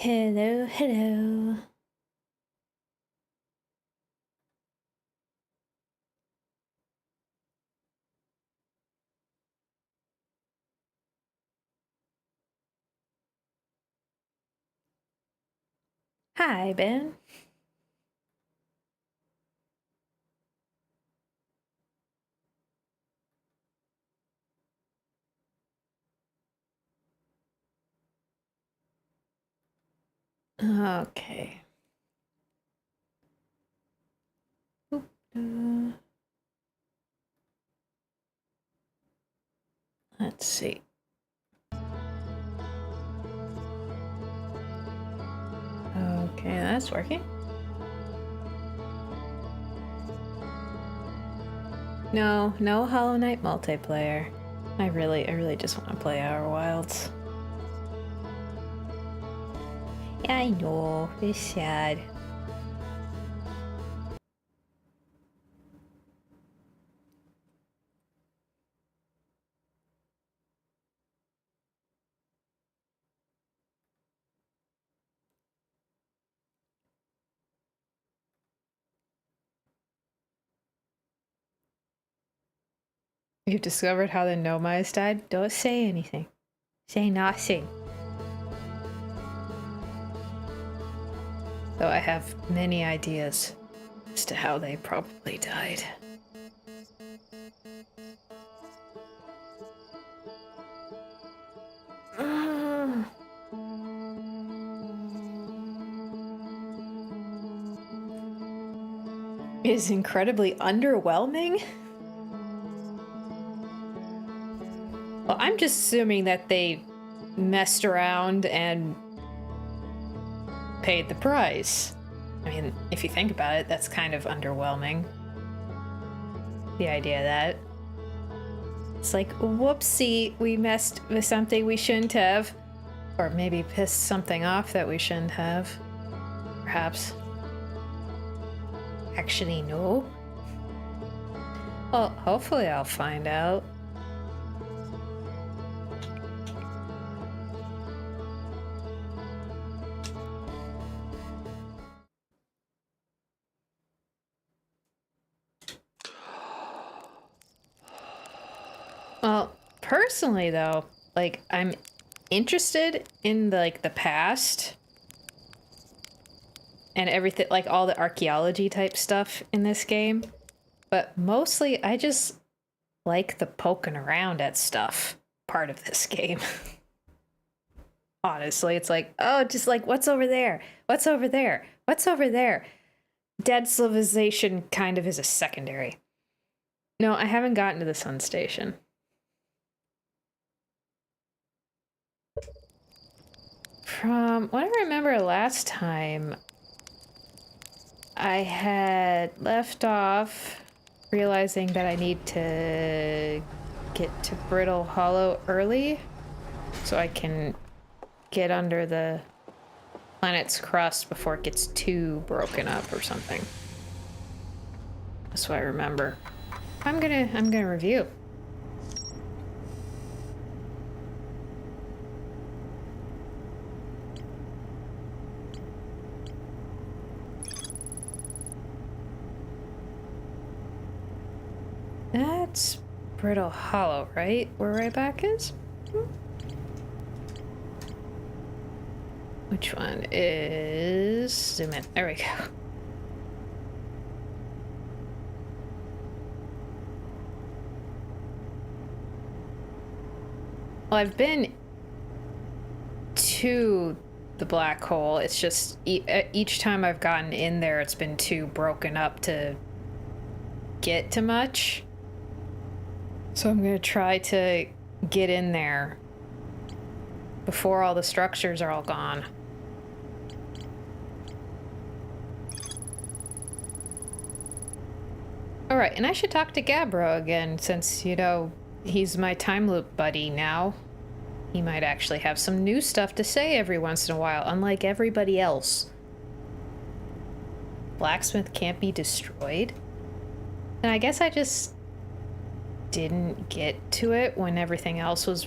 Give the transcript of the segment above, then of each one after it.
Hello, hello. Hi, Ben. Okay. Oop, let's see. Okay, that's working. No Hollow Knight multiplayer. I really just want to play Outer Wilds. Yeah, I know. It's sad. You've discovered how the Nomize died? Don't say anything. Say nothing. Though I have many ideas as to how they probably died. Is incredibly underwhelming? Well, I'm just assuming that they messed around and paid the price. I mean, if you think about it, that's kind of underwhelming. The idea that it's like, whoopsie, we messed with something we shouldn't have. Or maybe pissed something off that we shouldn't have. Perhaps. Actually, no. Well, hopefully I'll find out. Well, personally though, like I'm interested in the past and everything, like all the archaeology type stuff in this game, but mostly I just like the poking around at stuff part of this game. Honestly, it's like, oh, just like what's over there? What's over there? What's over there? Dead civilization kind of is a secondary. No, I haven't gotten to the sun station. From what I remember last time, I had left off realizing that I need to get to Brittle Hollow early so I can get under the planet's crust before it gets too broken up or something. That's what I remember. I'm gonna review. That's Brittle Hollow, right? Where Ryback is? Which one is... Zoom in. There we go. Well, I've been to the black hole. It's just each time I've gotten in there, it's been too broken up to get to much. So I'm gonna try to get in there before all the structures are all gone. Alright, and I should talk to Gabbro again, since, you know, he's my time loop buddy now. He might actually have some new stuff to say every once in a while, unlike everybody else. Blacksmith can't be destroyed? And I guess I just didn't get to it when everything else was...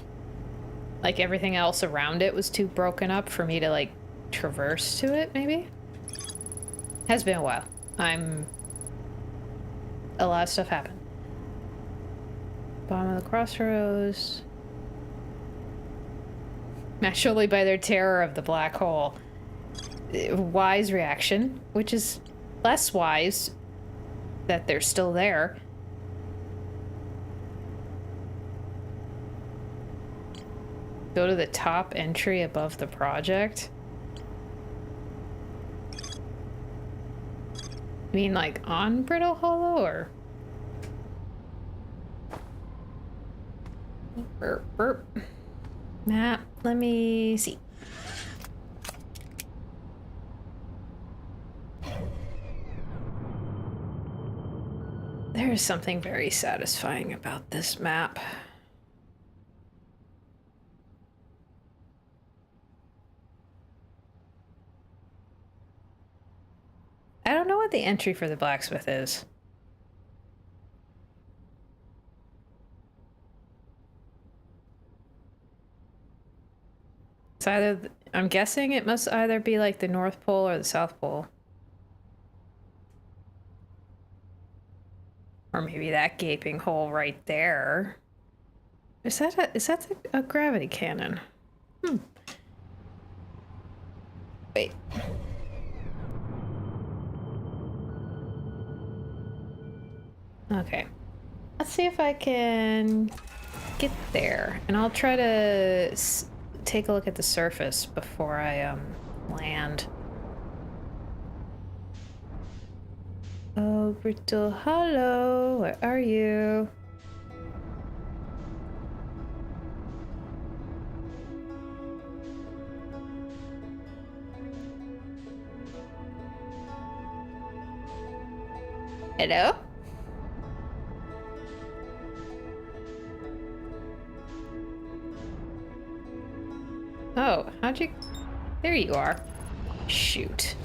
like, everything else around it was too broken up for me to, like, traverse to it, maybe? Has been a while. A lot of stuff happened. Bottom of the crossroads. Naturally by their terror of the black hole. Wise reaction, which is less wise that they're still there. Go to the top entry above the project. You mean like on Brittle Hollow or? Burp, burp. Map, let me see. There's something very satisfying about this map. I don't know what the entry for the blacksmith is. It's either, I'm guessing it must either be like the North Pole or the South Pole. Or maybe that gaping hole right there. Is that a gravity cannon? Wait. Okay. Let's see if I can get there. And I'll try to take a look at the surface before I land. Oh, Brittle Hollow, where are you? Hello? Oh, how'd you... There you are. Shoot.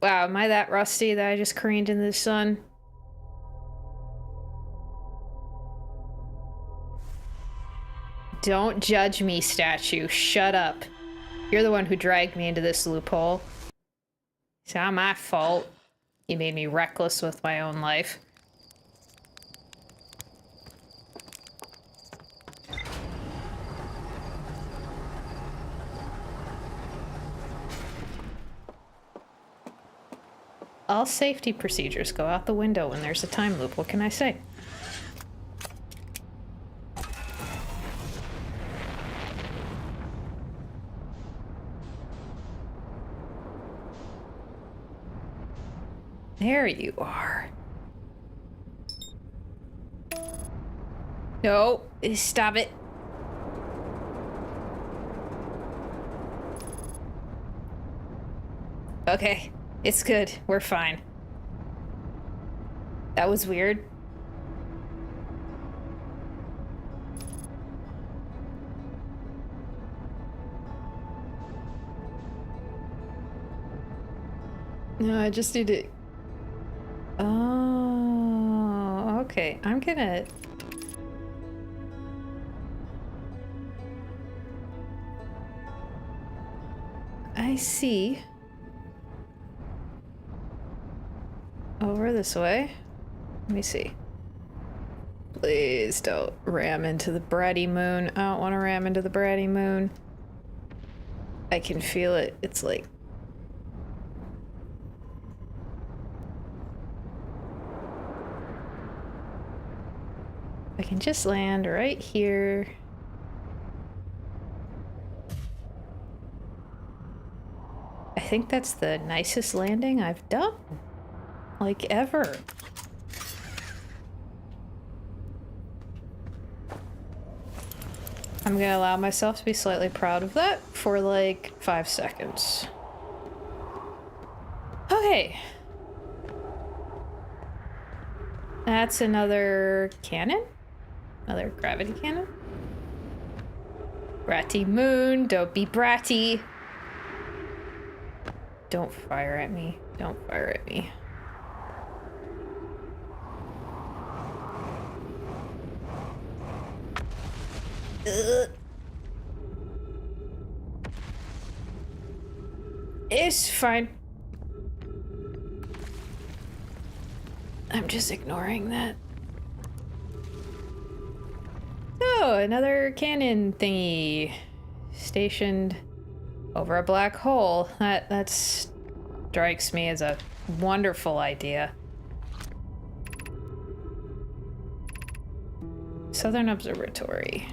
Wow, am I that rusty that I just careened into the sun? Don't judge me, statue. Shut up. You're the one who dragged me into this loophole. It's not my fault. You made me reckless with my own life. All safety procedures go out the window when there's a time loop. What can I say? There you are. No, stop it. Okay. It's good. We're fine. That was weird. No, I just need to... Oh, okay. I'm gonna... I see. Over this way. Let me see. Please don't ram into the bratty moon. I don't want to ram into the bratty moon. I can feel it. It's like... I can just land right here. I think that's the nicest landing I've done. Like, ever. I'm gonna allow myself to be slightly proud of that for like 5 seconds. Okay. That's another cannon? Another gravity cannon? Bratty moon, don't be bratty. Don't fire at me. Don't fire at me. It's fine. I'm just ignoring that. Oh, another cannon thingy stationed over a black hole. That strikes me as a wonderful idea. Southern Observatory.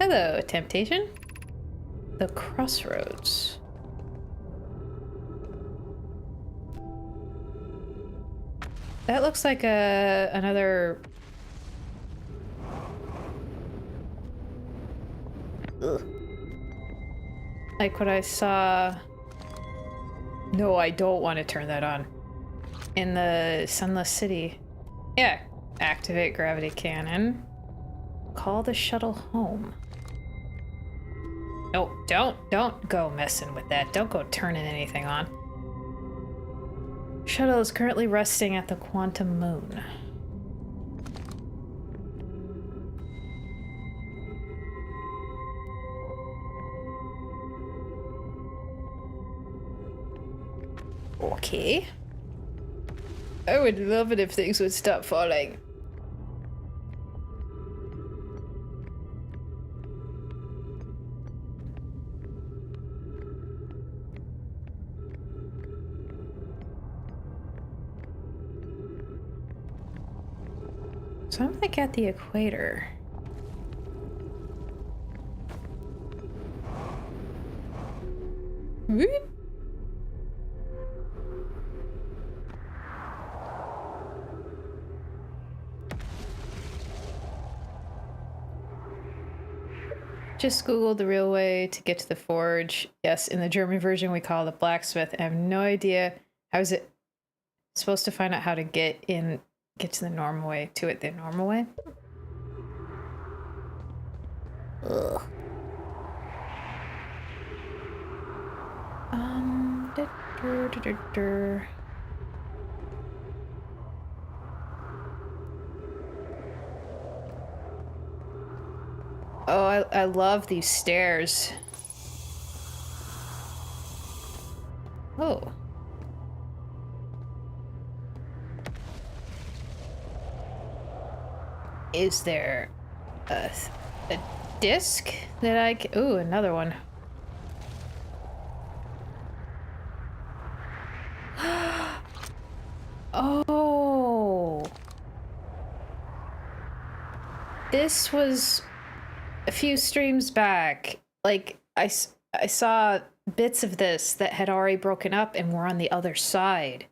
Hello, Temptation. The Crossroads. That looks like another... Ugh. Like what I saw... No, I don't want to turn that on. In the Sunless City. Yeah. Activate gravity cannon. Call the shuttle home. No, don't go messing with that. Don't go turning anything on. Shuttle is currently resting at the Quantum Moon. Okay. I would love it if things would stop falling. So I'm like at the equator. Whoop. Just Googled the real way to get to the forge. Yes, in the German version we call it the blacksmith. I have no idea how is it supposed to find out how to get to the normal way, the normal way. Ugh. Oh, I love these stairs. Oh. Is there a disc that I can... Ooh, another one. Oh. This was a few streams back. Like, I saw bits of this that had already broken up and were on the other side.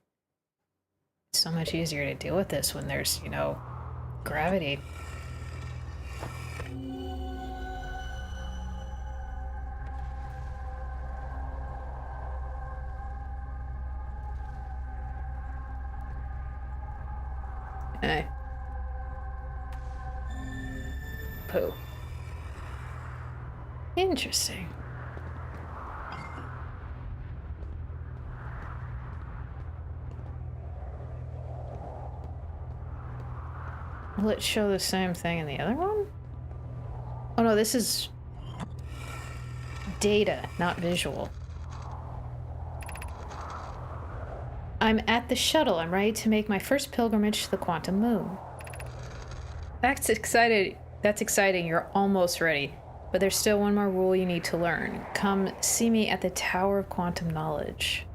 It's so much easier to deal with this when there's, you know, gravity. Hey. Pooh. Interesting. Will it show the same thing in the other one? Oh no, this is data, not visual. I'm at the shuttle. I'm ready to make my first pilgrimage to the Quantum Moon. That's exciting. You're almost ready. But there's still one more rule you need to learn. Come see me at the Tower of Quantum Knowledge.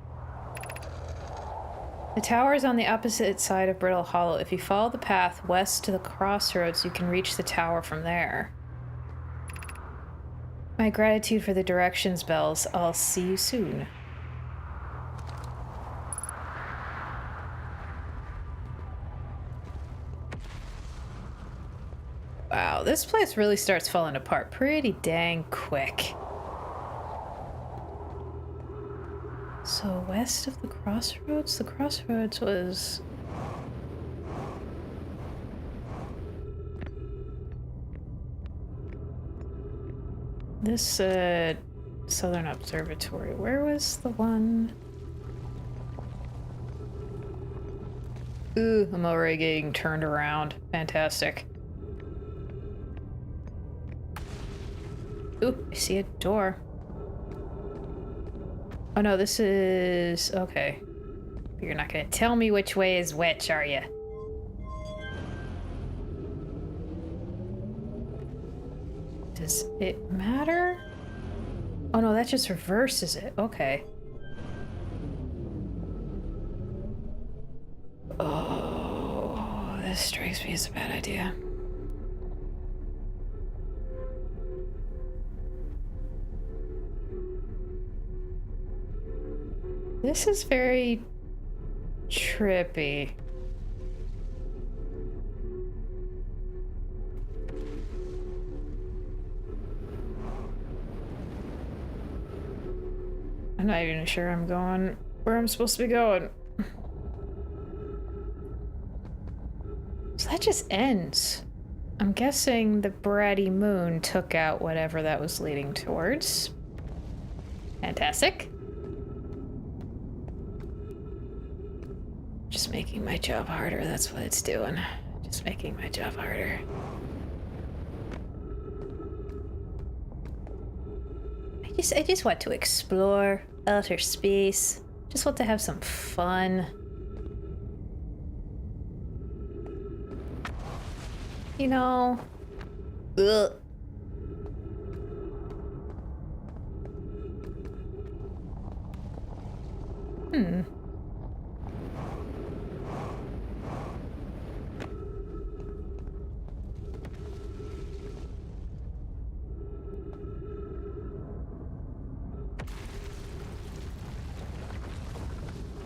The tower is on the opposite side of Brittle Hollow. If you follow the path west to the crossroads, you can reach the tower from there. My gratitude for the directions, Bells. I'll see you soon. Wow, this place really starts falling apart pretty dang quick. So west of the crossroads? The crossroads was... This, Southern Observatory. Where was the one? Ooh, I'm already getting turned around. Fantastic. Ooh, I see a door. Oh no, this is... okay. You're not gonna tell me which way is which, are you? Does it matter? Oh no, that just reverses it. Okay. Oh, this strikes me as a bad idea. This is very trippy. I'm not even sure I'm going where I'm supposed to be going. So that just ends. I'm guessing the bratty moon took out whatever that was leading towards. Fantastic. Just making my job harder, that's what it's doing. Just making my job harder. I just want to explore outer space. Just want to have some fun. You know? Ugh.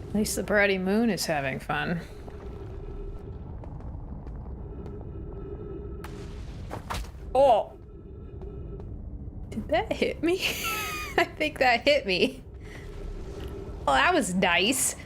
At least the bratty moon is having fun. Oh! Did that hit me? I think that hit me. Oh, that was nice.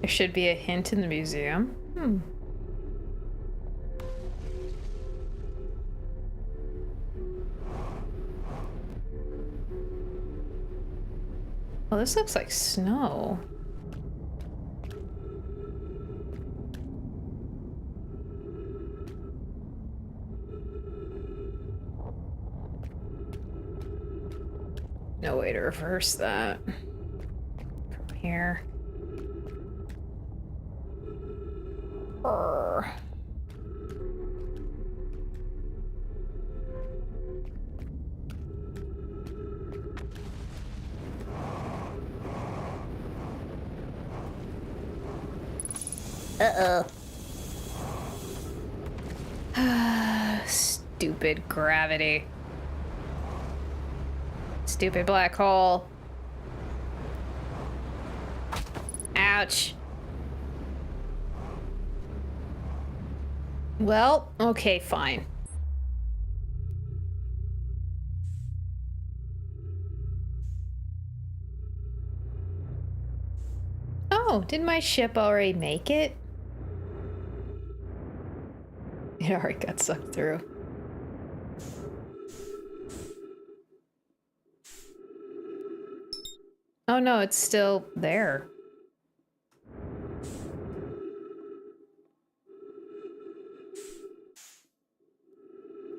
There should be a hint in the museum. Well, this looks like snow. No way to reverse that from here. Uh-oh. Stupid gravity. Stupid black hole. Ouch. Well, okay, fine. Oh, did my ship already make it? It already got sucked through. Oh no, it's still there.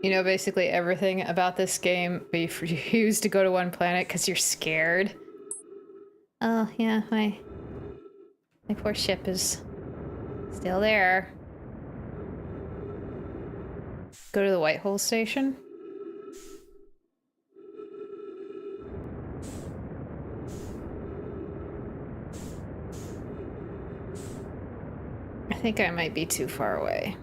You know, basically everything about this game, but you refuse to go to one planet because you're scared. Oh, yeah, my poor ship is still there. Go to the Whitehole station. I think I might be too far away.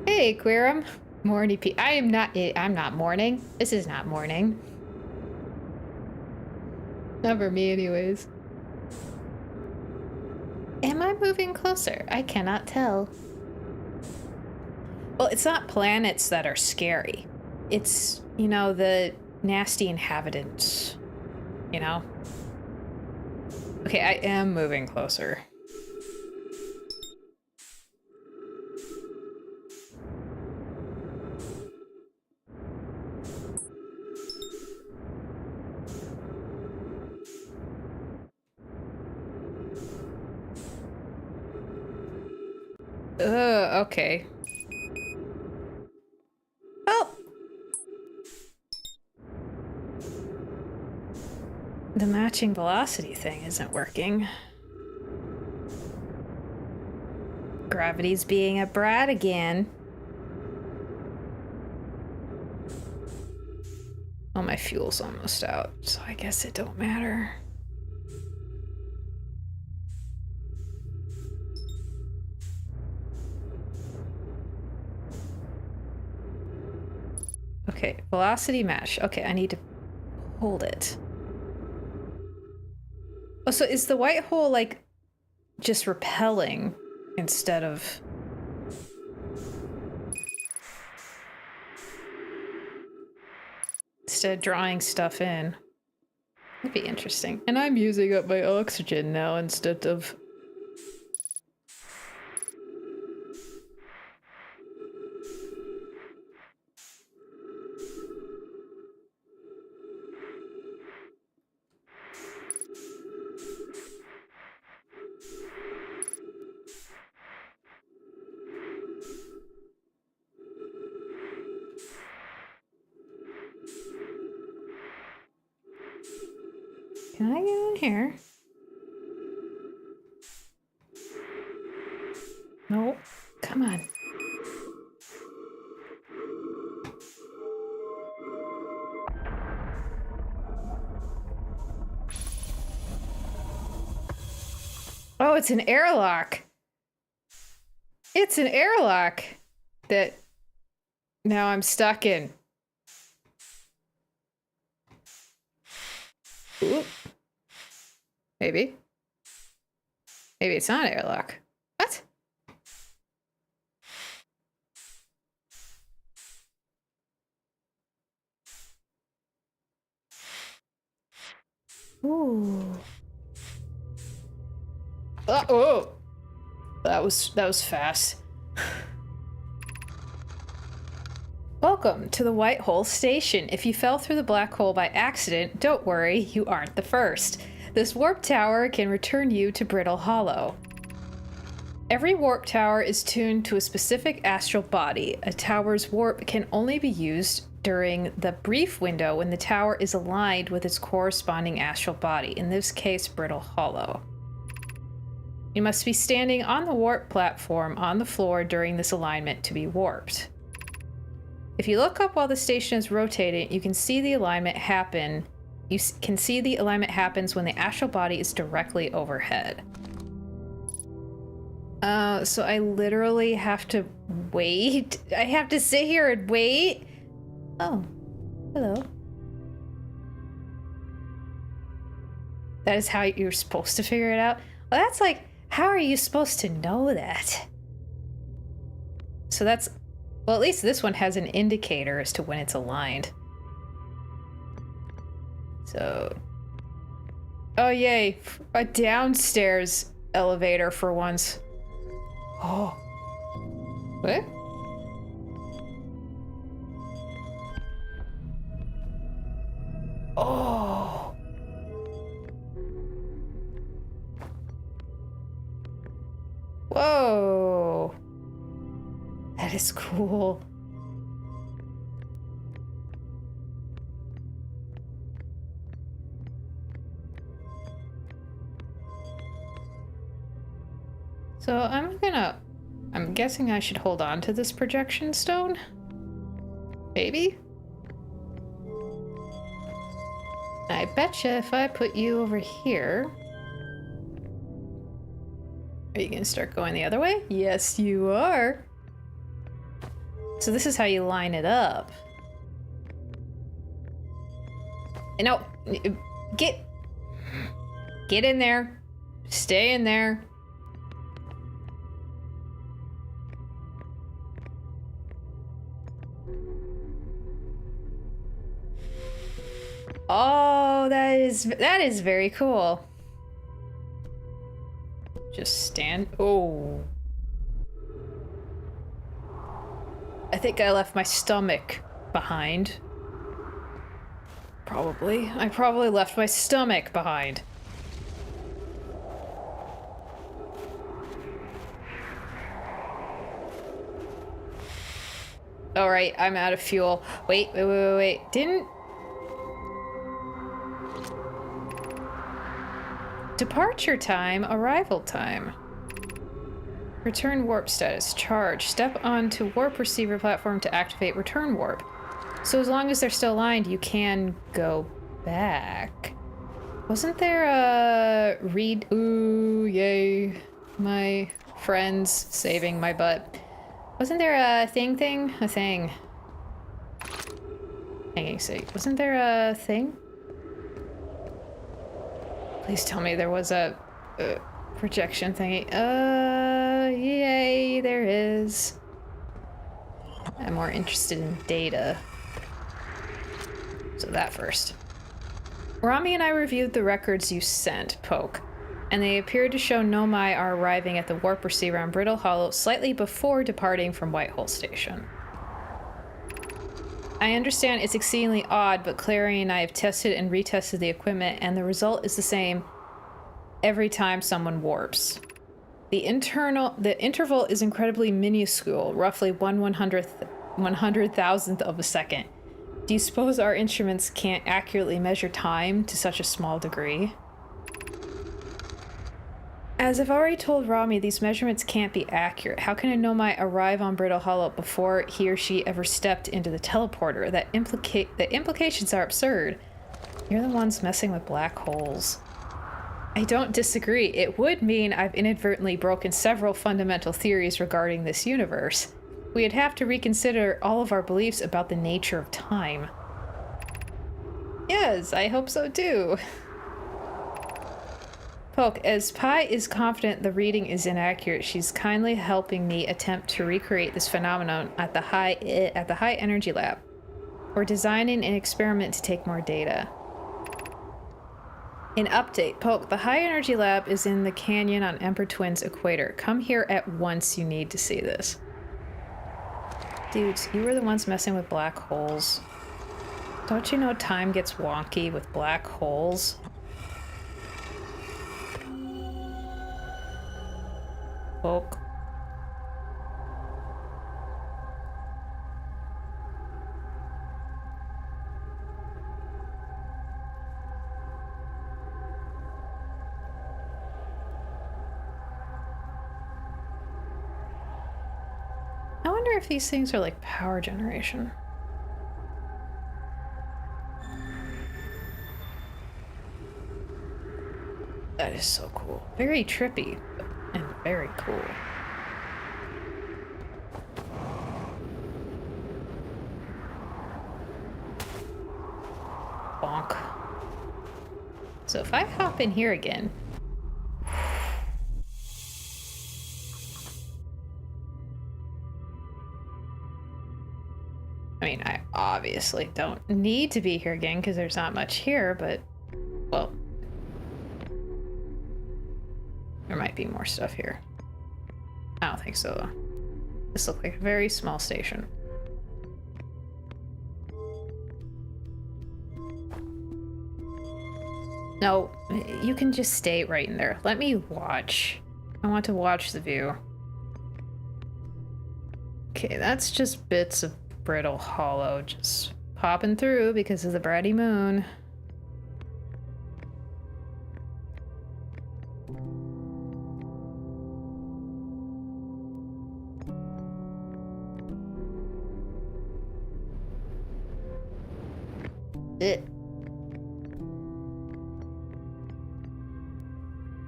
Hey, Quirum. Morning P. I'm not morning. This is not morning. Not for me, anyways. Am I moving closer? I cannot tell. Well, it's not planets that are scary. It's, you know, the nasty inhabitants. You know? Okay, I am moving closer. Okay. Oh! The matching velocity thing isn't working. Gravity's being a brat again. Oh, my fuel's almost out, so I guess it don't matter. Okay, velocity mesh. Okay, I need to hold it. Oh, so is the white hole, like, just repelling instead of... Instead of drawing stuff in? That'd be interesting. And I'm using up my oxygen now instead of... Can I get in here? Nope. Come on. Oh, it's an airlock. It's an airlock that now I'm stuck in. Ooh. Maybe. Maybe it's not an airlock. What? Ooh. Oh. That was fast. Welcome to the White Hole Station. If you fell through the black hole by accident, don't worry, you aren't the first. This warp tower can return you to Brittle Hollow. Every warp tower is tuned to a specific astral body. A tower's warp can only be used during the brief window when the tower is aligned with its corresponding astral body, in this case, Brittle Hollow. You must be standing on the warp platform on the floor during this alignment to be warped. If you look up while the station is rotating, you can see the alignment happen. You can see the alignment happens when the astral body is directly overhead. So I literally have to wait? I have to sit here and wait? Oh, hello. That is how you're supposed to figure it out? Well, that's like, how are you supposed to know that? So that's... Well, at least this one has an indicator as to when it's aligned. So... Oh, yay. A downstairs elevator for once. Oh. What? Oh. Whoa. That is cool. So I'm guessing I should hold on to this projection stone? Maybe? I betcha if I put you over here... Are you gonna start going the other way? Yes, you are. So this is how you line it up. No, get in there. Stay in there. Oh, that is very cool. Just stand. Oh. I think I left my stomach behind. Probably. I probably left my stomach behind. Alright, I'm out of fuel. Wait. Didn't... Departure time, arrival time. Return warp status, charge. Step onto warp receiver platform to activate return warp. So as long as they're still aligned, you can go back. Wasn't there a read? Ooh, yay. My friends saving my butt. Wasn't there a thing? A thing. Hanging sake. Wasn't there a thing? Please tell me there was a projection thingy. Yay, there is. I'm more interested in data. So that first. Rami and I reviewed the records you sent, Poke, and they appeared to show Nomai are arriving at the warp receiver on Brittle Hollow slightly before departing from Whitehole Station. I understand it's exceedingly odd, but Clary and I have tested and retested the equipment, and the result is the same every time someone warps. The interval is incredibly minuscule, roughly 1/100,000th of a second. Do you suppose our instruments can't accurately measure time to such a small degree? As I've already told Rami, these measurements can't be accurate. How can a Nomai arrive on Brittle Hollow before he or she ever stepped into the teleporter? The implications are absurd. You're the ones messing with black holes. I don't disagree. It would mean I've inadvertently broken several fundamental theories regarding this universe. We'd have to reconsider all of our beliefs about the nature of time. Yes, I hope so too. Poke, as Pi is confident the reading is inaccurate, she's kindly helping me attempt to recreate this phenomenon at the high energy lab. We're designing an experiment to take more data. An update, Poke, the high energy lab is in the canyon on Emperor Twin's equator. Come here at once, you need to see this. Dudes, you were the ones messing with black holes. Don't you know time gets wonky with black holes? Poke. I wonder if these things are like power generation. That is so cool. Very trippy and very cool. Bonk. So if I hop in here again, I mean, I obviously don't need to be here again because there's not much here, but, well, there might be more stuff here. I don't think so, though. This looks like a very small station. No, you can just stay right in there. Let me watch. I want to watch the view. Okay, that's just bits of Brittle Hollow just popping through because of the bratty moon.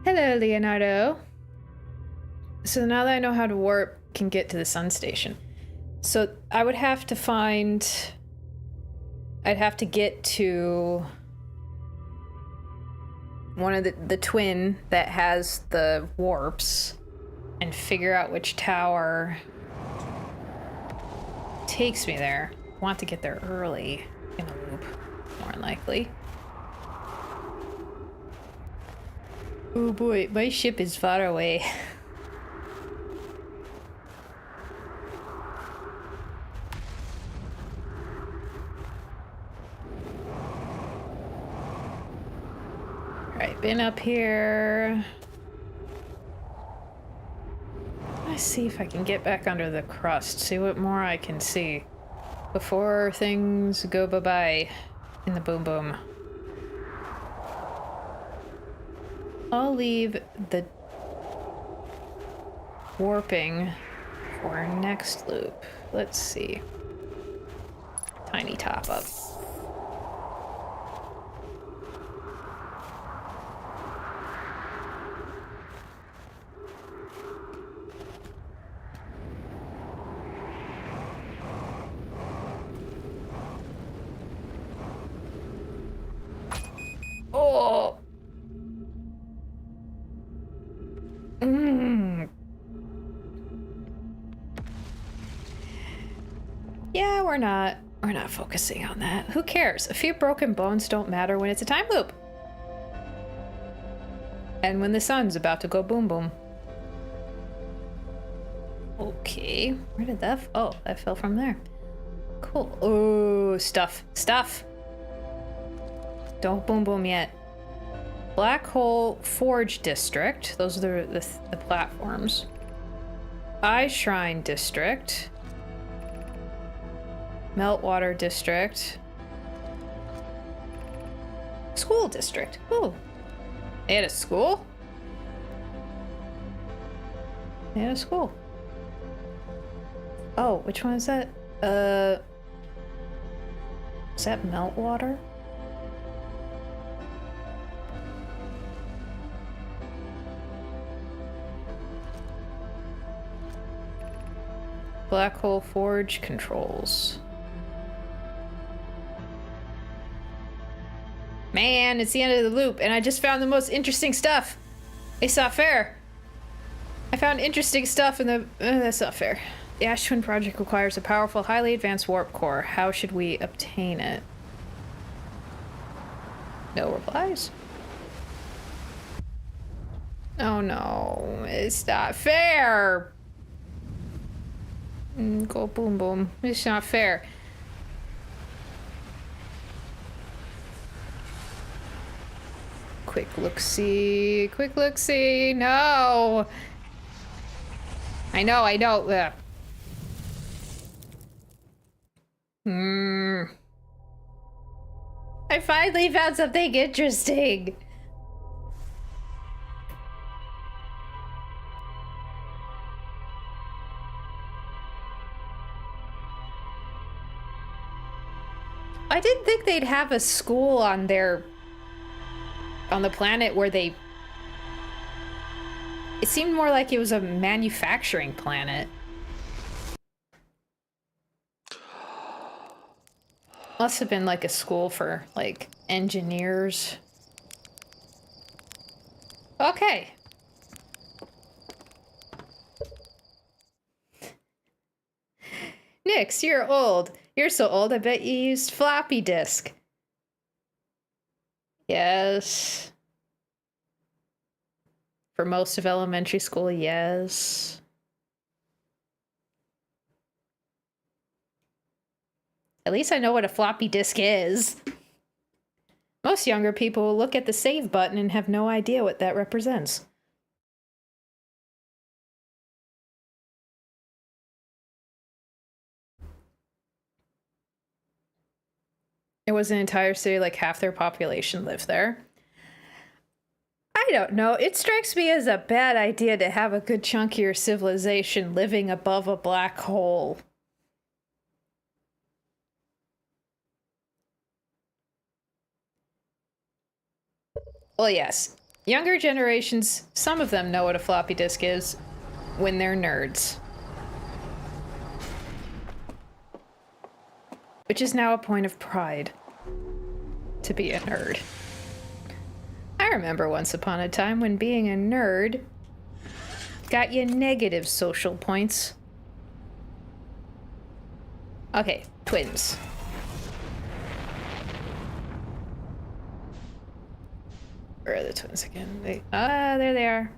Hello, Leonardo. So now that I know how to warp, can get to the sun station. So I would have to find... I'd have to get to one of the twin that has the warps and figure out which tower takes me there. I want to get there early in a loop, more than likely. Oh boy, my ship is far away. Alright, been up here. Let's see if I can get back under the crust, see what more I can see before things go bye-bye in the boom boom. I'll leave the warping for our next loop. Let's see. Tiny top up. Oh! Yeah, we're not focusing on that. Who cares? A few broken bones don't matter when it's a time loop. And when the sun's about to go boom boom. Okay, where did that oh, that fell from there. Cool. Oh, stuff. Don't boom boom yet. Black Hole Forge District. Those are the platforms. Eye Shrine District. Meltwater District. School District. Ooh. They had a school? They had a school. Oh, which one is that? Is that Meltwater? Black Hole Forge controls. Man, it's the end of the loop, and I just found the most interesting stuff. It's not fair. I found interesting stuff in the... that's not fair. The Ash Twin Project requires a powerful, highly advanced warp core. How should we obtain it? No replies. Oh no, it's not fair. Go boom boom. It's not fair. Quick look-see. Quick look-see. No! I know. I finally found something interesting. I didn't think they'd have a school on the planet where they... It seemed more like it was a manufacturing planet. Must have been like a school for, like, engineers. Okay. Nix, you're old. You're so old, I bet you used floppy disk. Yes. For most of elementary school, yes. At least I know what a floppy disk is. Most younger people will look at the save button and have no idea what that represents. It was an entire city, like half their population lived there. I don't know. It strikes me as a bad idea to have a good chunk of your civilization living above a black hole. Well, yes. Younger generations, some of them know what a floppy disk is when they're nerds. Which is now a point of pride to be a nerd. I remember once upon a time when being a nerd got you negative social points. Okay, twins. Where are the twins again? There they are.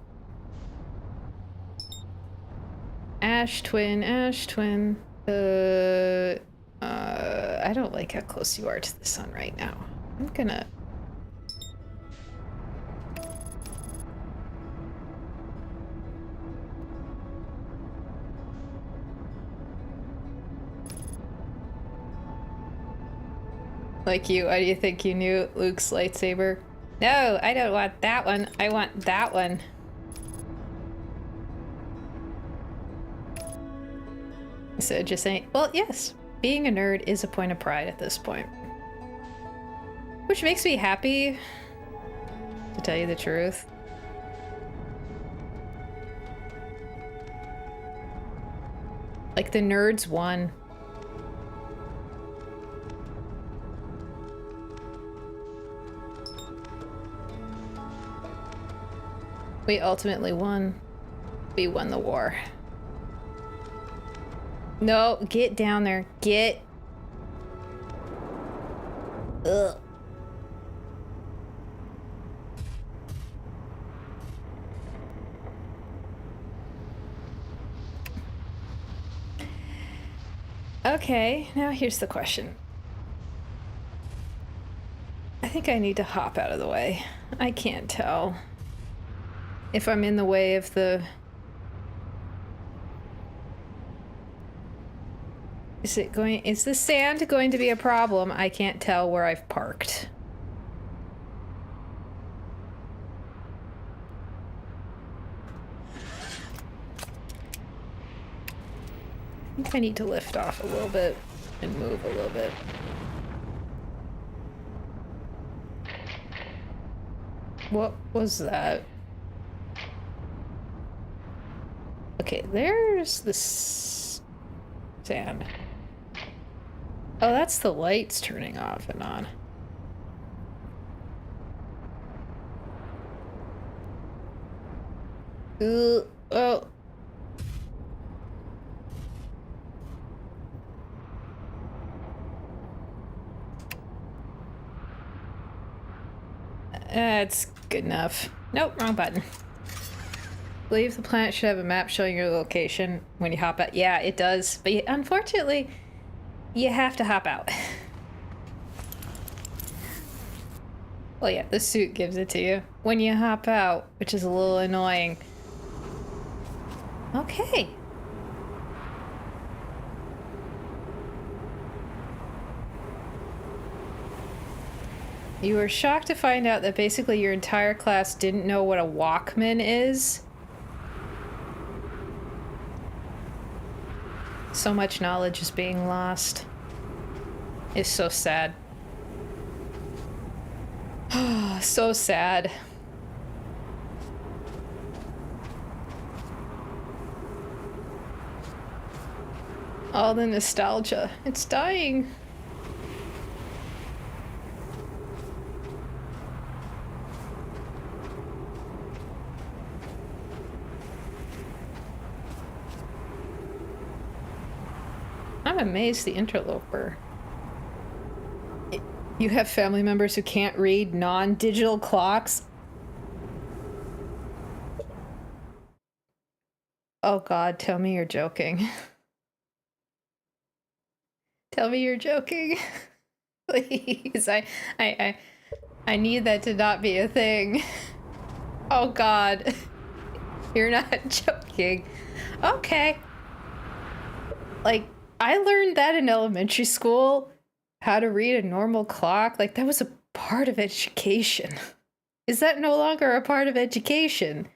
Ash twin, Ash twin. I don't like how close you are to the sun right now. I'm gonna... Like you, why do you think you knew Luke's lightsaber? No, I don't want that one. I want that one. So just saying, well, yes, being a nerd is a point of pride at this point. Which makes me happy, to tell you the truth. Like, the nerds won. We ultimately won. We won the war. No, get down there. Get. Ugh. Okay, now here's the question. I think I need to hop out of the way. I can't tell if I'm in the way of the... Is the sand going to be a problem? I can't tell where I've parked. I think I need to lift off a little bit and move a little bit. What was that? Okay, there's the sand. Oh, that's the lights turning off and on. Oh. That's good enough. Nope, wrong button. Believe the planet should have a map showing your location when you hop out. Yeah, it does. But unfortunately, you have to hop out. Well, yeah, the suit gives it to you when you hop out, which is a little annoying. Okay. You were shocked to find out that basically your entire class didn't know what a Walkman is. So much knowledge is being lost. It's so sad. So sad. All the nostalgia. It's dying. I'm amazed the interloper. You have family members who can't read non-digital clocks? Oh God, tell me you're joking. Tell me you're joking. Please, I need that to not be a thing. Oh God. You're not joking. Okay. Like, I learned that in elementary school, how to read a normal clock. Like, that was a part of education. Is that no longer a part of education?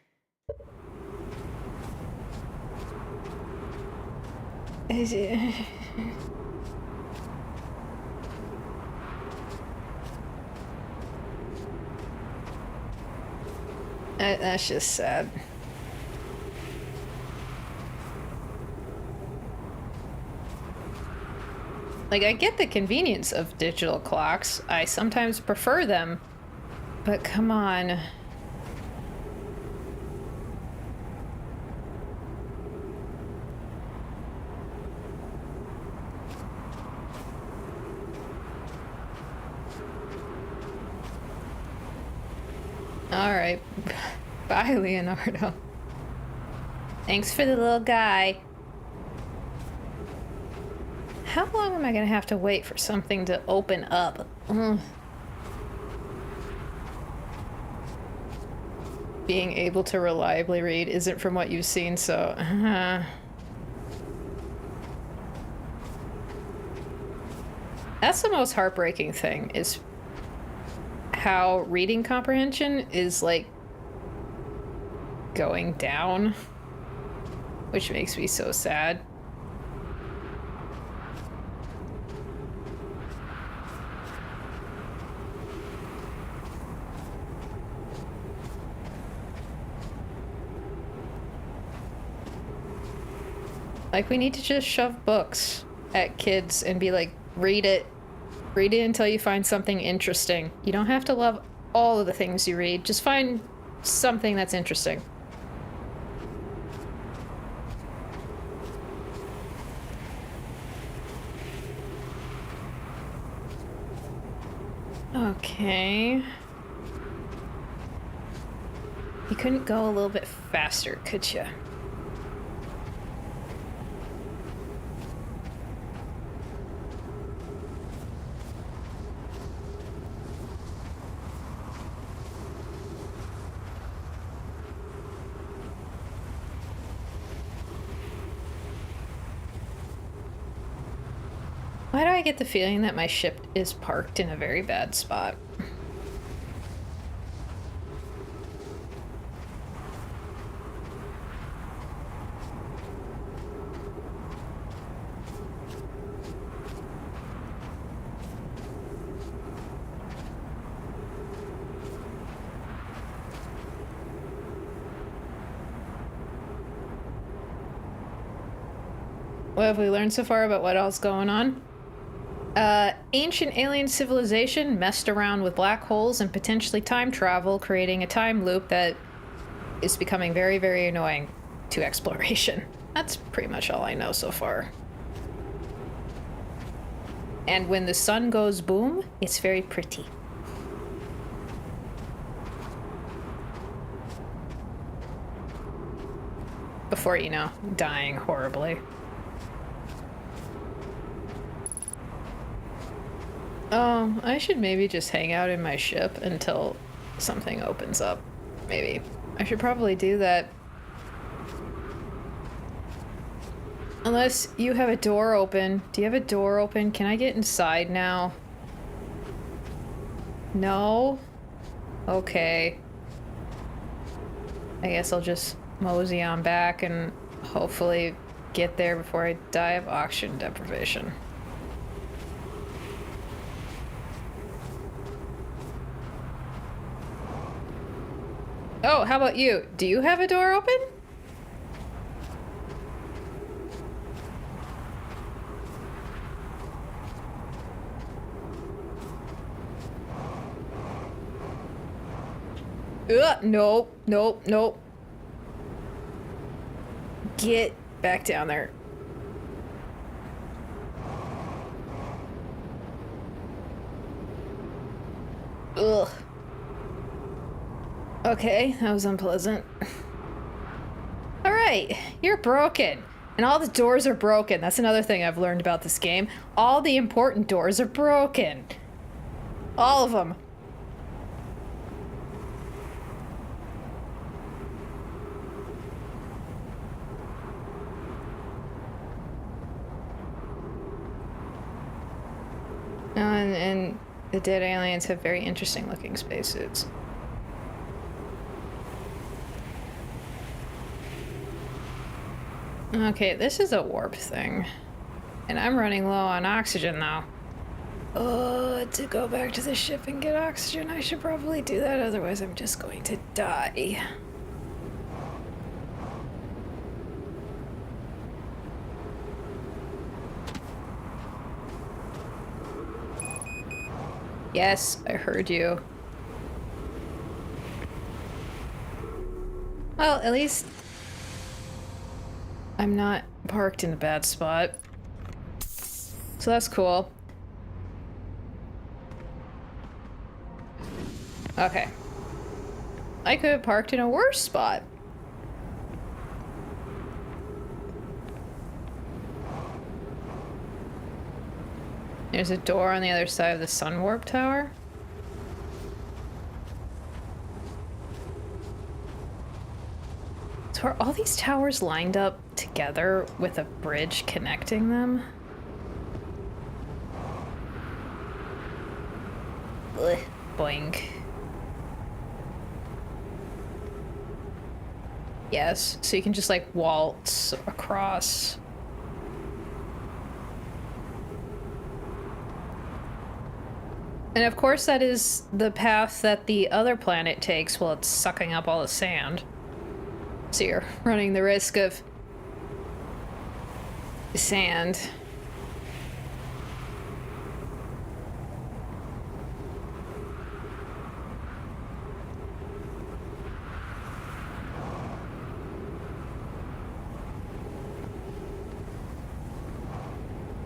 That's just sad. Like, I get the convenience of digital clocks. I sometimes prefer them, but come on. Alright. Bye, Leonardo. Thanks for the little guy. How long am I gonna have to wait for something to open up? Being able to reliably read isn't from what you've seen, so... That's the most heartbreaking thing, is how reading comprehension is, like, going down, which makes me so sad. Like, we need to just shove books at kids and be like, read it. Read it until you find something interesting. You don't have to love all of the things you read. Just find something that's interesting. Okay. You couldn't go a little bit faster, could you? Why do I get the feeling that my ship is parked in a very bad spot? What have we learned so far about what else going on? Ancient alien civilization messed around with black holes and potentially time travel, creating a time loop that is becoming very, very annoying to exploration. That's pretty much all I know so far. And when the sun goes boom, it's very pretty. Before, you know, dying horribly. Oh, I should maybe just hang out in my ship until something opens up. Maybe. I should probably do that. Unless you have a door open. Do you have a door open? Can I get inside now? No? Okay. I guess I'll just mosey on back and hopefully get there before I die of oxygen deprivation. Oh, how about you? Do you have a door open? Nope, nope, nope. Get back down there. Ugh. Okay, that was unpleasant. Alright, you're broken. And all the doors are broken. That's another thing I've learned about this game. All the important doors are broken. All of them. And the dead aliens have very interesting looking spacesuits. Okay, this is a warp thing. And I'm running low on oxygen now. Oh, to go back to the ship and get oxygen, I should probably do that, otherwise I'm just going to die. Yes, I heard you. Well, at least I'm not parked in a bad spot. So that's cool. Okay. I could have parked in a worse spot. There's a door on the other side of the Sun Warp Tower. So are all these towers lined up together with a bridge connecting them? Ugh, boink. Yes, so you can just like waltz across. And of course that is the path that the other planet takes while it's sucking up all the sand. So you're running the risk of sand.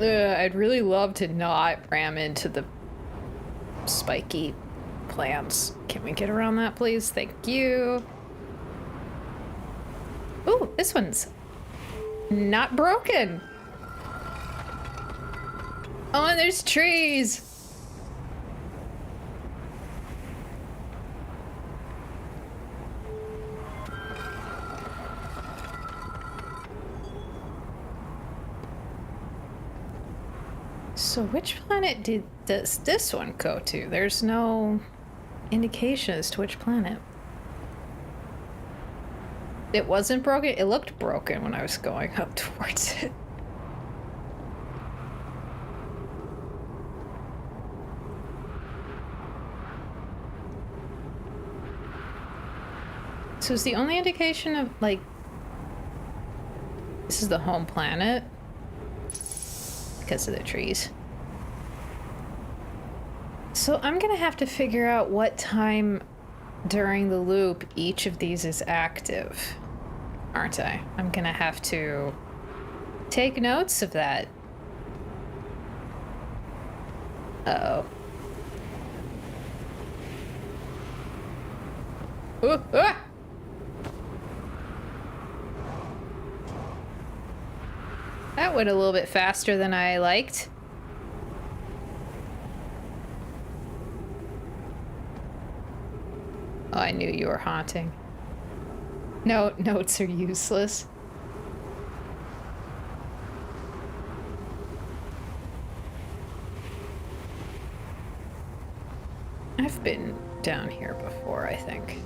I'd really love to not ram into the spiky plants. Can we get around that, please? Thank you. Ooh, this one's not broken. Oh, and there's trees. So which planet does this one go to? There's no indication as to which planet. It wasn't broken? It looked broken when I was going up towards it. So is the only indication of, like, this is the home planet? Because of the trees. So I'm gonna have to figure out what time during the loop each of these is active, aren't I? I'm gonna have to take notes of that. Uh-oh. Ooh, ah! That went a little bit faster than I liked. Oh, I knew you were haunting. No, notes are useless. I've been down here before, I think.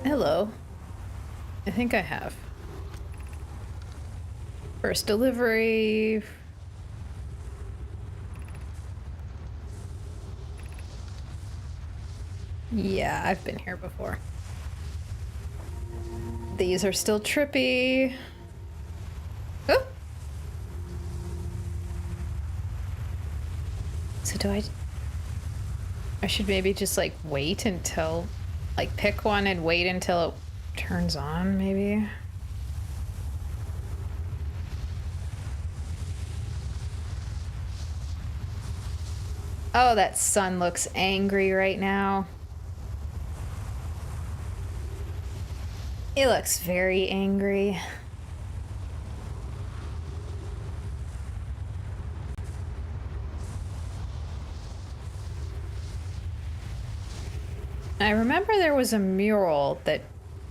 Hello. I think I have. First delivery. Yeah, I've been here before. These are still trippy. Oh! So do I should maybe just like wait until, like pick one and wait until it turns on, maybe? Oh, that sun looks angry right now. It looks very angry. I remember there was a mural that,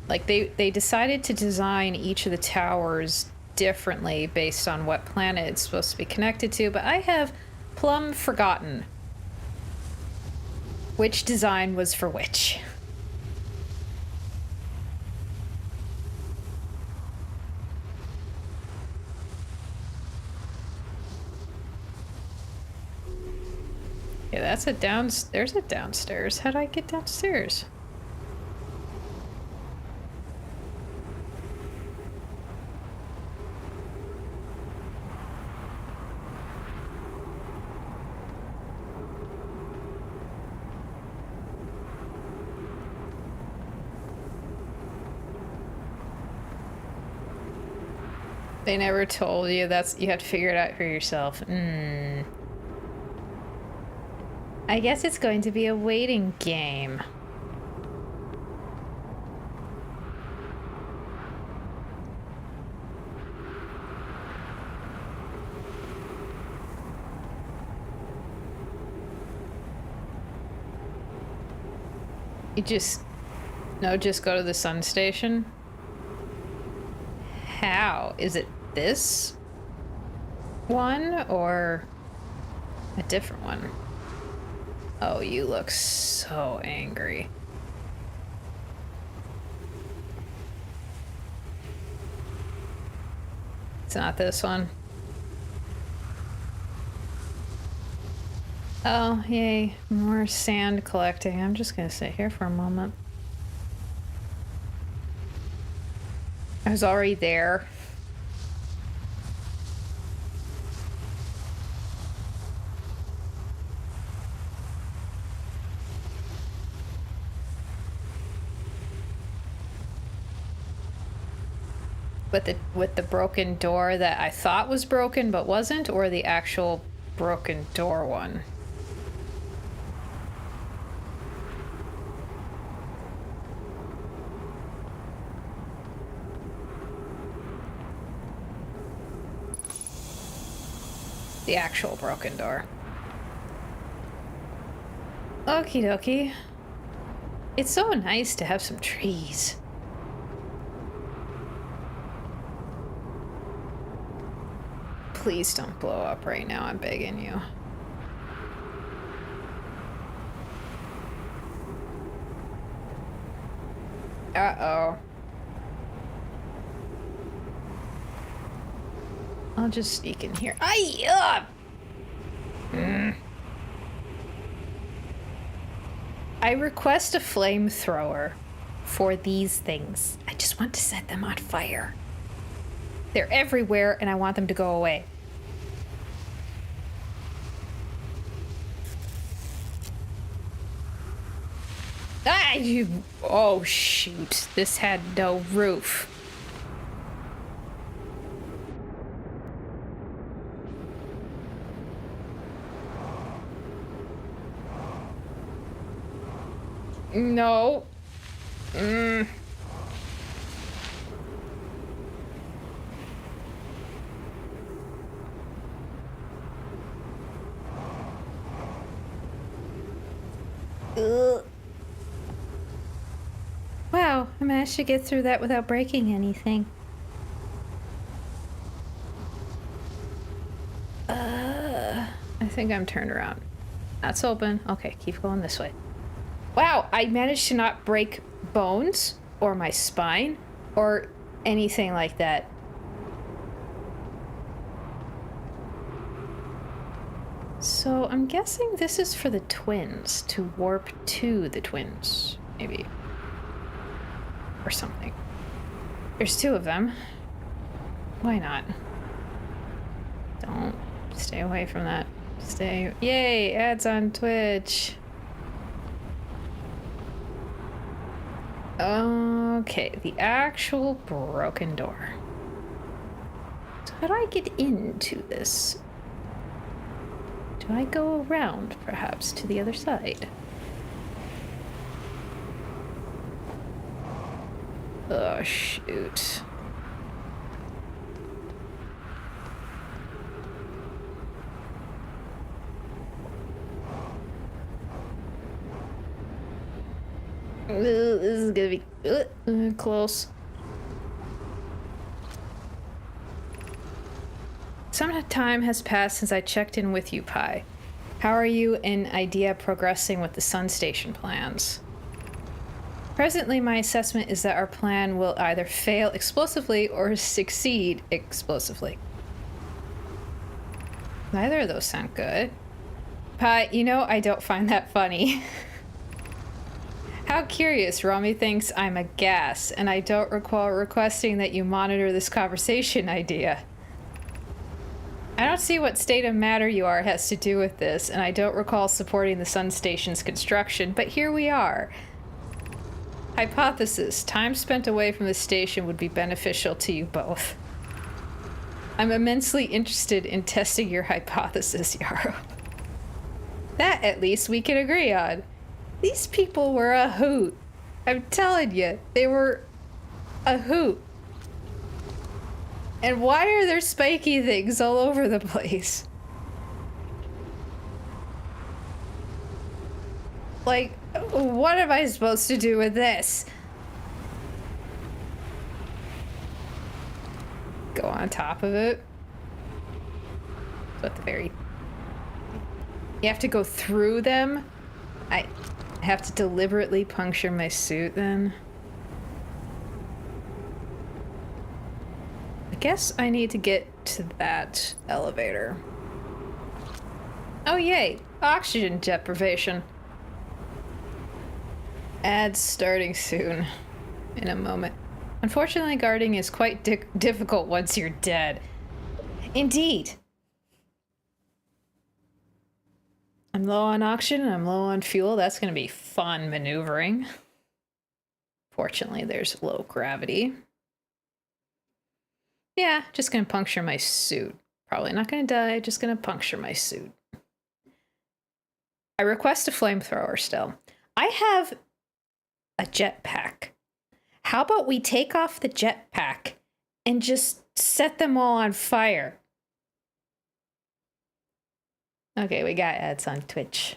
like, they decided to design each of the towers differently based on what planet it's supposed to be connected to, but I have plumb forgotten which design was for which. Yeah, that's a there's a downstairs. How do I get downstairs? They never told you you had to figure it out for yourself. I guess it's going to be a waiting game. You just... No, just go to the sun station? How? Is it this one or a different one? Oh, you look so angry. It's not this one. Oh, yay. More sand collecting. I'm just gonna sit here for a moment. I was already there. With the broken door that I thought was broken but wasn't, or the actual broken door one? The actual broken door. Okie dokie. It's so nice to have some trees. Please don't blow up right now, I'm begging you. Uh-oh. I'll just sneak in here. I request a flamethrower for these things. I just want to set them on fire. They're everywhere and I want them to go away. Ah, you... Oh, shoot. This had no roof. No. Wow, I managed to get through that without breaking anything. I think I'm turned around. That's open. Okay, keep going this way. Wow, I managed to not break bones or my spine or anything like that. So I'm guessing this is for the twins, to warp to the twins, maybe. Or something. There's two of them. Why not? Don't stay away from that. Stay. Yay, ads on Twitch. Okay, the actual broken door. So how do I get into this? Do I go around, perhaps, to the other side? Oh, shoot. This is gonna be close. Some time has passed since I checked in with you, Pi. How are you and Idea progressing with the Sun Station plans? Presently, my assessment is that our plan will either fail explosively or succeed explosively. Neither of those sound good. Pi, you know I don't find that funny. How curious, Rami thinks I'm a gas, and I don't recall requesting that you monitor this conversation, Idea. I don't see what state of matter you are has to do with this, and I don't recall supporting the Sun Station's construction, but here we are. Hypothesis: time spent away from the station would be beneficial to you both. I'm immensely interested in testing your hypothesis, Yarrow. That at least we can agree on. These people were a hoot. I'm telling you, they were a hoot. And why are there spiky things all over the place? Like, what am I supposed to do with this? Go on top of it. So at the very... You have to go through them? I have to deliberately puncture my suit then? I guess I need to get to that elevator. Oh yay! Oxygen deprivation. Ads starting soon. In a moment. Unfortunately, guarding is quite difficult once you're dead. Indeed. I'm low on oxygen, I'm low on fuel. That's going to be fun maneuvering. Fortunately, there's low gravity. Yeah, just going to puncture my suit. Probably not going to die, just going to puncture my suit. I request a flamethrower still. I have a jetpack. How about we take off the jetpack and just set them all on fire? Okay, we got ads on Twitch.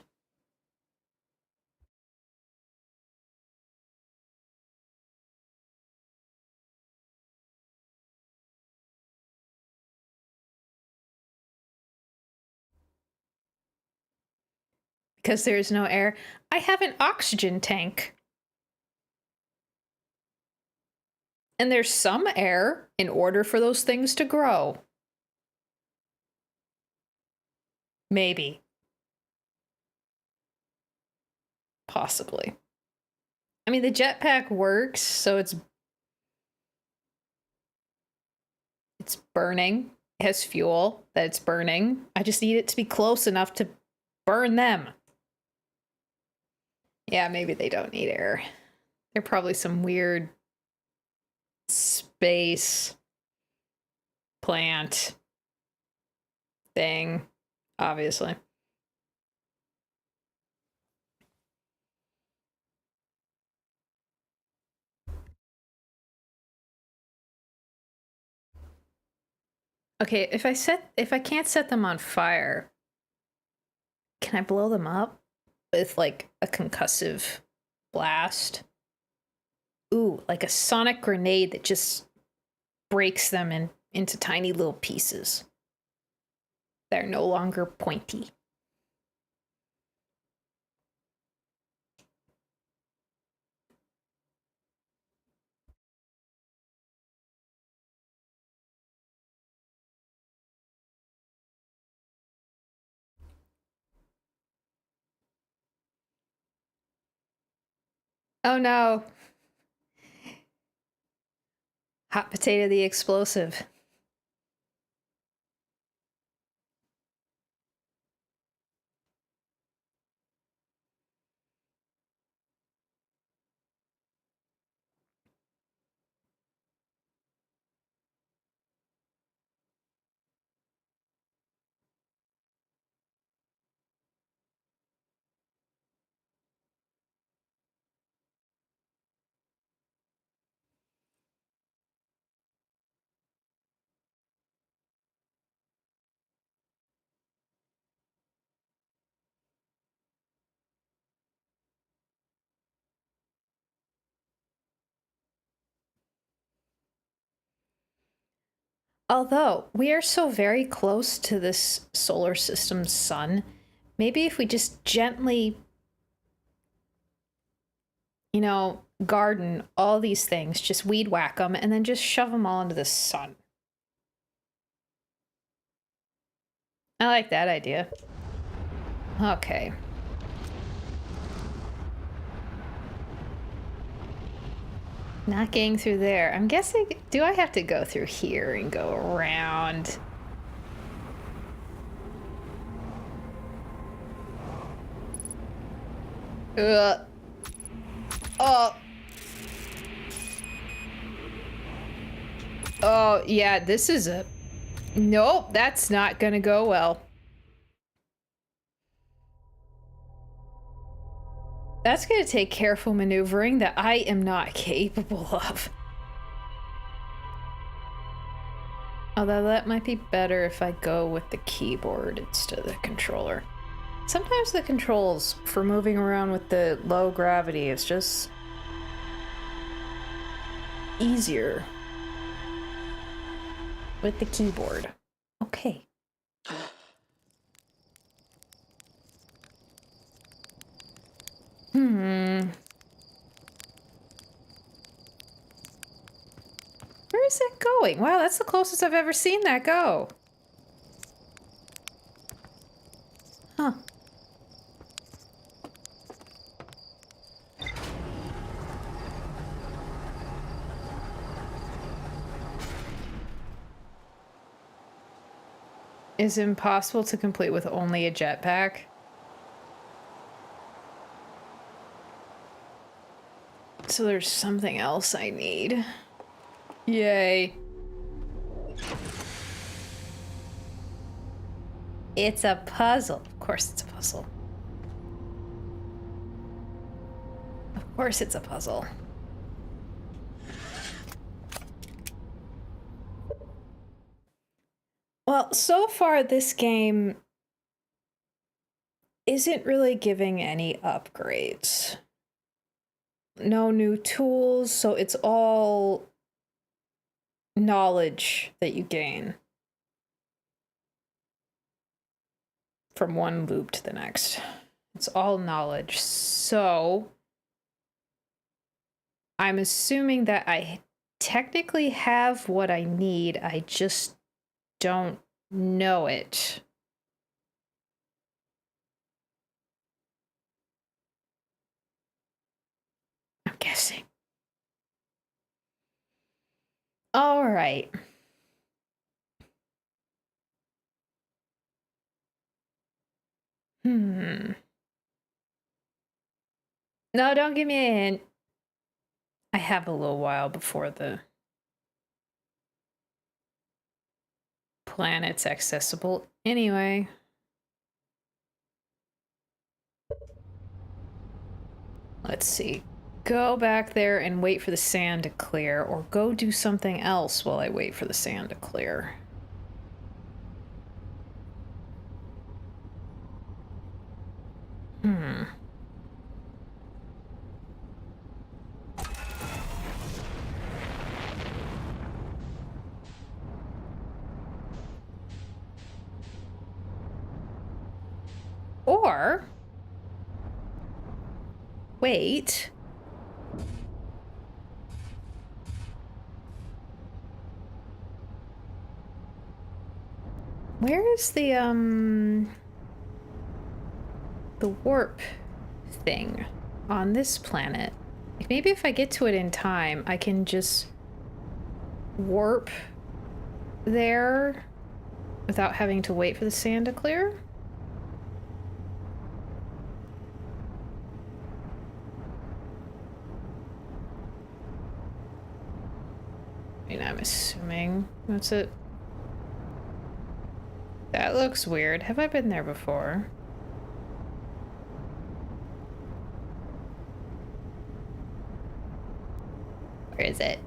Because there is no air. I have an oxygen tank. And there's some air in order for those things to grow. Maybe. Possibly. I mean, the jetpack works, so it's burning. It has fuel that it's burning. I just need it to be close enough to burn them. Yeah, maybe they don't need air. They're probably some weird space plant thing, obviously. Okay, if I can't set them on fire, can I blow them up with like a concussive blast? Ooh, like a sonic grenade that just breaks them into tiny little pieces. They're no longer pointy. Oh no. Hot potato the explosive. Although we are so very close to this solar system's sun, maybe if we just gently, garden all these things, just weed whack them, and then just shove them all into the sun. I like that idea. Okay. Not getting through there. I'm guessing, do I have to go through here and go around? Oh. Oh, yeah, this is a... Nope, that's not gonna go well. That's going to take careful maneuvering that I am not capable of. Although that might be better if I go with the keyboard instead of the controller. Sometimes the controls for moving around with the low gravity is just easier with the keyboard. Okay. Where is it going? Wow, that's the closest I've ever seen that go. Huh. Is it impossible to complete with only a jetpack? So there's something else I need. Yay. It's a puzzle. Of course it's a puzzle. Of course it's a puzzle. Well, so far this game isn't really giving any upgrades. No new tools, so it's all knowledge that you gain from one loop to the next. It's all knowledge. So I'm assuming that I technically have what I need. I just don't know it. I'm guessing. All right. No, don't give me a hint. I have a little while before the planet's accessible anyway. Let's see. Go back there and wait for the sand to clear, or go do something else while I wait for the sand to clear. Or wait. Where is the warp thing on this planet? Like maybe if I get to it in time, I can just warp there without having to wait for the sand to clear? I mean, I'm assuming that's it. That looks weird. Have I been there before? Where is it?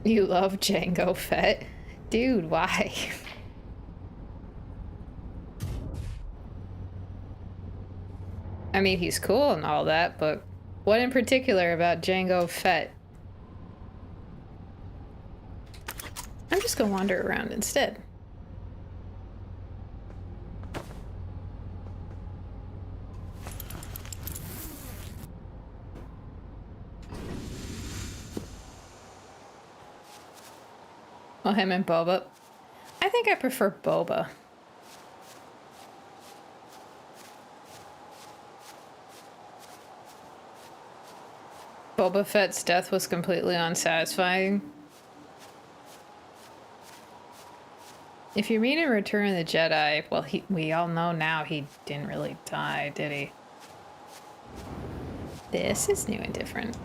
You love Jango Fett? Dude, why? I mean, he's cool and all that, but what in particular about Jango Fett? I'm just gonna wander around instead. Oh, him and Boba. I think I prefer Boba. Boba Fett's death was completely unsatisfying. If you mean in Return of the Jedi, well, we all know now he didn't really die, did he? This is new and different.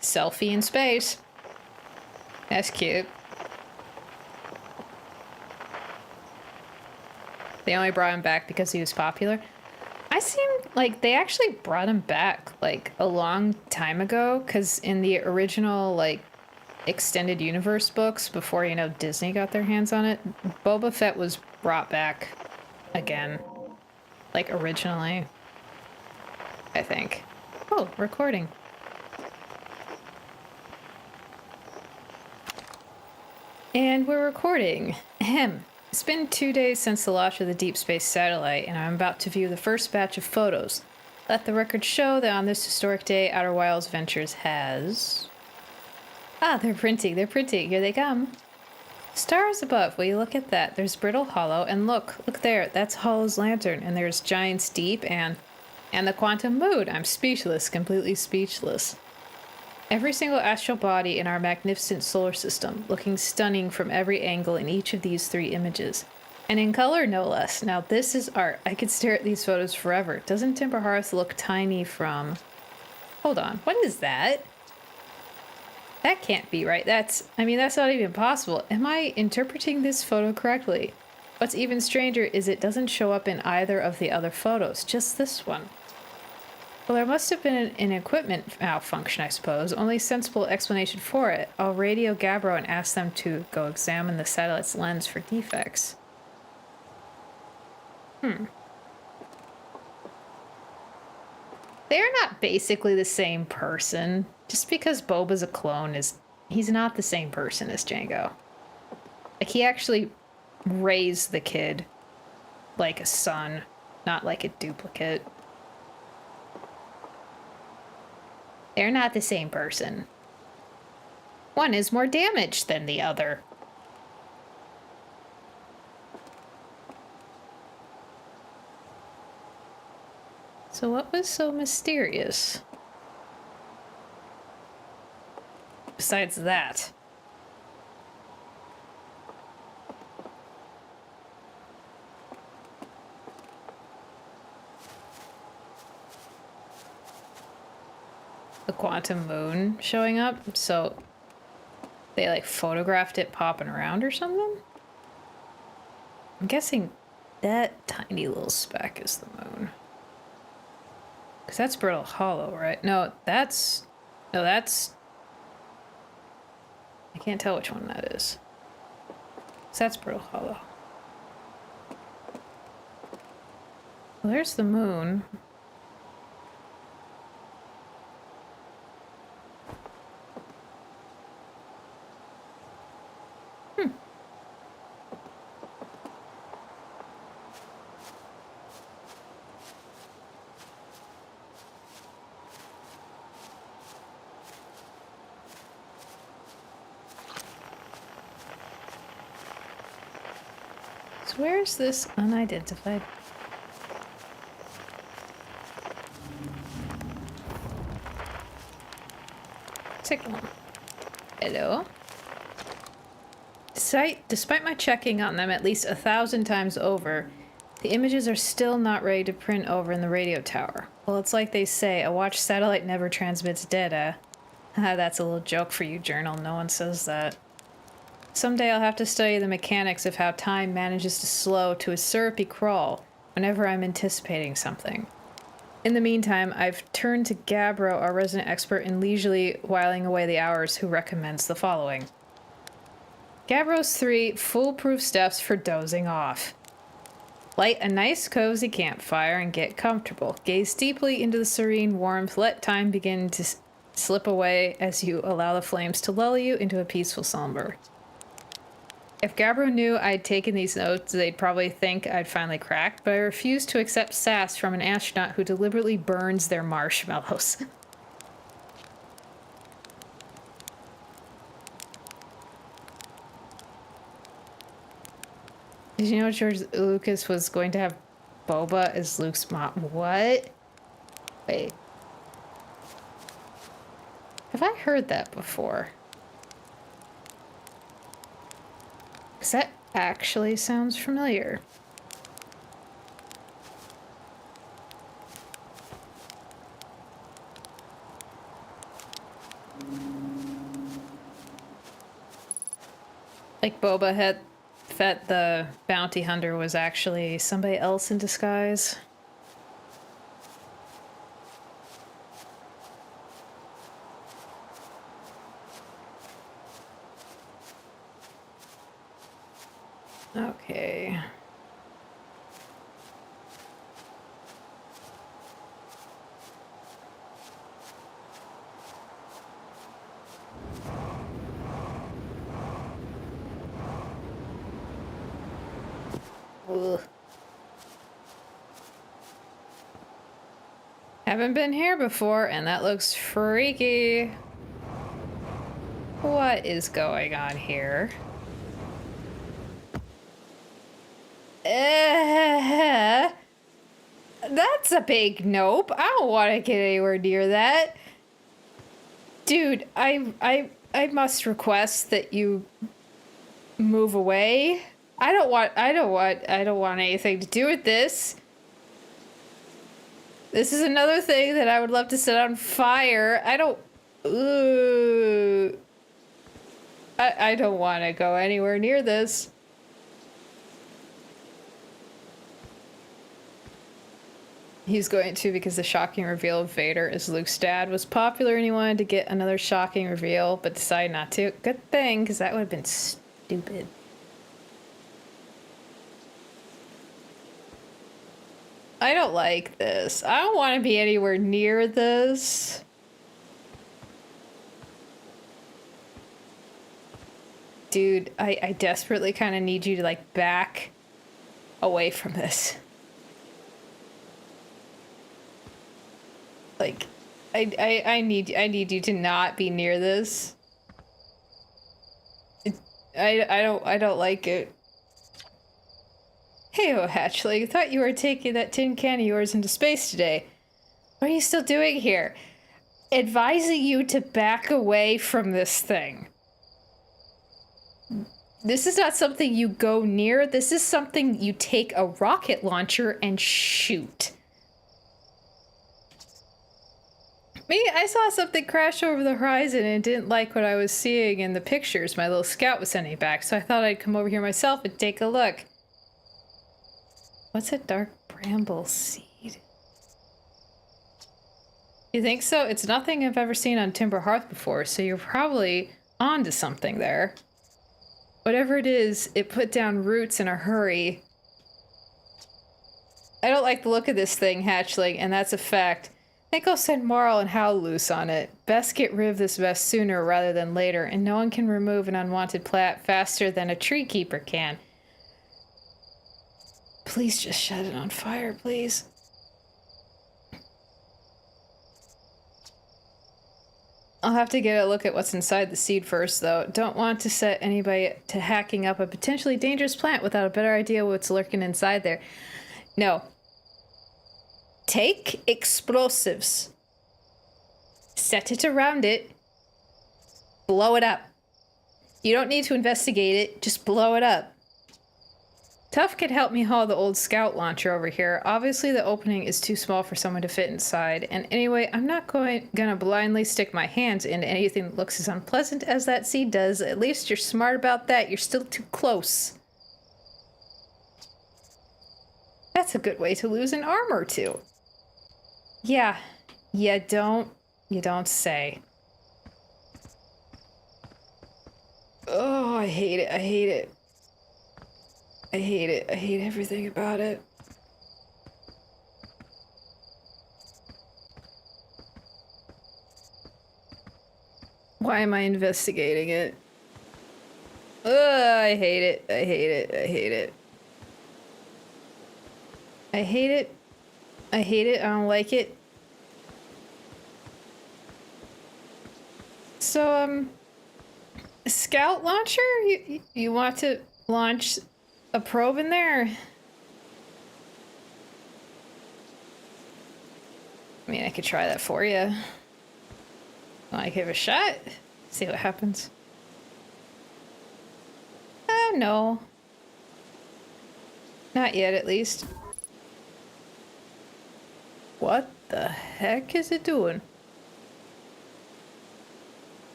Selfie in space. That's cute. They only brought him back because he was popular. I seem like they actually brought him back like a long time ago, because in the original like extended universe books, before you know Disney got their hands on it, Boba Fett was brought back again, like originally, I think. Oh, recording. And we're recording. Ahem. It's been 2 days since the launch of the Deep Space Satellite, and I'm about to view the first batch of photos. Let the record show that on this historic day, Outer Wilds Ventures has... Ah, they're printing, here they come. Stars above, will you look at that? There's Brittle Hollow, and look there, that's Hollow's lantern, and there's Giant's Deep, and the Quantum Moon. I'm speechless, completely speechless. Every single astral body in our magnificent solar system, looking stunning from every angle in each of these 3 images. And in color, no less. Now this is art. I could stare at these photos forever. Doesn't Timber Hearth look tiny from... Hold on, what is that? That can't be right. That's not even possible. Am I interpreting this photo correctly? What's even stranger is it doesn't show up in either of the other photos, just this one. Well, there must have been an equipment malfunction, I suppose. Only sensible explanation for it. I'll radio Gabbro and ask them to go examine the satellite's lens for defects. They're not basically the same person. Just because Boba's a clone he's not the same person as Jango. Like, he actually raised the kid like a son, not like a duplicate. They're not the same person. One is more damaged than the other. So what was so mysterious? Besides that. The Quantum Moon showing up, so they like photographed it popping around or something? I'm guessing that tiny little speck is the moon. Because that's Brittle Hollow, right? No, that's... I can't tell which one that is. So that's Brittle Hollow. Well, there's the moon. So where's this unidentified? Second one. Hello? Despite my checking on them at least 1,000 times over, the images are still not ready to print over in the radio tower. Well, it's like they say, a watch satellite never transmits data. That's a little joke for you, Journal. No one says that. Someday I'll have to study the mechanics of how time manages to slow to a syrupy crawl whenever I'm anticipating something. In the meantime, I've turned to Gabbro, our resident expert in leisurely whiling away the hours, who recommends the following. Gabbro's 3 foolproof steps for dozing off. Light a nice cozy campfire and get comfortable. Gaze deeply into the serene warmth. Let time begin to slip away as you allow the flames to lull you into a peaceful slumber. If Gabbro knew I'd taken these notes, they'd probably think I'd finally cracked, but I refuse to accept sass from an astronaut who deliberately burns their marshmallows. Did you know George Lucas was going to have Boba as Luke's mom? What? Wait. Have I heard that before? Because that actually sounds familiar. Like Boba Fett, the bounty hunter, was actually somebody else in disguise. Okay. Ugh. Haven't been here before, and that looks freaky. What is going on here? That's a big nope. I don't want to get anywhere near that. Dude, I must request that you move away. I don't want anything to do with this. This is another thing that I would love to set on fire. I don't want to go anywhere near this. He's going to, because the shocking reveal of Vader as Luke's dad was popular and he wanted to get another shocking reveal, but decided not to. Good thing, because that would have been stupid. I don't like this. I don't want to be anywhere near this. Dude, I desperately kind of need you to, like, back away from this. Like, I need you to not be near this. I don't like it. Hey, oh, Hatchling, I thought you were taking that tin can of yours into space today. What are you still doing here? Advising you to back away from this thing. This is not something you go near. This is something you take a rocket launcher and shoot. Me, I saw something crash over the horizon and didn't like what I was seeing in the pictures my little scout was sending back, so I thought I'd come over here myself and take a look. What's a dark bramble seed? You think so? It's nothing I've ever seen on Timber Hearth before, so you're probably onto something there. Whatever it is, it put down roots in a hurry. I don't like the look of this thing, Hatchling, and that's a fact. I think I'll send Marl and Hal loose on it. Best get rid of this mess sooner rather than later, and no one can remove an unwanted plant faster than a tree keeper can. Please just set it on fire, please. I'll have to get a look at what's inside the seed first, though. Don't want to set anybody to hacking up a potentially dangerous plant without a better idea what's lurking inside there. No. Take explosives. Set it around it. Blow it up. You don't need to investigate it, just blow it up. Tuff can help me haul the old scout launcher over here. Obviously, the opening is too small for someone to fit inside. And anyway, I'm not gonna blindly stick my hands into anything that looks as unpleasant as that seed does. At least you're smart about that. You're still too close. That's a good way to lose an arm or two. Yeah, you don't say. Oh, I hate it. I hate it. I hate it. I hate everything about it. Why am I investigating it? I hate it. I hate it. I hate it. I hate it. I hate it. I don't like it. So, scout launcher? You want to launch a probe in there? I mean, I could try that for you. Want to give it a shot? See what happens. No. Not yet, at least. What the heck is it doing?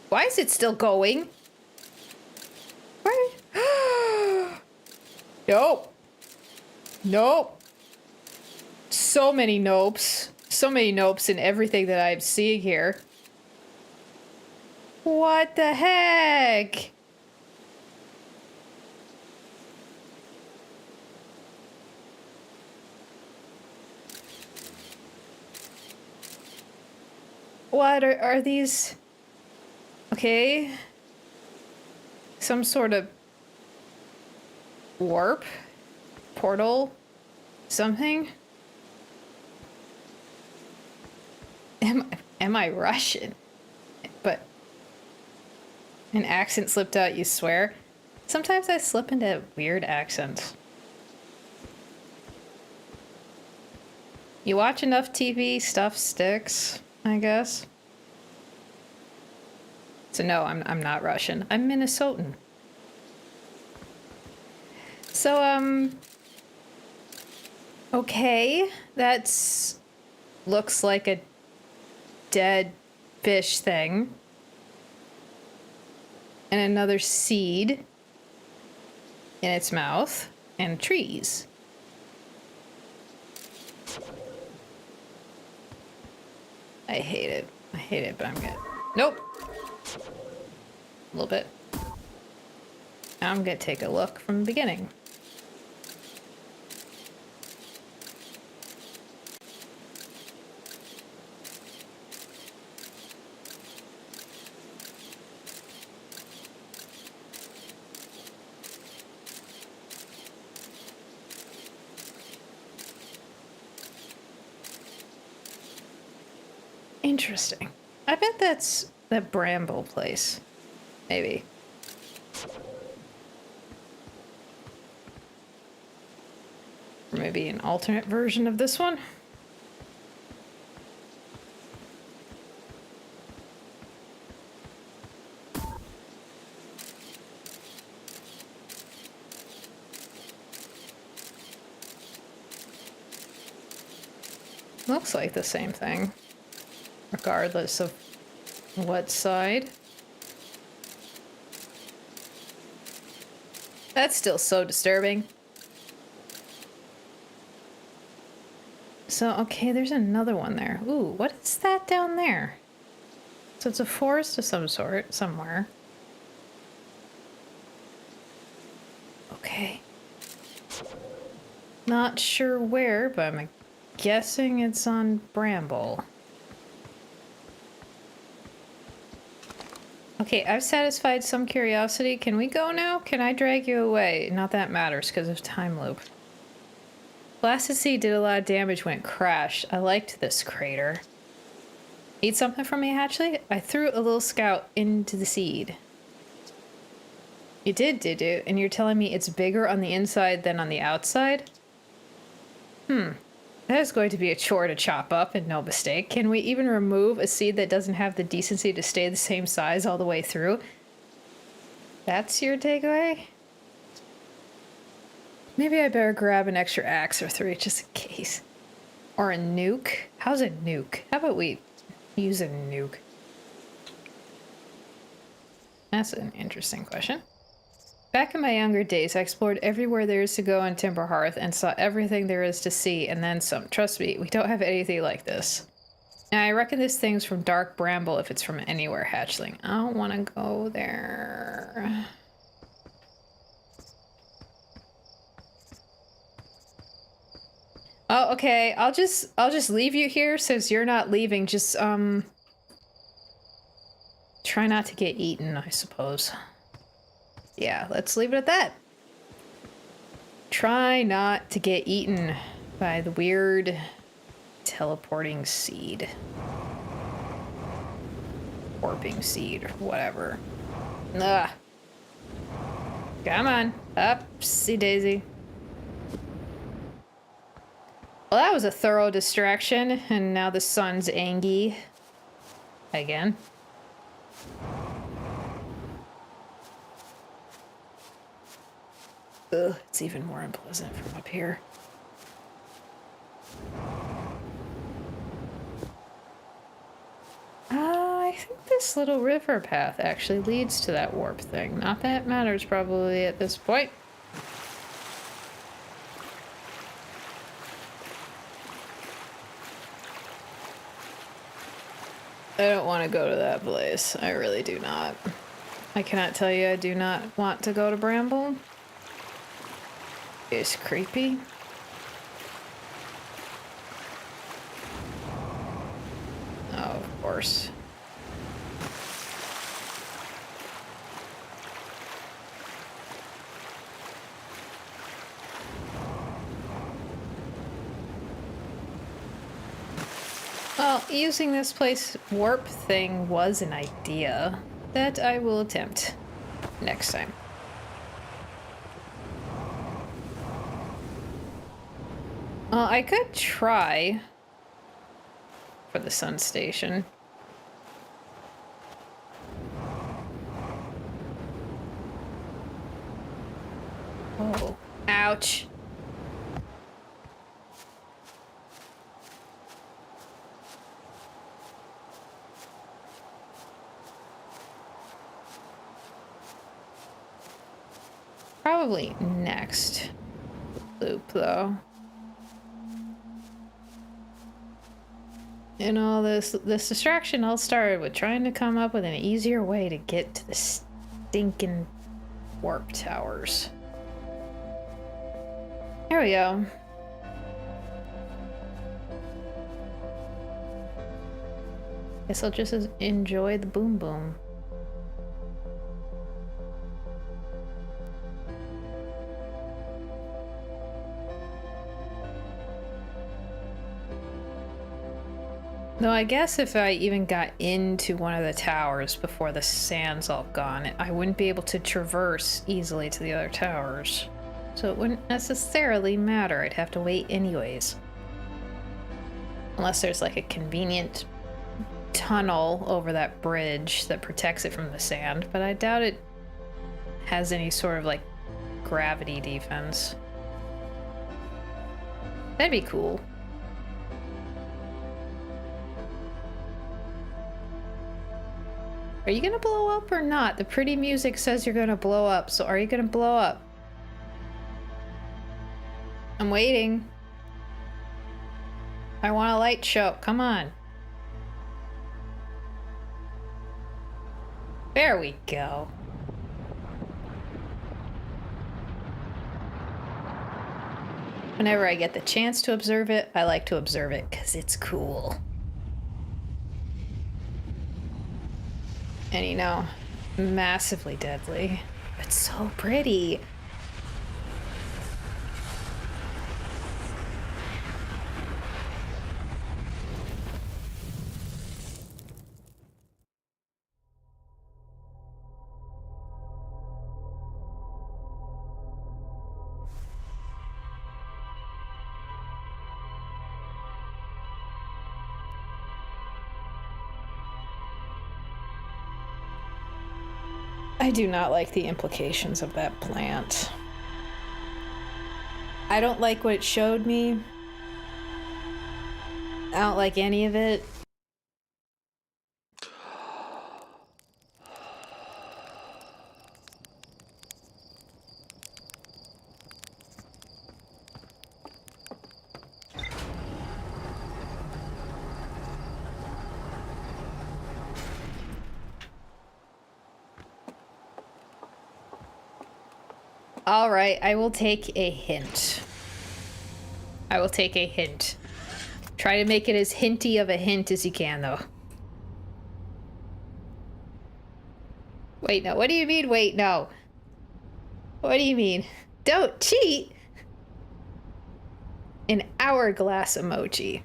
Why is it still going? Why? Nope. Nope. So many nopes. So many nopes in everything that I'm seeing here. What the heck? What are these? Okay. Some sort of warp? Portal? Something? Am I Russian? But an accent slipped out, you swear? Sometimes I slip into weird accents. You watch enough TV, stuff sticks, I guess. So no, I'm not Russian. I'm Minnesotan. So, okay, that's looks like a dead fish thing. And another seed in its mouth, and trees. I hate it. I hate it, but I'm good. Nope. A little bit. Now I'm gonna take a look from the beginning. Interesting. I bet that's the Bramble place. Maybe. Or maybe an alternate version of this one. Looks like the same thing, regardless of what side. That's still so disturbing. So, okay, there's another one there. Ooh, what is that down there? So it's a forest of some sort, somewhere. Okay. Not sure where, but I'm guessing it's on Bramble. Okay, I've satisfied some curiosity. Can we go now? Can I drag you away? Not that matters because of time loop. Blasted Seed did a lot of damage when it crashed. I liked this crater. Need something from me, Hatchley? I threw a little scout into the seed. You did you? And you're telling me it's bigger on the inside than on the outside? That is going to be a chore to chop up, and no mistake. Can we even remove a seed that doesn't have the decency to stay the same size all the way through? That's your takeaway? Maybe I better grab an extra axe or three just in case. Or a nuke? How's a nuke? How about we use a nuke? That's an interesting question. Back in my younger days, I explored everywhere there is to go on Timberhearth and saw everything there is to see and then some. Trust me, we don't have anything like this. Now, I reckon this thing's from Dark Bramble if it's from anywhere, Hatchling. I don't want to go there. Oh, okay. Okay, I'll just leave you here since you're not leaving. Just try not to get eaten, I suppose. Yeah, let's leave it at that. Try not to get eaten by the weird teleporting seed. Warping seed, or whatever. Ugh. Come on. Upsy daisy. Well, that was a thorough distraction, and now the sun's angry. Again. Ugh, it's even more unpleasant from up here. I think this little river path actually leads to that warp thing. Not that it matters probably at this point. I don't want to go to that place. I really do not. I cannot tell you I do not want to go to Bramble. It's creepy. Oh, of course. Well, using this place warp thing was an idea that I will attempt next time. Well, I could try for the sun station. Oh, ouch. Probably next loop, though. And all this distraction all started with trying to come up with an easier way to get to the stinking warp towers. There we go. Guess I'll just enjoy the boom boom. Though I guess if I even got into one of the towers before the sand's all gone, I wouldn't be able to traverse easily to the other towers. So it wouldn't necessarily matter. I'd have to wait anyways. Unless there's like a convenient tunnel over that bridge that protects it from the sand, but I doubt it has any sort of like gravity defense. That'd be cool. Are you gonna blow up or not? The pretty music says you're gonna blow up, so are you gonna blow up? I'm waiting. I want a light show. Come on. There we go. Whenever I get the chance to observe it, I like to observe it because it's cool. And you know, massively deadly. It's so pretty. I do not like the implications of that plant. I don't like what it showed me. I don't like any of it. All right, I will take a hint. I will take a hint. Try to make it as hinty of a hint as you can, though. Wait, no. What do you mean, wait, no? What do you mean? Don't cheat! An hourglass emoji.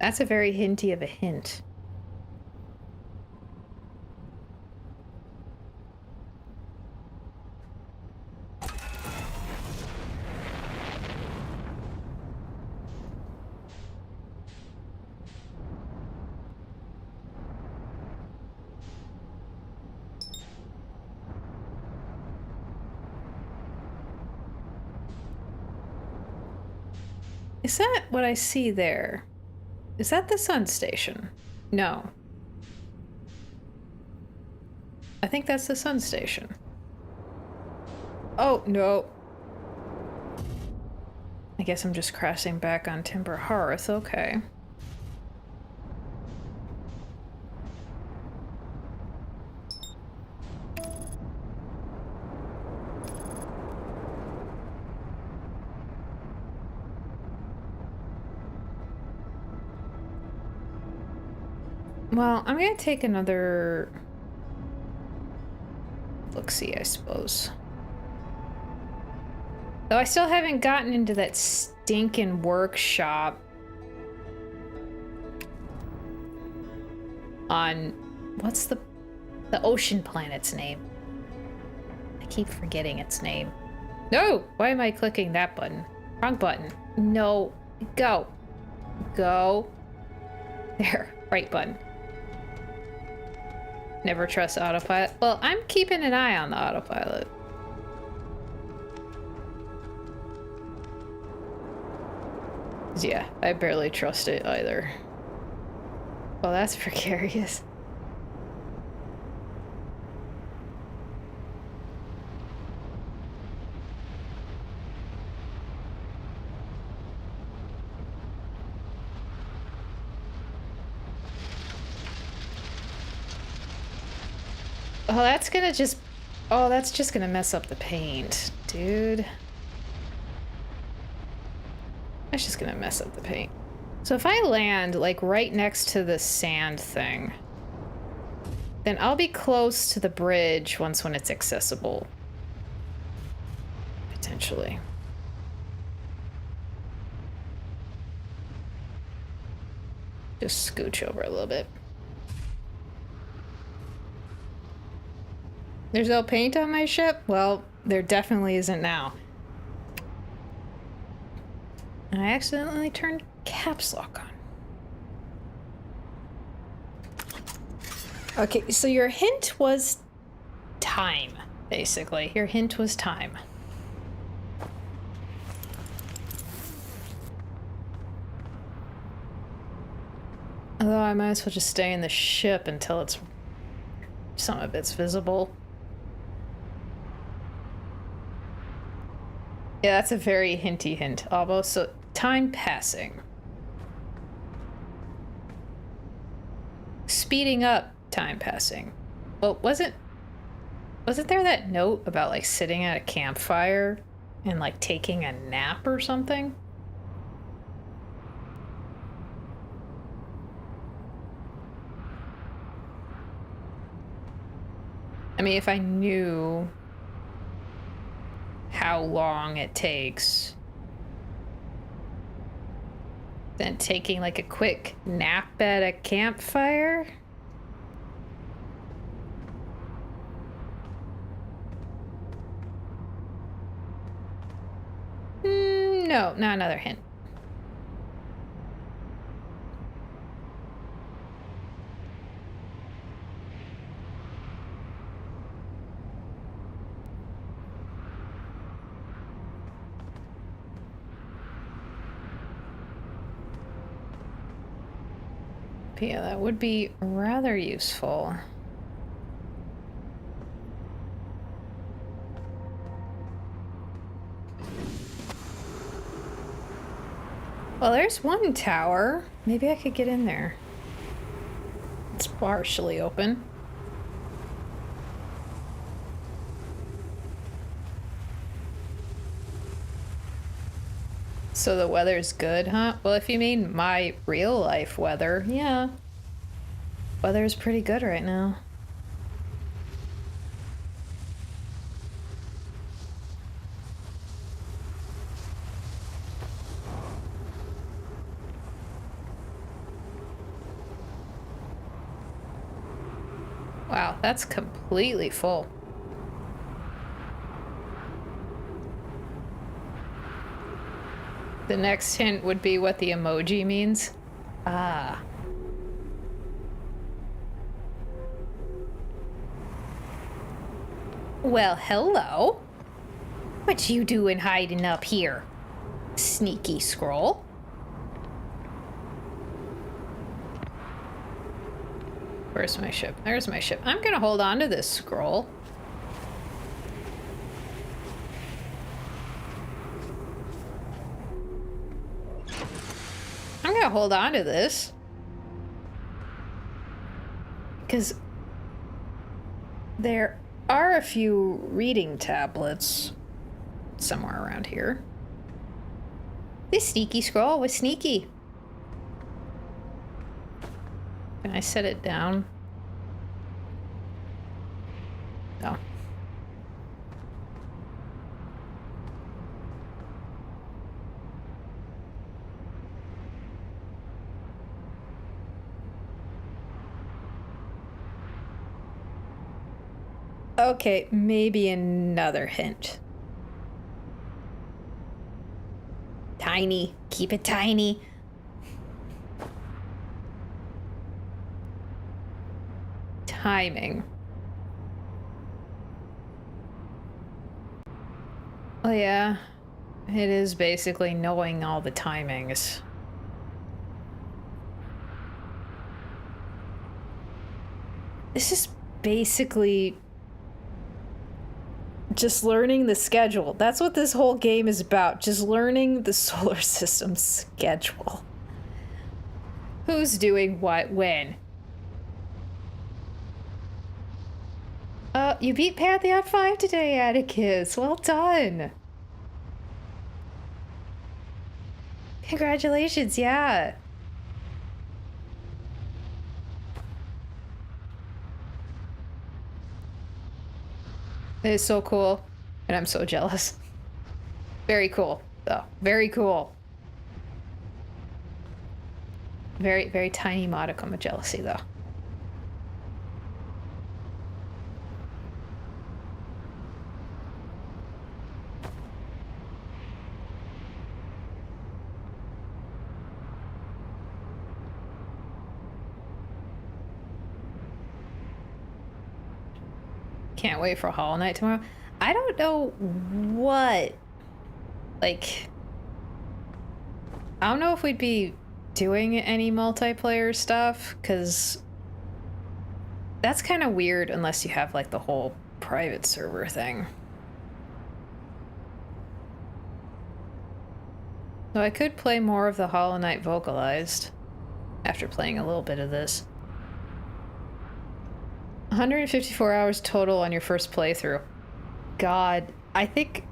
That's a very hinty of a hint. Is that what I see there? Is that the sun station? No. I think that's the sun station. Oh, no. I guess I'm just crossing back on Timber Hearth. Okay. Well, I'm gonna take another look-see, I suppose. Though I still haven't gotten into that stinking workshop on what's the ocean planet's name? I keep forgetting its name. No! Why am I clicking that button? Wrong button. No. Go. Go. There. Right button. Never trust autopilot. Well, I'm keeping an eye on the autopilot. Yeah, I barely trust it either. Well, that's precarious. Oh, that's gonna just... Oh, that's just gonna mess up the paint, dude. That's just gonna mess up the paint. So if I land, like, right next to the sand thing, then I'll be close to the bridge when it's accessible. Potentially. Just scooch over a little bit. There's no paint on my ship? Well, there definitely isn't now. And I accidentally turned caps lock on. Okay, so your hint was time, basically. Your hint was time. Although I might as well just stay in the ship until some of it's visible. Yeah, that's a very hinty hint, almost. So, time passing. Speeding up time passing. Well, wasn't there that note about, like, sitting at a campfire and, like, taking a nap or something? I mean, if I knew how long it takes, then taking like a quick nap at a campfire? No, not another hint. Yeah, that would be rather useful. Well, there's one tower. Maybe I could get in there. It's partially open. So the weather's good, huh? Well, if you mean my real life weather, yeah. Weather's pretty good right now. Wow, that's completely full. The next hint would be what the emoji means. Ah. Well, hello. What you doing hiding up here? Sneaky scroll. Where's my ship? There's my ship. I'm gonna hold on to this scroll. I'm gonna hold on to this. Because there are a few reading tablets somewhere around here. This sneaky scroll was sneaky. Can I set it down? No. Okay, maybe another hint. Tiny. Keep it tiny. Timing. Oh yeah, it is basically knowing all the timings. This is basically just learning the schedule. That's what this whole game is about. Just learning the solar system schedule. Who's doing what when? You beat Pantheon 5 today, Atticus. Well done. Congratulations, yeah. It is so cool, and I'm so jealous. Very cool, though. Very cool. Very, very tiny modicum of jealousy, though. Can't wait for Hollow Knight tomorrow. I don't know what, like, I don't know if we'd be doing any multiplayer stuff, because that's kind of weird unless you have, like, the whole private server thing. So I could play more of the Hollow Knight vocalized after playing a little bit of this. 154 hours total on your first playthrough. God, I think...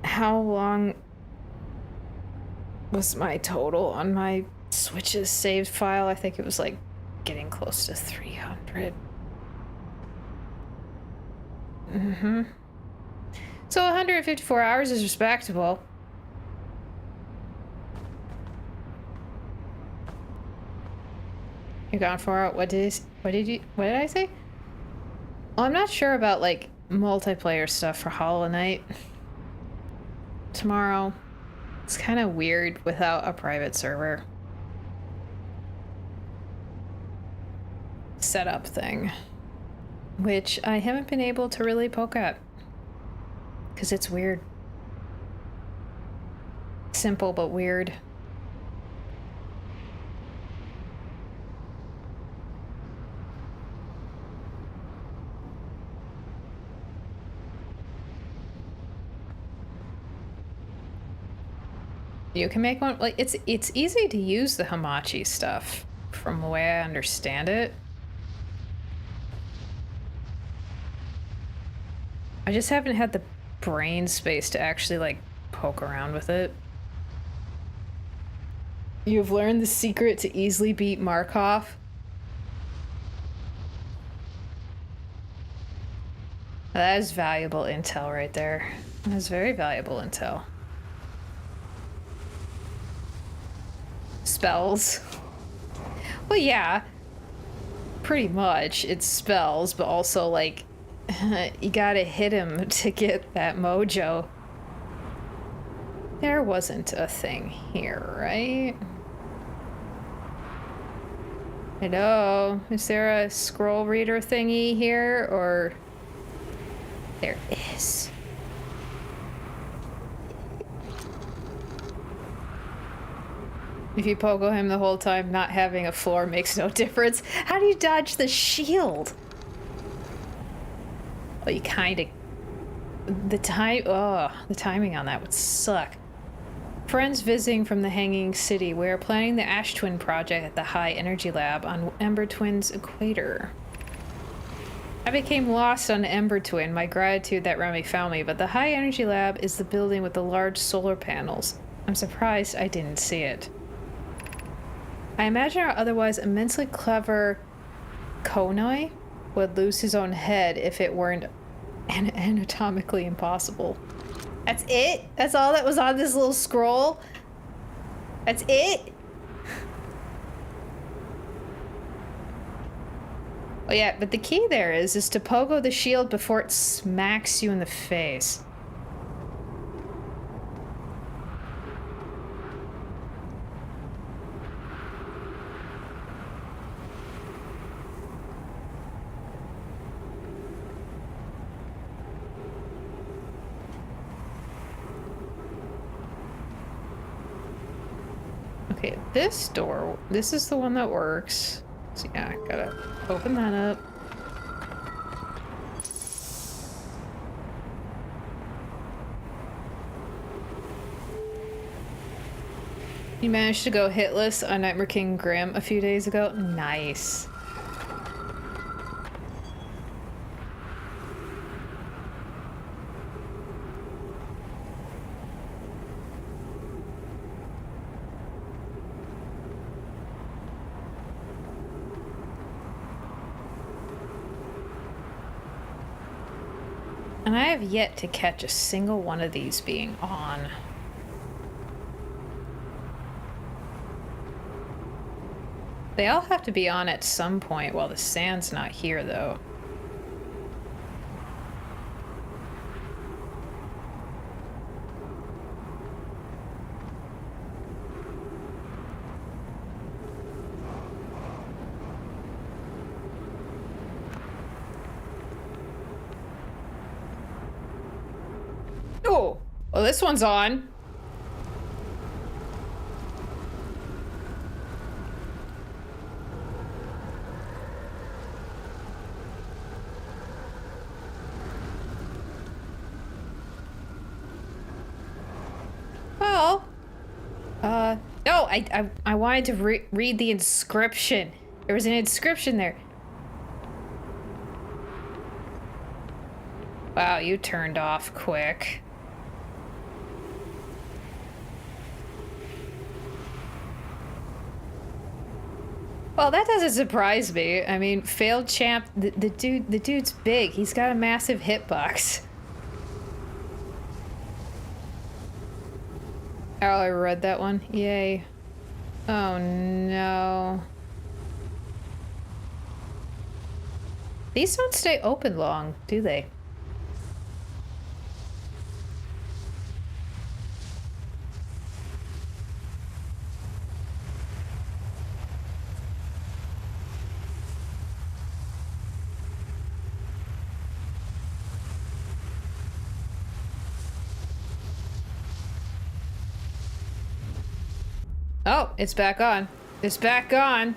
How long was my total on my Switch's saved file? I think it was like getting close to 300. So 154 hours is respectable. You're gone for it. What did I say? Well, I'm not sure about like multiplayer stuff for Hollow Knight tomorrow. It's kind of weird without a private server setup thing, which I haven't been able to really poke at because it's weird. Simple but weird. You can make one. Like it's easy to use the Hamachi stuff from the way I understand it. I just haven't had the brain space to actually like poke around with it. You've learned the secret to easily beat Markov. That is valuable intel right there. That is very valuable intel. Spells. Well, yeah. Pretty much. It's spells, but also, like, you gotta hit him to get that mojo. There wasn't a thing here, right? Hello? Is there a scroll reader thingy here, or... There is. If you pogo him the whole time, not having a floor makes no difference. How do you dodge the shield? Oh, you kind of... The timing on that would suck. Friends visiting from the Hanging City. We are planning the Ash Twin project at the High Energy Lab on Ember Twin's equator. I became lost on Ember Twin, my gratitude that Remy found me, but the High Energy Lab is the building with the large solar panels. I'm surprised I didn't see it. I imagine our otherwise immensely clever Konoi would lose his own head if it weren't anatomically impossible. That's it? That's all that was on this little scroll? That's it? Oh yeah, but the key there is to pogo the shield before it smacks you in the face. Okay, this door, this is the one that works. So yeah, gotta open that up. You managed to go hitless on Nightmare King Grimm a few days ago? Nice. And I have yet to catch a single one of these being on. They all have to be on at some point while the sand's not here, though. Oh, well, this one's on. Well, no, I wanted to read the inscription. There was an inscription there. Wow, you turned off quick. Well, that doesn't surprise me. I mean, failed champ, the dude's big. He's got a massive hitbox. Oh, I read that one. Yay. Oh no. These don't stay open long, do they? Oh, it's back on. It's back on.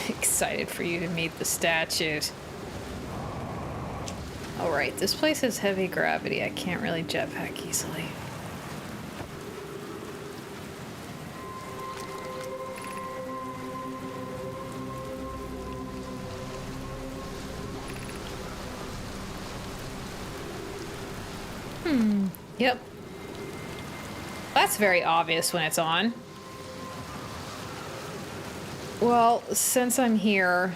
Excited for you to meet the statues. Alright, this place has heavy gravity. I can't really jetpack easily. Yep. That's very obvious when it's on. Well, since I'm here...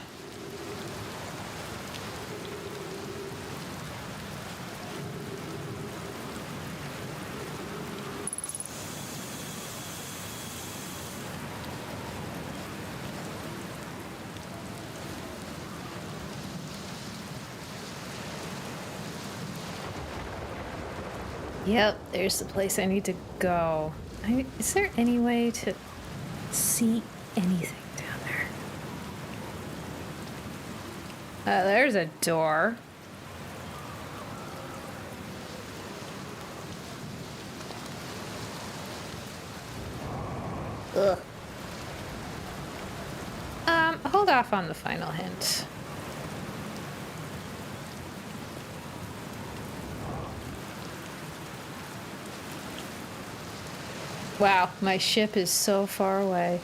Yep, there's the place I need to go. Is there any way to see anything down there? There's a door. Ugh. Hold off on the final hint. Wow, my ship is so far away.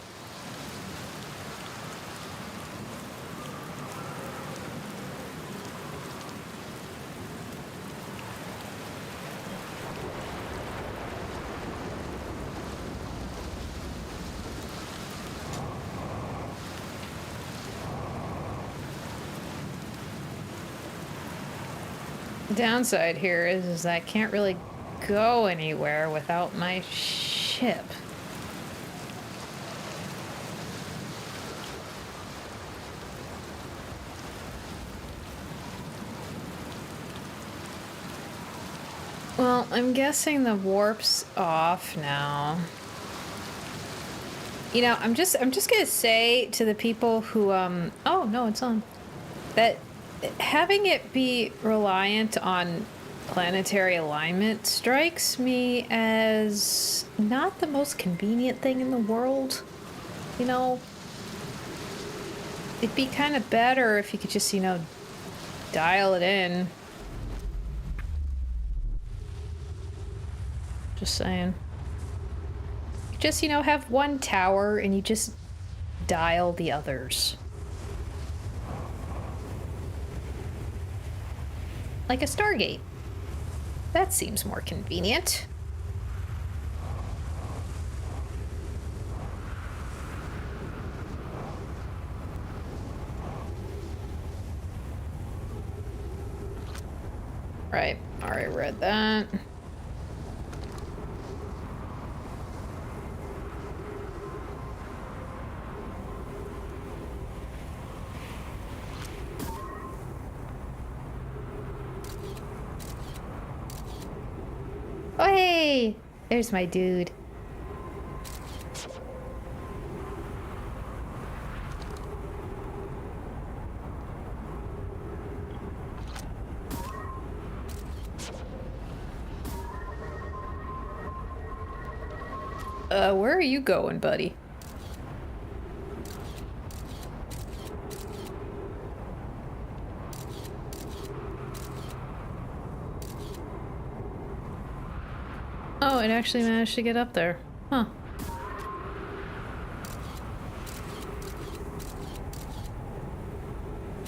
The downside here is I can't really go anywhere without my ship. Well, I'm guessing the warp's off now. You know, I'm just gonna say to the people who oh no, it's on. That having it be reliant on planetary alignment strikes me as not the most convenient thing in the world. You know, it'd be kind of better if you could just, you know, dial it in. Just saying. Just, you know, have one tower and you just dial the others. Like a Stargate. That seems more convenient. Right, already read that. Oh, hey! There's my dude. Where are you going, buddy? Oh, it actually managed to get up there. Huh.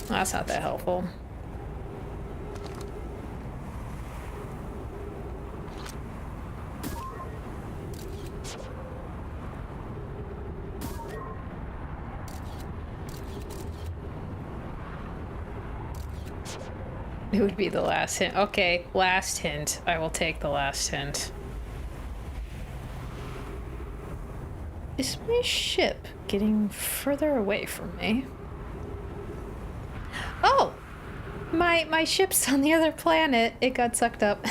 That's not that helpful. It would be the last hint. Okay, last hint. I will take the last hint. Is my ship getting further away from me? Oh! My ship's on the other planet. It got sucked up.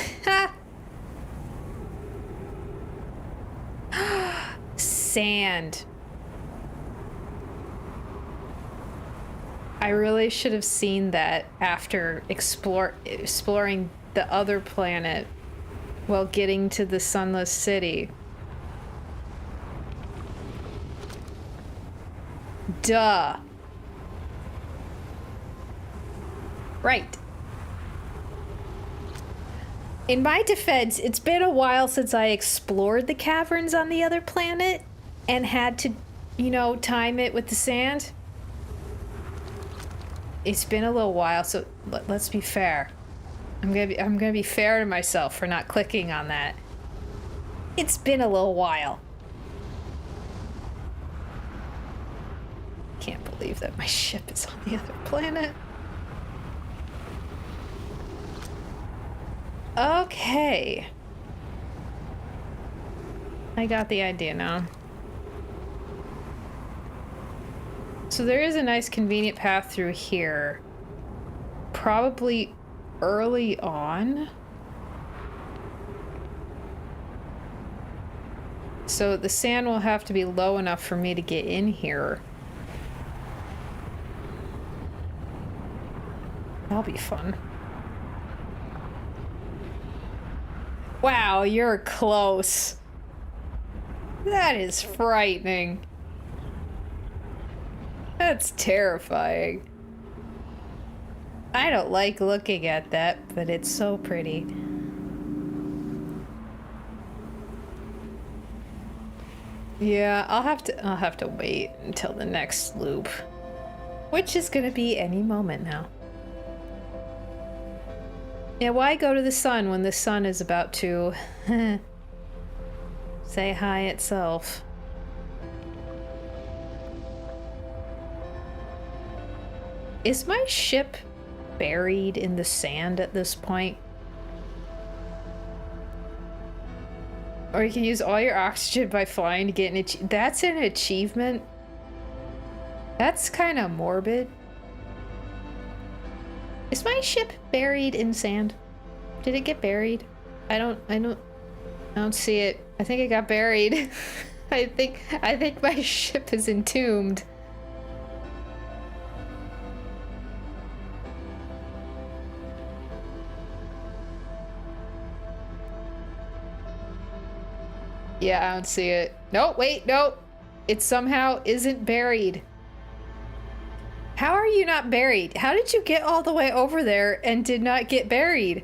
Sand. I really should have seen that after exploring the other planet while getting to the Sunless City. Duh. Right. In my defense, it's been a while since I explored the caverns on the other planet and had to, you know, time it with the sand. It's been a little while, so let's be fair. I'm gonna be fair to myself for not clicking on that. It's been a little while. Can't believe that my ship is on the other planet. Okay. I got the idea now. So there is a nice convenient path through here. Probably early on. So the sand will have to be low enough for me to get in here. That'll be fun. Wow, you're close. That is frightening. That's terrifying. I don't like looking at that, but it's so pretty. Yeah, I'll have to wait until the next loop, which is gonna be any moment now. Yeah, why go to the sun when the sun is about to say hi itself? Is my ship buried in the sand at this point? Or you can use all your oxygen by flying to get an that's an achievement? That's kind of morbid. Is my ship buried in sand? Did it get buried? I don't see it. I think it got buried. I think my ship is entombed. Yeah, I don't see it. No, wait, no. It somehow isn't buried. How are you not buried? How did you get all the way over there and did not get buried?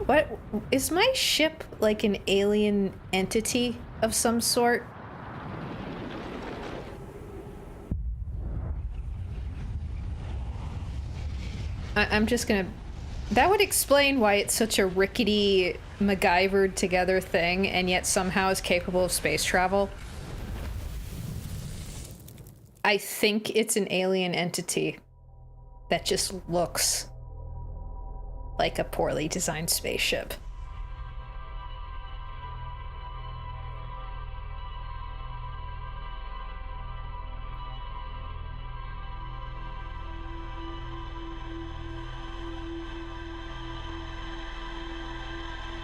What? Is my ship like an alien entity of some sort? I'm just gonna... That would explain why it's such a rickety, MacGyvered together thing and yet somehow is capable of space travel. I think it's an alien entity that just looks like a poorly designed spaceship.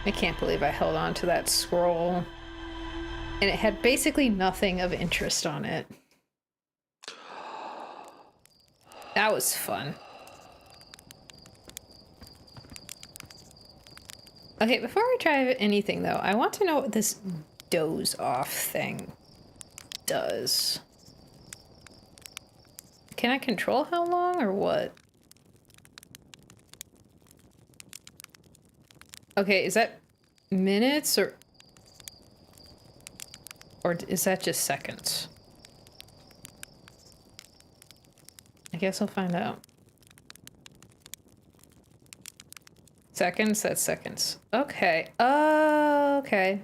I can't believe I held on to that scroll. And it had basically nothing of interest on it. That was fun. Okay, before I try anything though, I want to know what this doze off thing does. Can I control how long or what? Okay, is that minutes or is that just seconds? I guess I'll find out. Seconds? That's seconds. Okay. Okay.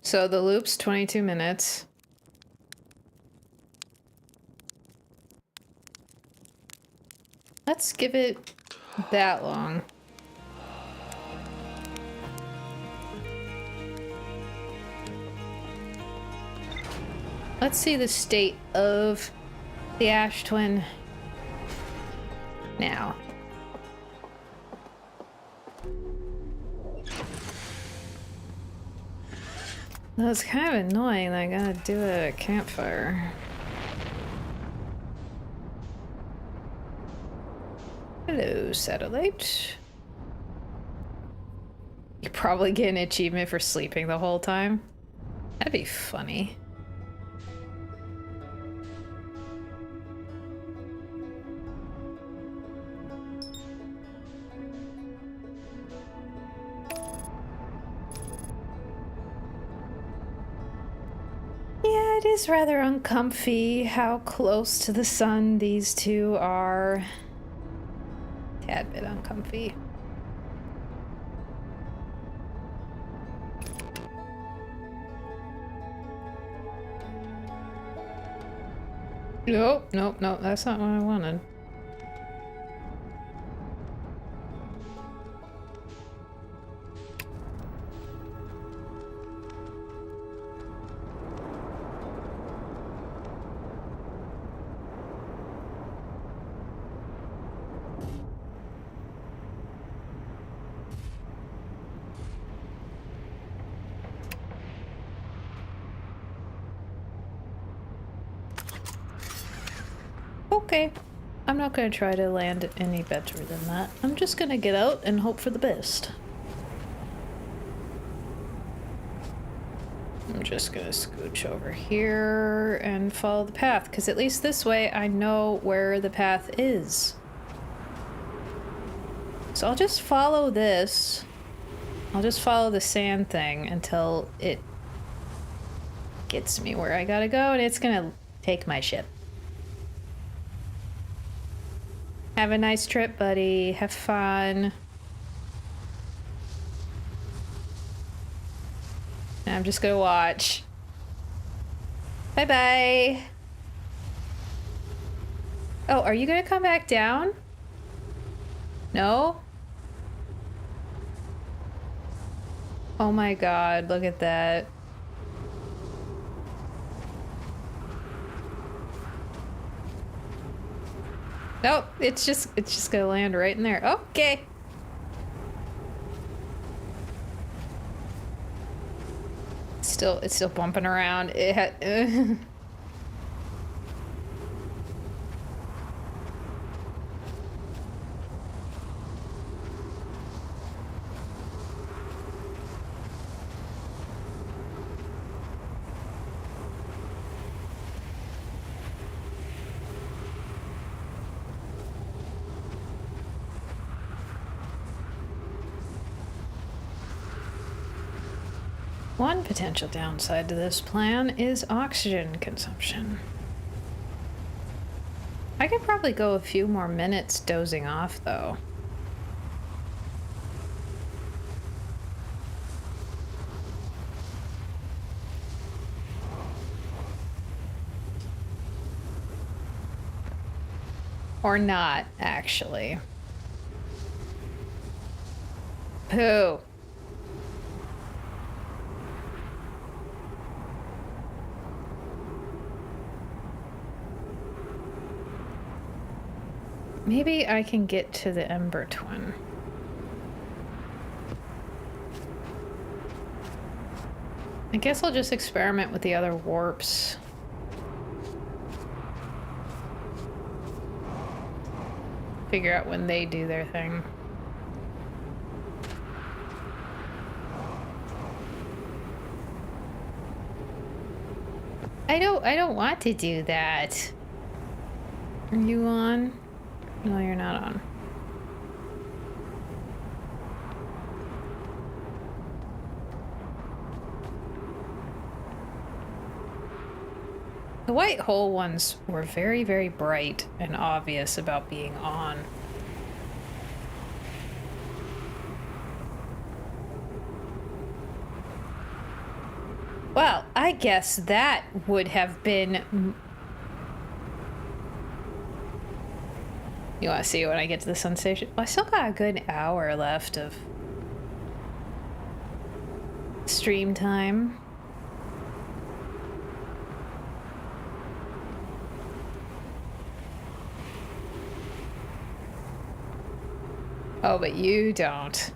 So the loop's 22 minutes. Let's give it that long. Let's see the state of the Ash Twin now. That's kind of annoying that I gotta do it at a campfire. Hello, satellite. You probably get an achievement for sleeping the whole time. That'd be funny. Yeah, is rather uncomfy how close to the sun these two are. Tad bit uncomfy. Nope, nope, nope, that's not what I wanted. Okay, I'm not gonna try to land any better than that. I'm just gonna get out and hope for the best. I'm just gonna scooch over here and follow the path, because at least this way I know where the path is. So I'll just follow this. I'll just follow the sand thing until it gets me where I gotta go, and it's gonna take my ship. Have a nice trip, buddy. Have fun. I'm just gonna watch. Bye-bye. Oh, are you gonna come back down? No? Oh my god, look at that. Nope, it's just gonna land right in there. Okay. It's still bumping around. One potential downside to this plan is oxygen consumption. I could probably go a few more minutes dozing off, though. Or not, actually. Pooh. Maybe I can get to the Ember Twin. I guess I'll just experiment with the other warps. Figure out when they do their thing. I don't want to do that. Are you on? No, you're not on. The white hole ones were very, very bright and obvious about being on. Well, I guess that would have been... You want to see when I get to the sun station? Well, I still got a good hour left of stream time. Oh, but you don't.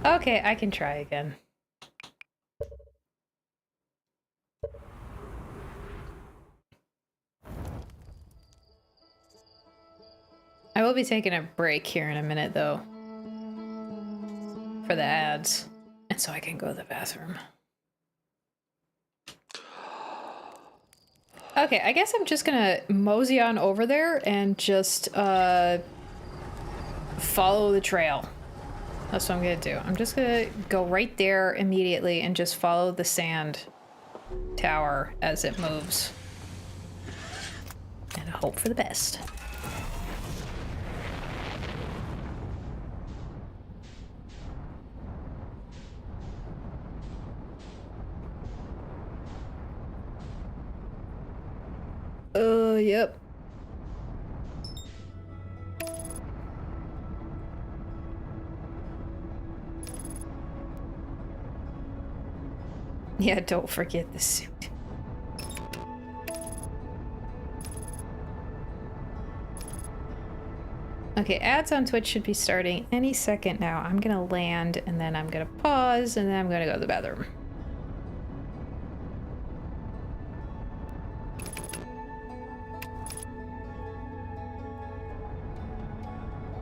Okay, I can try again. I will be taking a break here in a minute, though, for the ads, and so I can go to the bathroom. Okay, I guess I'm just gonna mosey on over there and just follow the trail. That's what I'm gonna do. I'm just gonna go right there immediately and just follow the sand tower as it moves. And hope for the best. Yep. Yeah, don't forget the suit. Okay, ads on Twitch should be starting any second now. I'm gonna land, and then I'm gonna pause, and then I'm gonna go to the bathroom.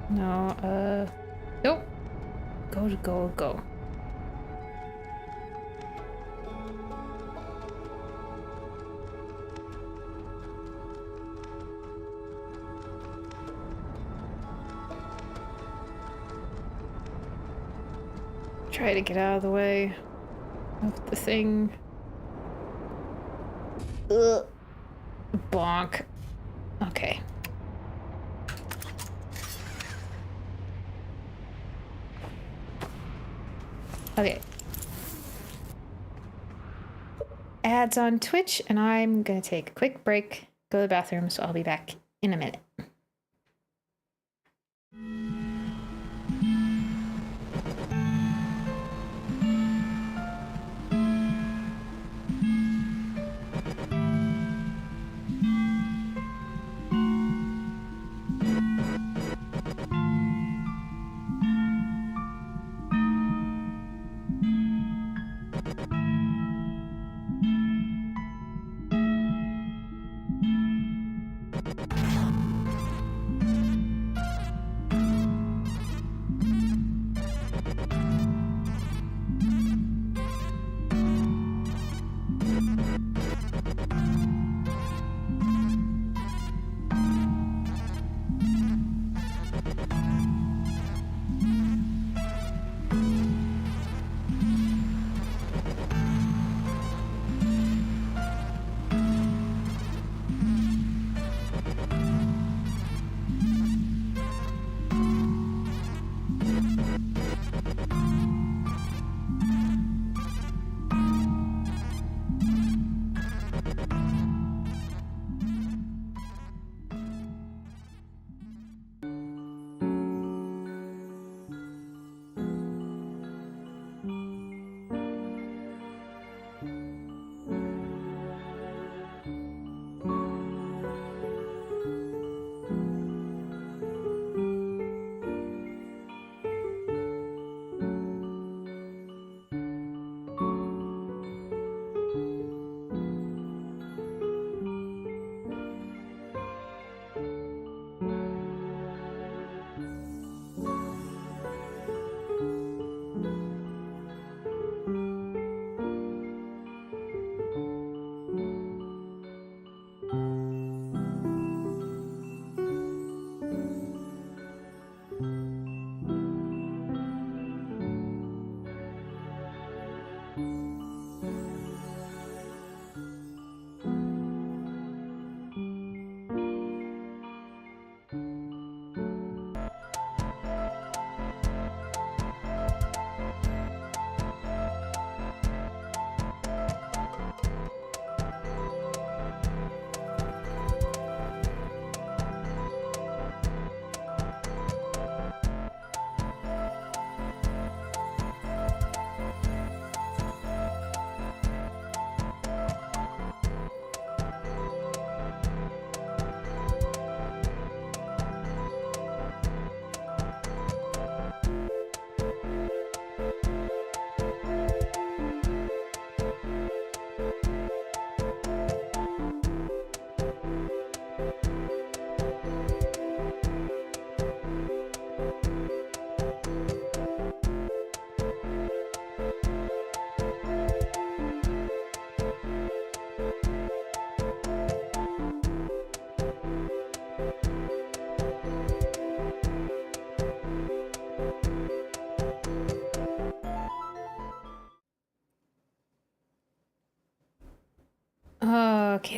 No, nope. Go. Try to get out of the way of the thing. Ugh. Bonk. Okay. Okay. Ads on Twitch, and I'm gonna take a quick break, go to the bathroom, so I'll be back in a minute.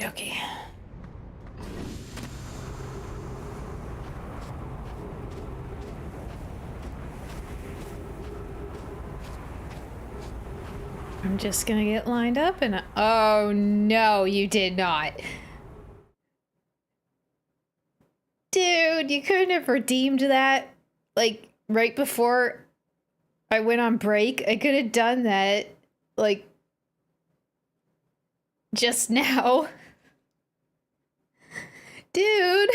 dokie. I'm just gonna get lined up and oh no, you did not. Dude, you couldn't have redeemed that like right before I went on break. I could have done that like just now. Dude.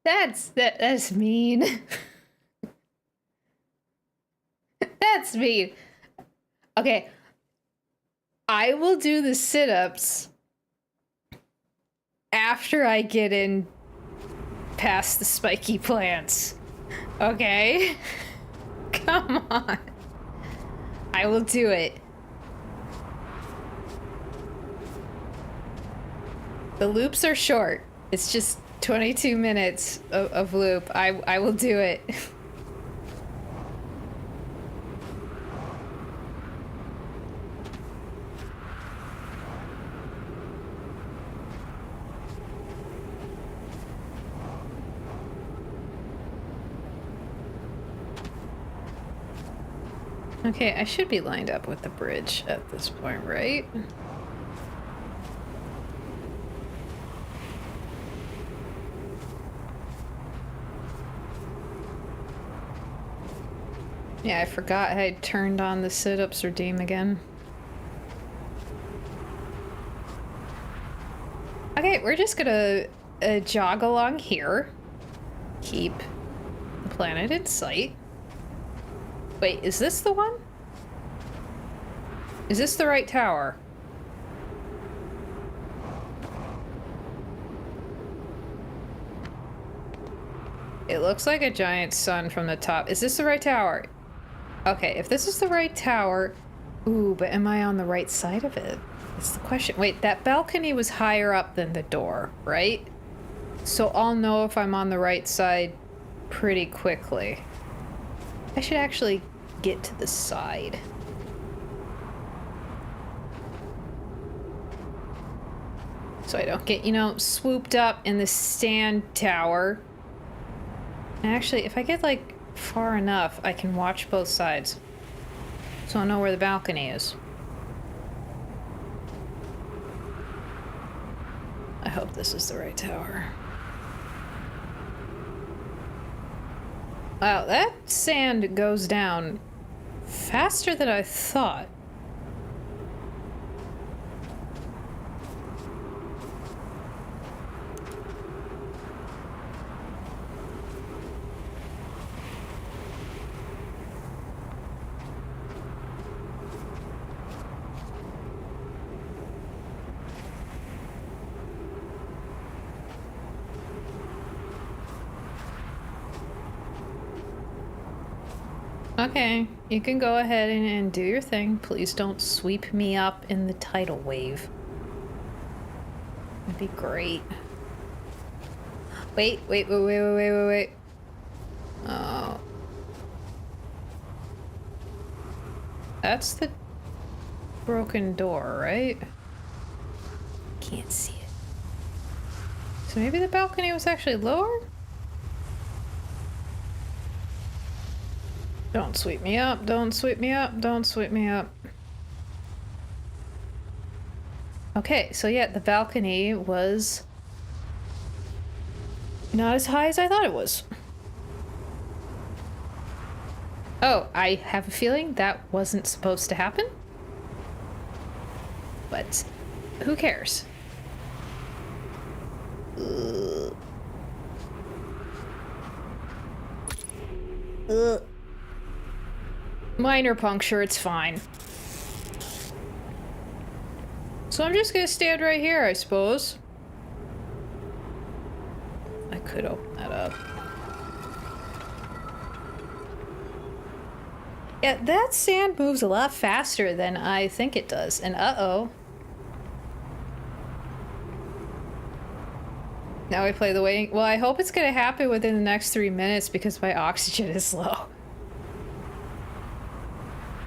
That's mean. That's mean. Okay. I will do the sit-ups after I get in past the spiky plants. Okay? Come on. I will do it. The loops are short. It's just 22 minutes of loop. I will do it. Okay, I should be lined up with the bridge at this point, right? Yeah, I forgot I had turned on the sit-ups redeem again. Okay, we're just gonna jog along here. Keep the planet in sight. Wait, is this the one? Is this the right tower? It looks like a giant sun from the top. Is this the right tower? Okay, if this is the right tower... Ooh, but am I on the right side of it? That's the question. Wait, that balcony was higher up than the door, right? So I'll know if I'm on the right side pretty quickly. I should actually get to the side. So I don't get, you know, swooped up in the stand tower. And actually, if I get, like, far enough, I can watch both sides. So I'll know where the balcony is. I hope this is the right tower. Wow, that sand goes down faster than I thought. Okay, you can go ahead and do your thing. Please don't sweep me up in the tidal wave. That'd be great. Wait. Oh. That's the broken door, right? Can't see it. So maybe the balcony was actually lower? Don't sweep me up, don't sweep me up, don't sweep me up. Okay, so yeah, the balcony was not as high as I thought it was. Oh, I have a feeling that wasn't supposed to happen. But who cares? Minor puncture, it's fine. So I'm just gonna stand right here, I suppose. I could open that up. Yeah, that sand moves a lot faster than I think it does. And uh-oh. Now we play the waiting. Well, I hope it's gonna happen within the next 3 minutes because my oxygen is low.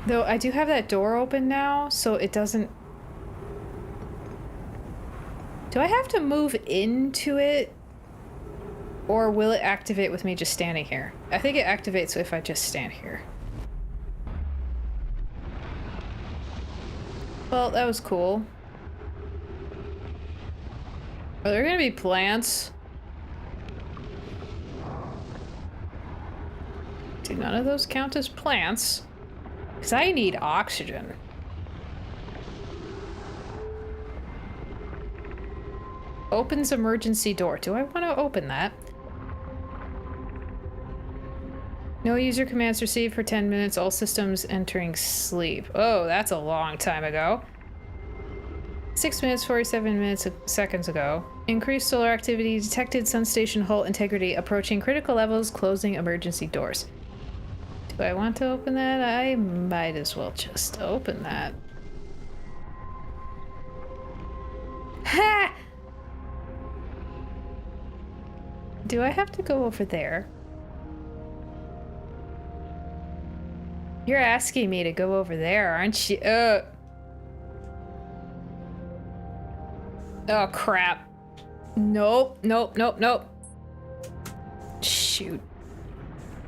Though I do have that door open now, so it doesn't Do I have to move into it? Or will it activate with me just standing here? I think it activates if I just stand here. Well, that was cool. Are there gonna be plants? Do none of those count as plants? Because I need oxygen. Opens emergency door. Do I want to open that? No user commands received for 10 minutes. All systems entering sleep. Oh, that's a long time ago. 6 minutes, 47 minutes, seconds ago. Increased solar activity detected. Sun station hull integrity approaching critical levels. Closing emergency doors. Do I want to open that? I might as well just open that. Ha! Do I have to go over there? You're asking me to go over there, aren't you? Oh, crap. Nope, nope, nope, nope. Shoot.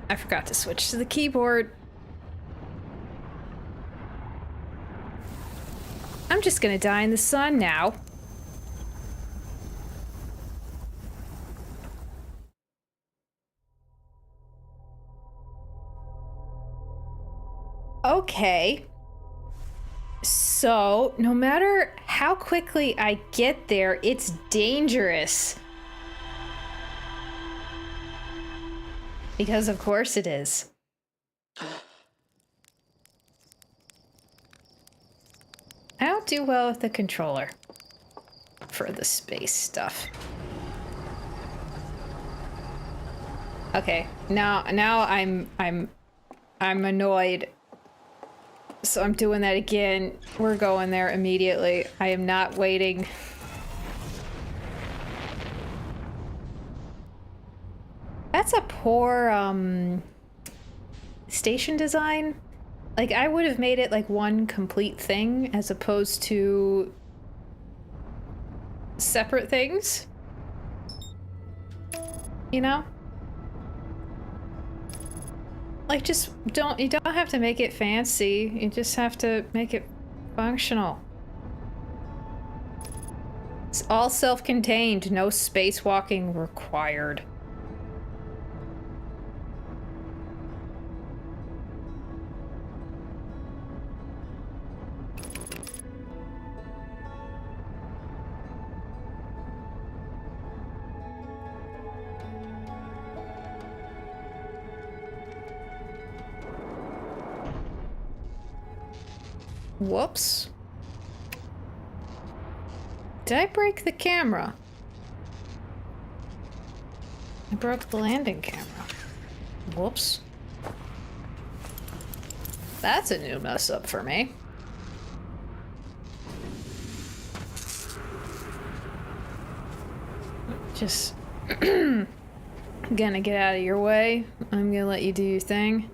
I forgot to switch to the keyboard. I'm just gonna die in the sun now. Okay. So, no matter how quickly I get there, it's dangerous. Because of course it is. I don't do well with the controller for the space stuff. Okay, now I'm annoyed. So I'm doing that again. We're going there immediately. I am not waiting. That's a poor station design. Like, I would have made it like one complete thing as opposed to separate things. You know? Like, just you don't have to make it fancy. You just have to make it functional. It's all self-contained, no spacewalking required. Whoops. Did I break the camera? I broke the landing camera. Whoops. That's a new mess up for me. Just gonna get out of your way. I'm gonna let you do your thing.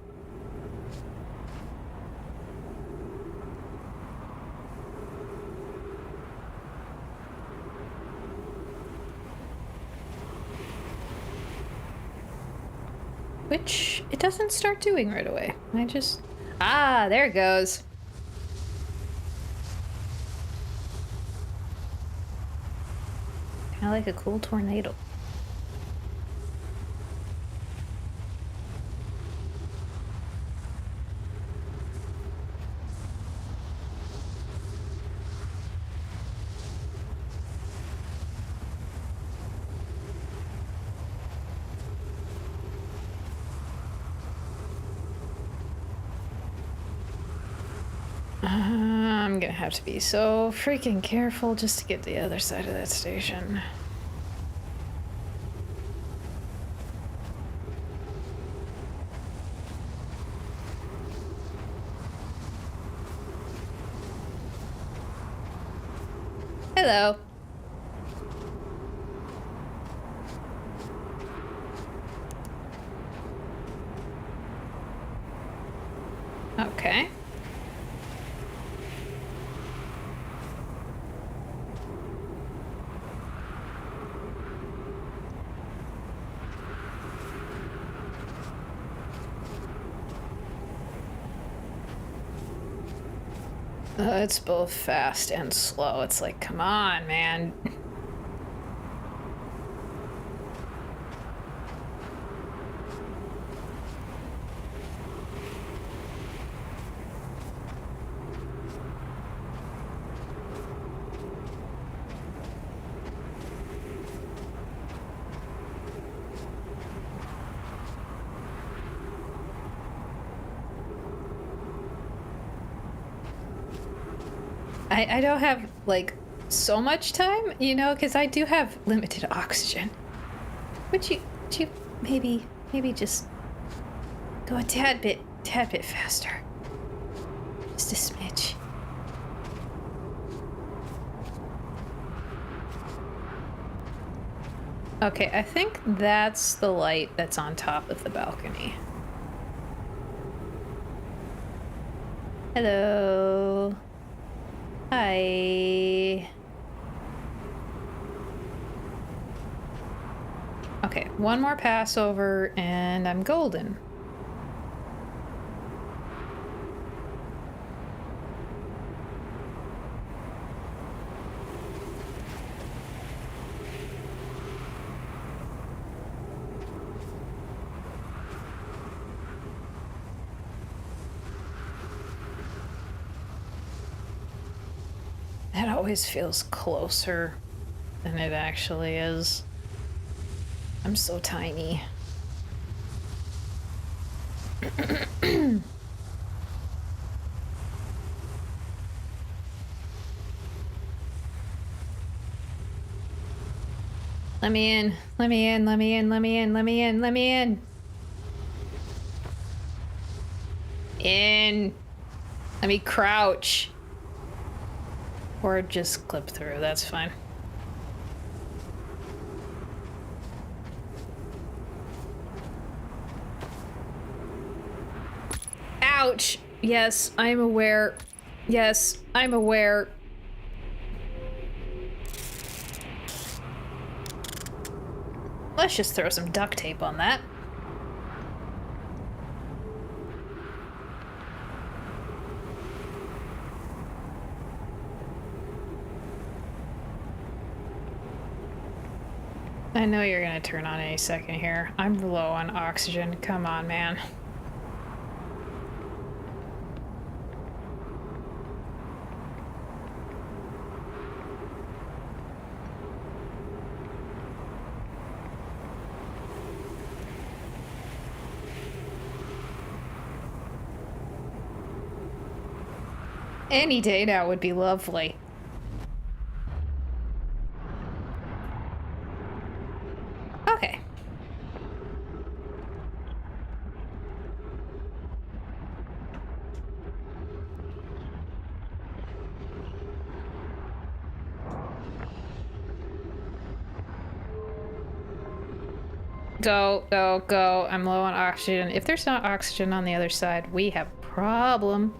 Which it doesn't start doing right away. I just... Ah, there it goes. Kind of like a cool tornado. I'm gonna have to be so freaking careful just to get to the other side of that station. Hello. Okay. It's both fast and slow. It's like, come on, man. I don't have, like, so much time, you know, because I do have limited oxygen. Would you maybe just go a tad bit faster? Just a smidge. Okay, I think that's the light that's on top of the balcony. Hello. Hi. Okay, one more pass over and I'm golden. That always feels closer than it actually is. I'm so tiny. Let me in. Let me in. Let me in. Let me in. Let me in. Let me in. In. Let me crouch. Or just clip through. That's fine. Ouch! Yes, I'm aware. Yes, I'm aware. Let's just throw some duct tape on that. I know you're gonna turn on any second here. I'm low on oxygen. Come on, man. Any day now would be lovely. Okay. Go, go, go. I'm low on oxygen. If there's not oxygen on the other side, we have a problem.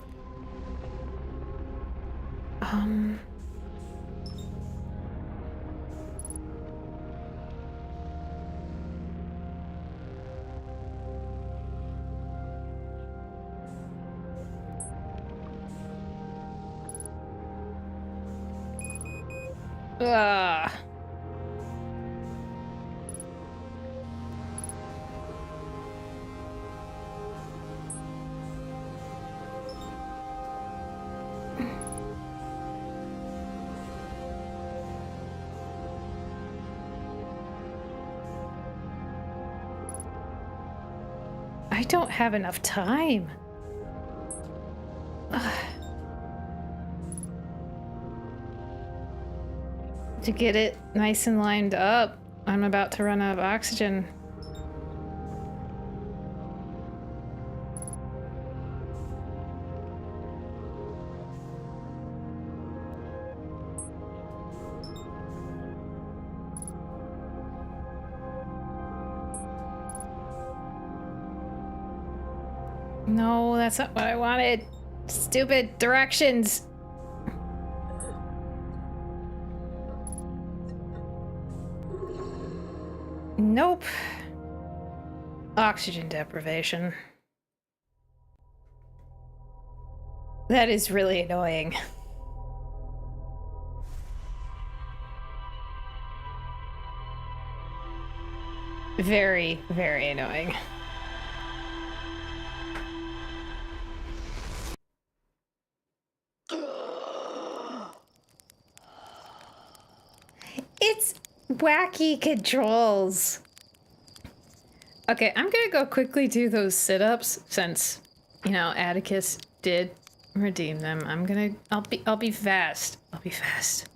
Ugh. I don't have enough time. Ugh. To get it nice and lined up, I'm about to run out of oxygen. No, that's not what I wanted. Stupid directions. Nope. Oxygen deprivation. That is really annoying. Very, very annoying. It's wacky controls. Okay, I'm gonna go quickly do those sit-ups since, you know, Atticus did redeem them. I'll be fast. I'll be fast.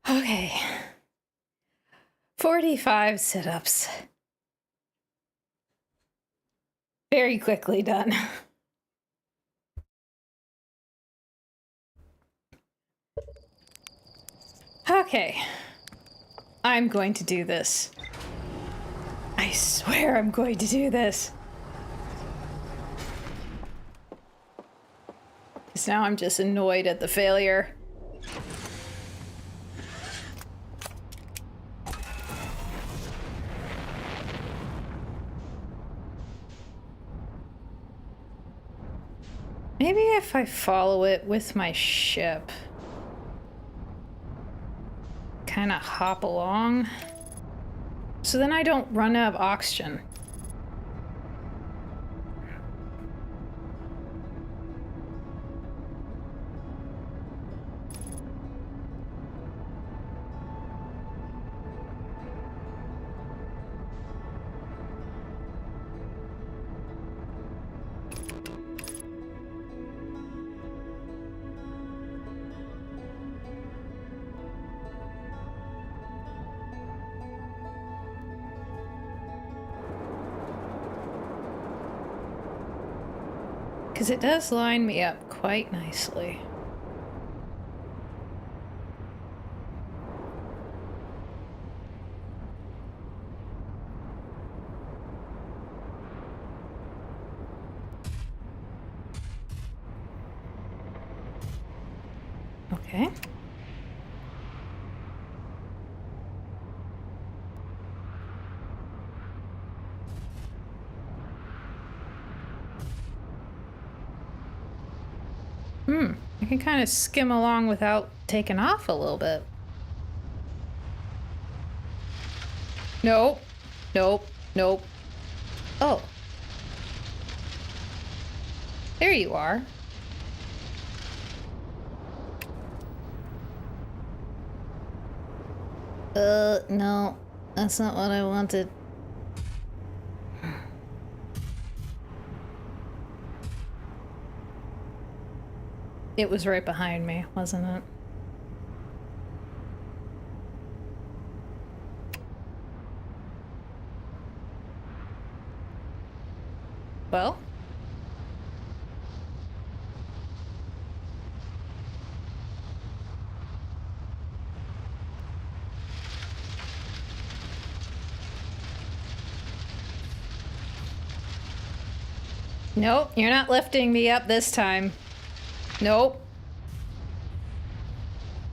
Okay. 45 sit-ups. Very quickly done. Okay. I'm going to do this. I swear I'm going to do this. Because now I'm just annoyed at the failure. Maybe if I follow it with my ship. Kind of hop along. So then I don't run out of oxygen. Because it does line me up quite nicely. Okay. I can kind of skim along without taking off a little bit. Nope. Nope. Nope. Oh. There you are. No. That's not what I wanted. It was right behind me, wasn't it? Well? Nope, you're not lifting me up this time. Nope.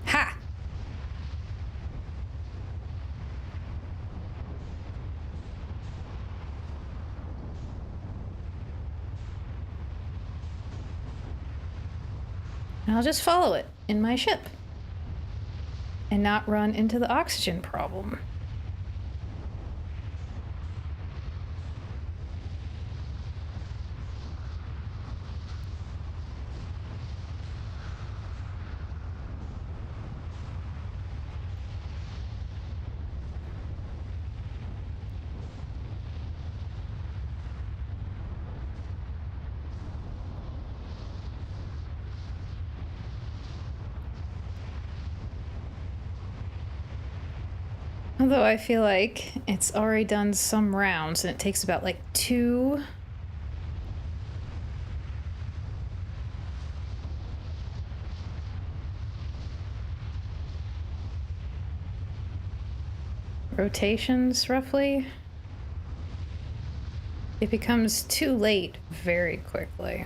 Ha! I'll just follow it in my ship and not run into the oxygen problem. Although I feel like it's already done some rounds and it takes about like 2 rotations, roughly. It becomes too late very quickly.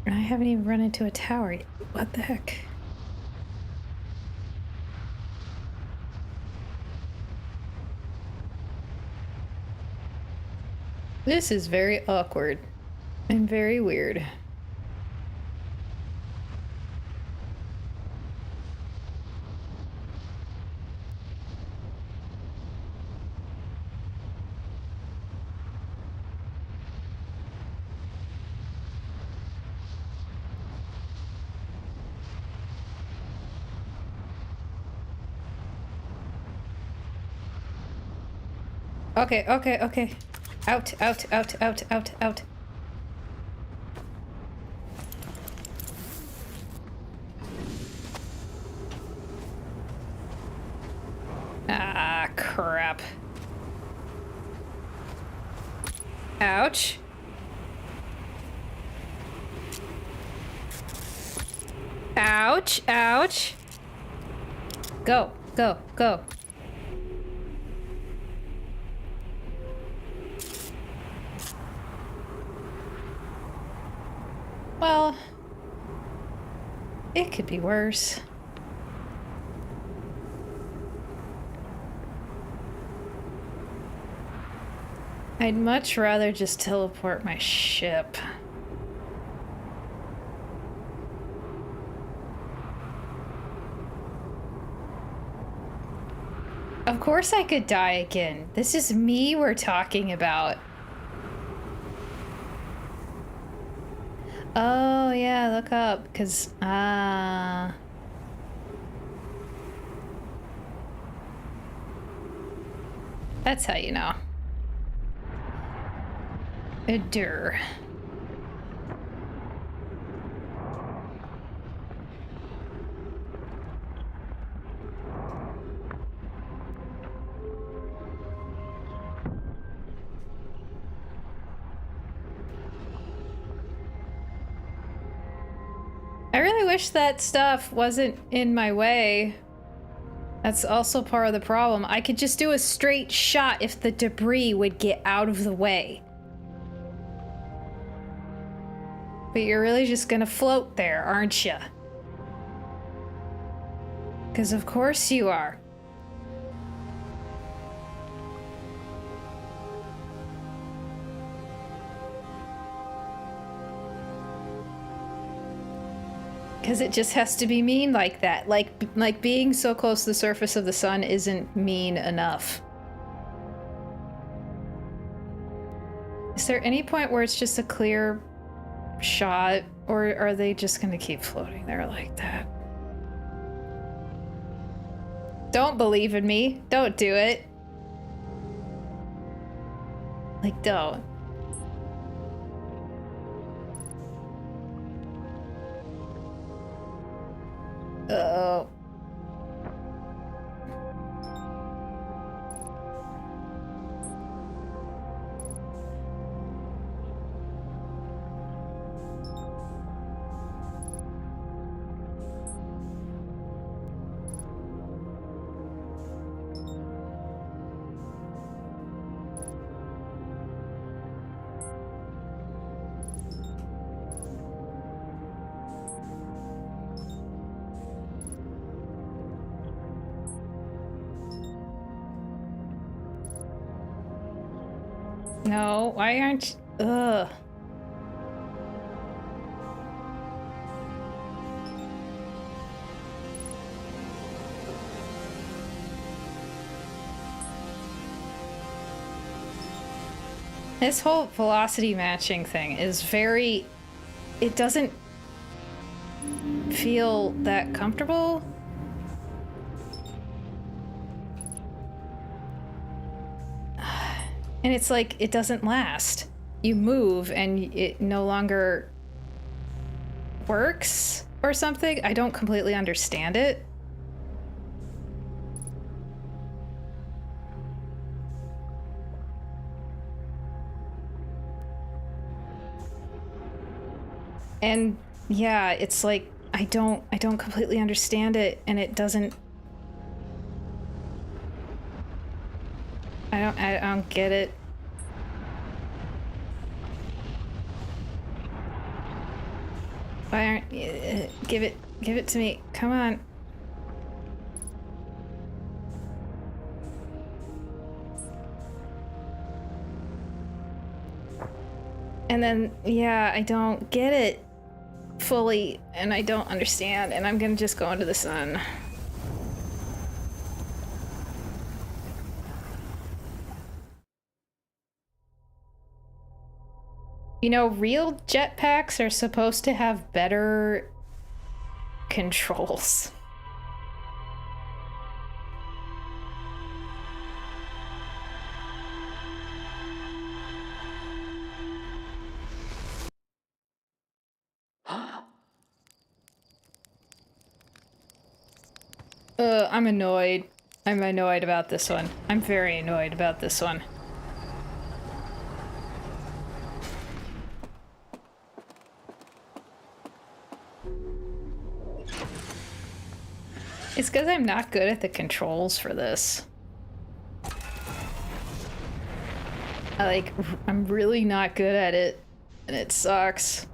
I haven't even run into a tower yet. What the heck? This is very awkward and very weird. Okay, okay, okay. Out, out, out, out, out, out. Ah, crap. Ouch. Ouch, ouch. Go, go, go. Well, it could be worse. I'd much rather just teleport my ship. Of course I could die again. This is me we're talking about. Oh, yeah, look up, because, that's how you know. Adur. really wish that stuff wasn't in my way. That's also part of the problem. I could just do a straight shot if the debris would get out of the way. But you're really just gonna float there, aren't you? Because of course you are. Because it just has to be mean like that. Like being so close to the surface of the sun isn't mean enough. Is there any point where it's just a clear shot, or are they just gonna keep floating there like that? Don't believe in me. Don't do it. Like, don't. Uh-oh. No, why aren't you? Ugh. This whole velocity matching thing is very... It doesn't feel that comfortable. And it's like, it doesn't last. You move and it no longer works or something. I don't completely understand it. And yeah, it's like, I don't completely understand it, and it doesn't... I don't get it. Why aren't you... give it to me. Come on. And then, yeah, I don't get it fully, and I don't understand, and I'm gonna just go into the sun. You know, real jetpacks are supposed to have better controls. I'm annoyed. I'm annoyed about this one. I'm very annoyed about this one. It's because I'm not good at the controls for this. I'm really not good at it, and it sucks.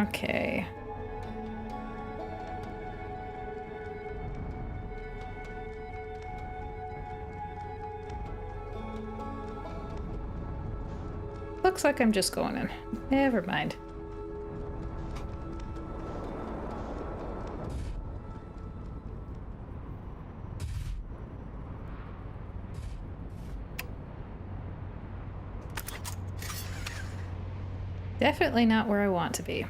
Okay. Looks like I'm just going in. Never mind. Definitely not where I want to be.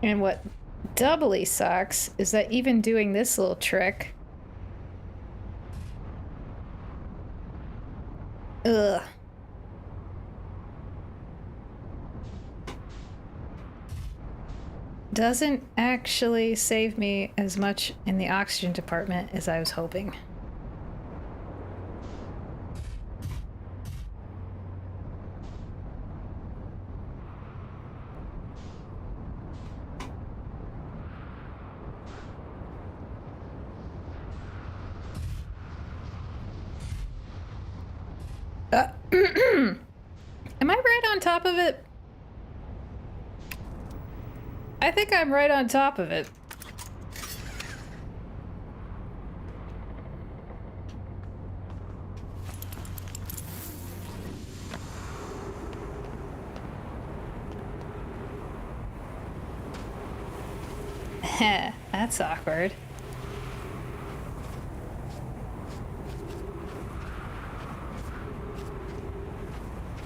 And what doubly sucks is that even doing this little trick... Ugh. Doesn't actually save me as much in the oxygen department as I was hoping. Am I right on top of it? I think I'm right on top of it. Heh, that's awkward.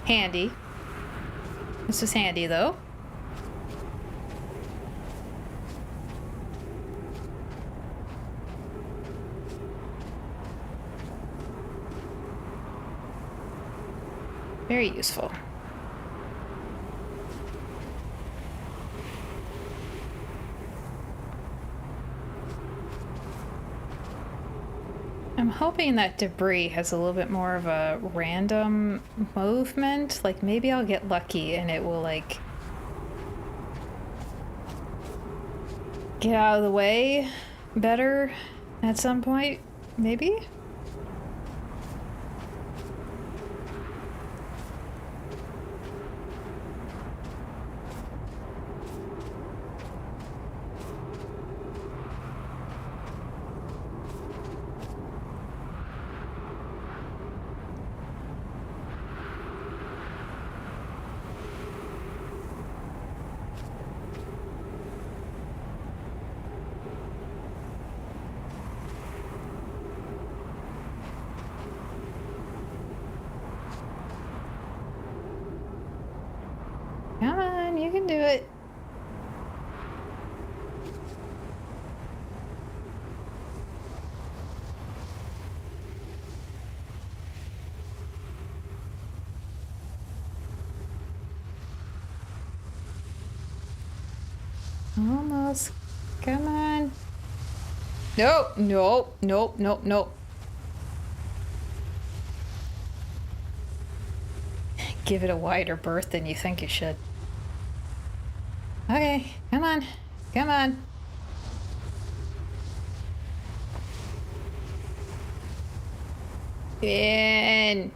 Handy. This was handy, though. Very useful. I'm hoping that debris has a little bit more of a random movement. Like, maybe I'll get lucky and it will, like, get out of the way better at some point. Maybe? Come on, you can do it. Almost. Come on. Nope, nope, nope, nope, nope. Give it a wider berth than you think you should. Okay, come on. Come on. In.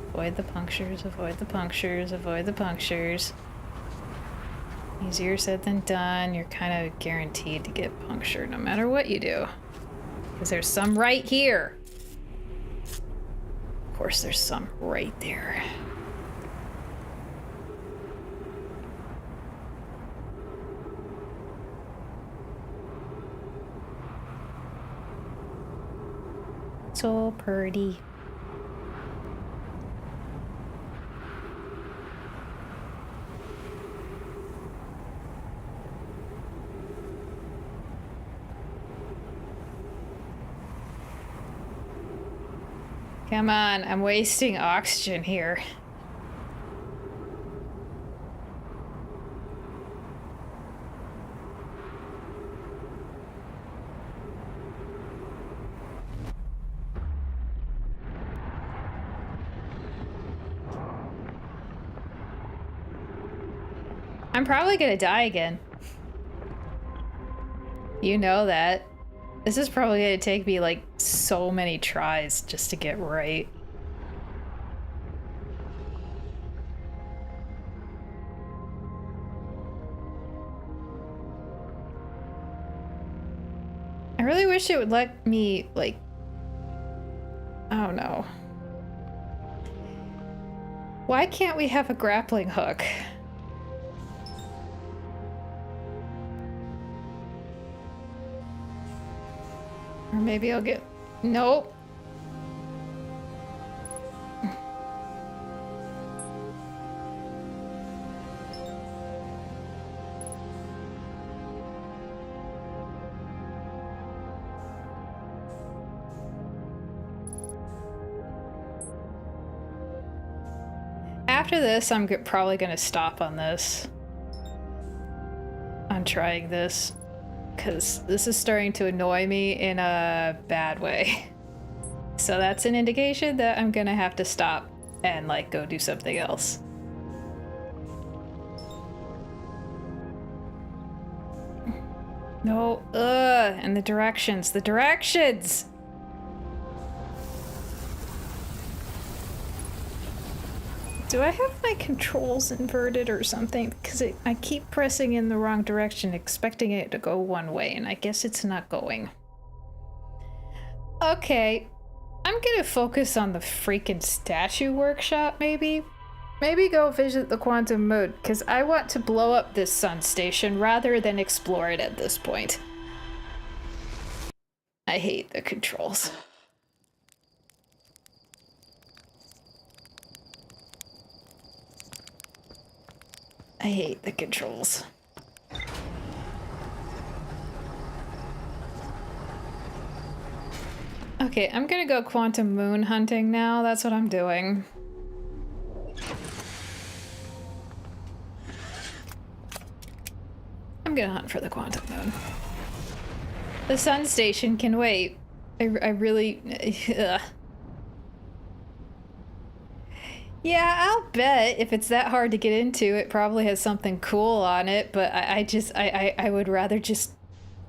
Avoid the punctures, avoid the punctures, avoid the punctures. Easier said than done. You're kind of guaranteed to get punctured no matter what you do. Because there's some right here. Of course, there's some right there. So pretty. Come on, I'm wasting oxygen here. I'm probably gonna die again. You know that. This is probably gonna take me like so many tries just to get right. really wish it would let me, like... Oh no. Why can't we have a grappling hook? Or maybe I'll get... Nope. After this, I'm probably going to stop on this. I'm trying this. Because this is starting to annoy me in a bad way. So that's an indication that I'm going to have to stop and, like, go do something else. No, and the directions, the directions! Do I have my controls inverted or something? Because I keep pressing in the wrong direction, expecting it to go one way, and I guess it's not going. Okay, I'm gonna focus on the freaking statue workshop, maybe? Maybe go visit the Quantum Moon, because I want to blow up this sun station rather than explore it at this point. I hate the controls. I hate the controls. Okay, I'm gonna go Quantum Moon hunting now. That's what I'm doing. I'm gonna hunt for the Quantum Moon. The sun station can wait. I really... Yeah, I'll bet if it's that hard to get into, it probably has something cool on it, but I would rather just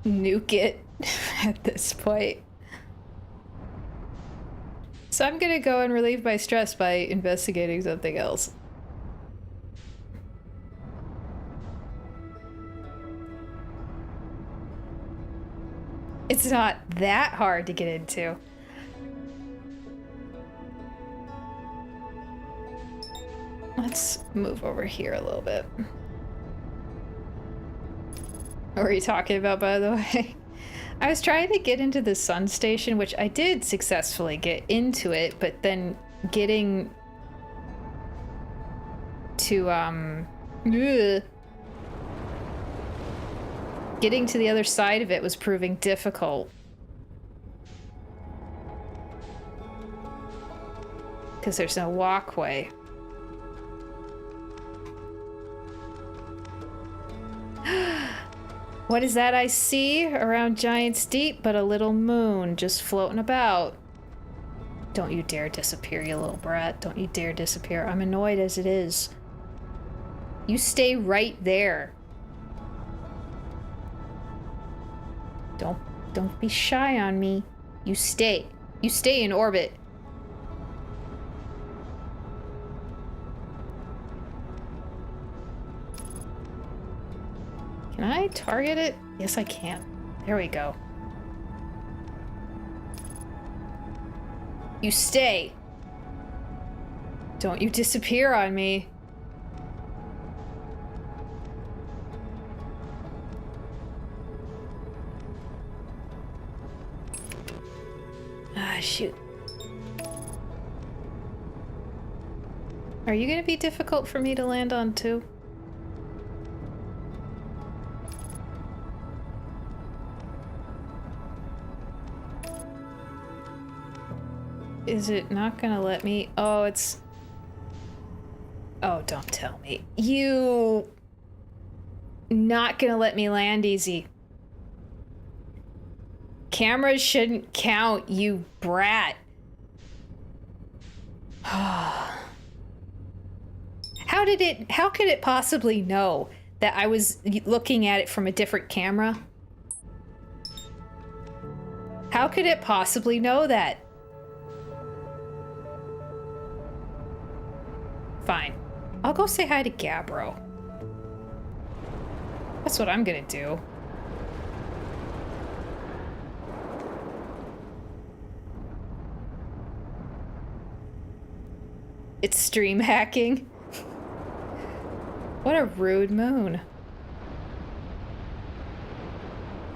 nuke it at this point. So I'm gonna go and relieve my stress by investigating something else. It's not that hard to get into. Let's move over here a little bit. What were you talking about, by the way? I was trying to get into the sun station, which I did successfully get into it, but then getting to, getting to the other side of it was proving difficult. Because there's no walkway. What is that I see around Giant's Deep but a little moon just floating about? Don't you dare disappear, you little brat. Don't you dare disappear. I'm annoyed as it is. You stay right there. Don't be shy on me. You stay. You stay in orbit. Can I target it? Yes, I can. There we go. You stay. Don't you disappear on me. Ah, shoot. Are you gonna be difficult for me to land on too? Is it not gonna let me? Oh, it's... Oh, don't tell me. You... Not gonna let me land easy. Cameras shouldn't count, you brat. How could it possibly know that I was looking at it from a different camera? How could it possibly know that? Fine. I'll go say hi to Gabbro. That's what I'm gonna do. It's stream hacking. What a rude moon.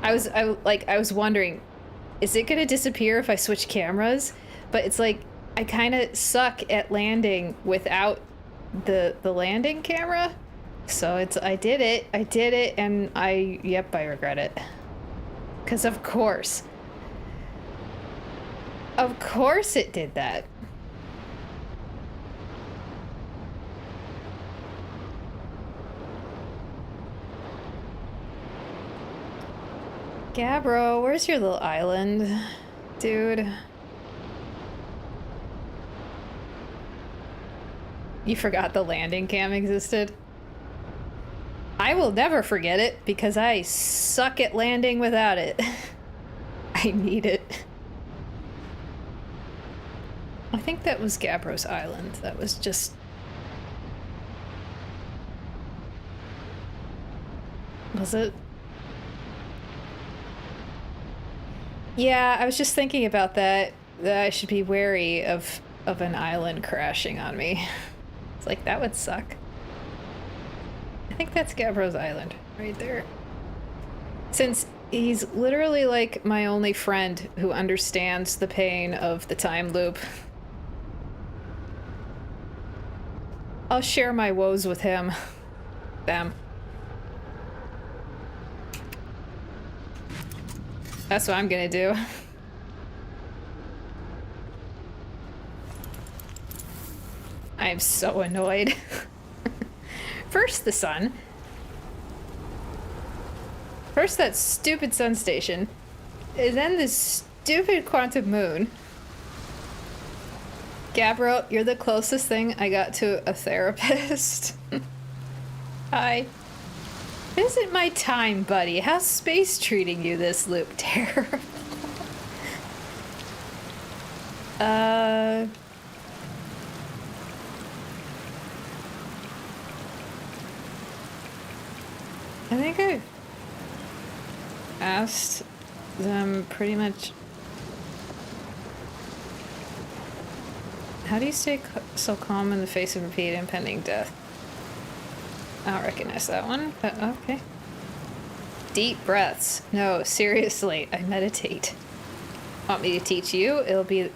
I was wondering, is it gonna disappear if I switch cameras? But it's like, I kind of suck at landing without the landing camera. So I did it, and yep, I regret it. Because of course it did that. Gabbro, where's your little island, dude? You forgot the landing cam existed? I will never forget it because I suck at landing without it. I need it. I think that was Gabbro's island. That was just... Was it? Yeah, I was just thinking about that I should be wary of an island crashing on me. It's like, that would suck. I think that's Gabbro's island, right there. Since he's literally like my only friend who understands the pain of the time loop. I'll share my woes with him. Them. That's what I'm gonna do. I'm so annoyed. First the sun. First that stupid sun station. And then this stupid quantum moon. Gabbro, you're the closest thing I got to a therapist. Hi. Isn't my time, buddy? How's space treating you this loop? Terrible. I think I asked them pretty much. How do you stay so calm in the face of repeated impending death? I don't recognize that one, but okay. Deep breaths. No, seriously, I meditate. Want me to teach you? It'll be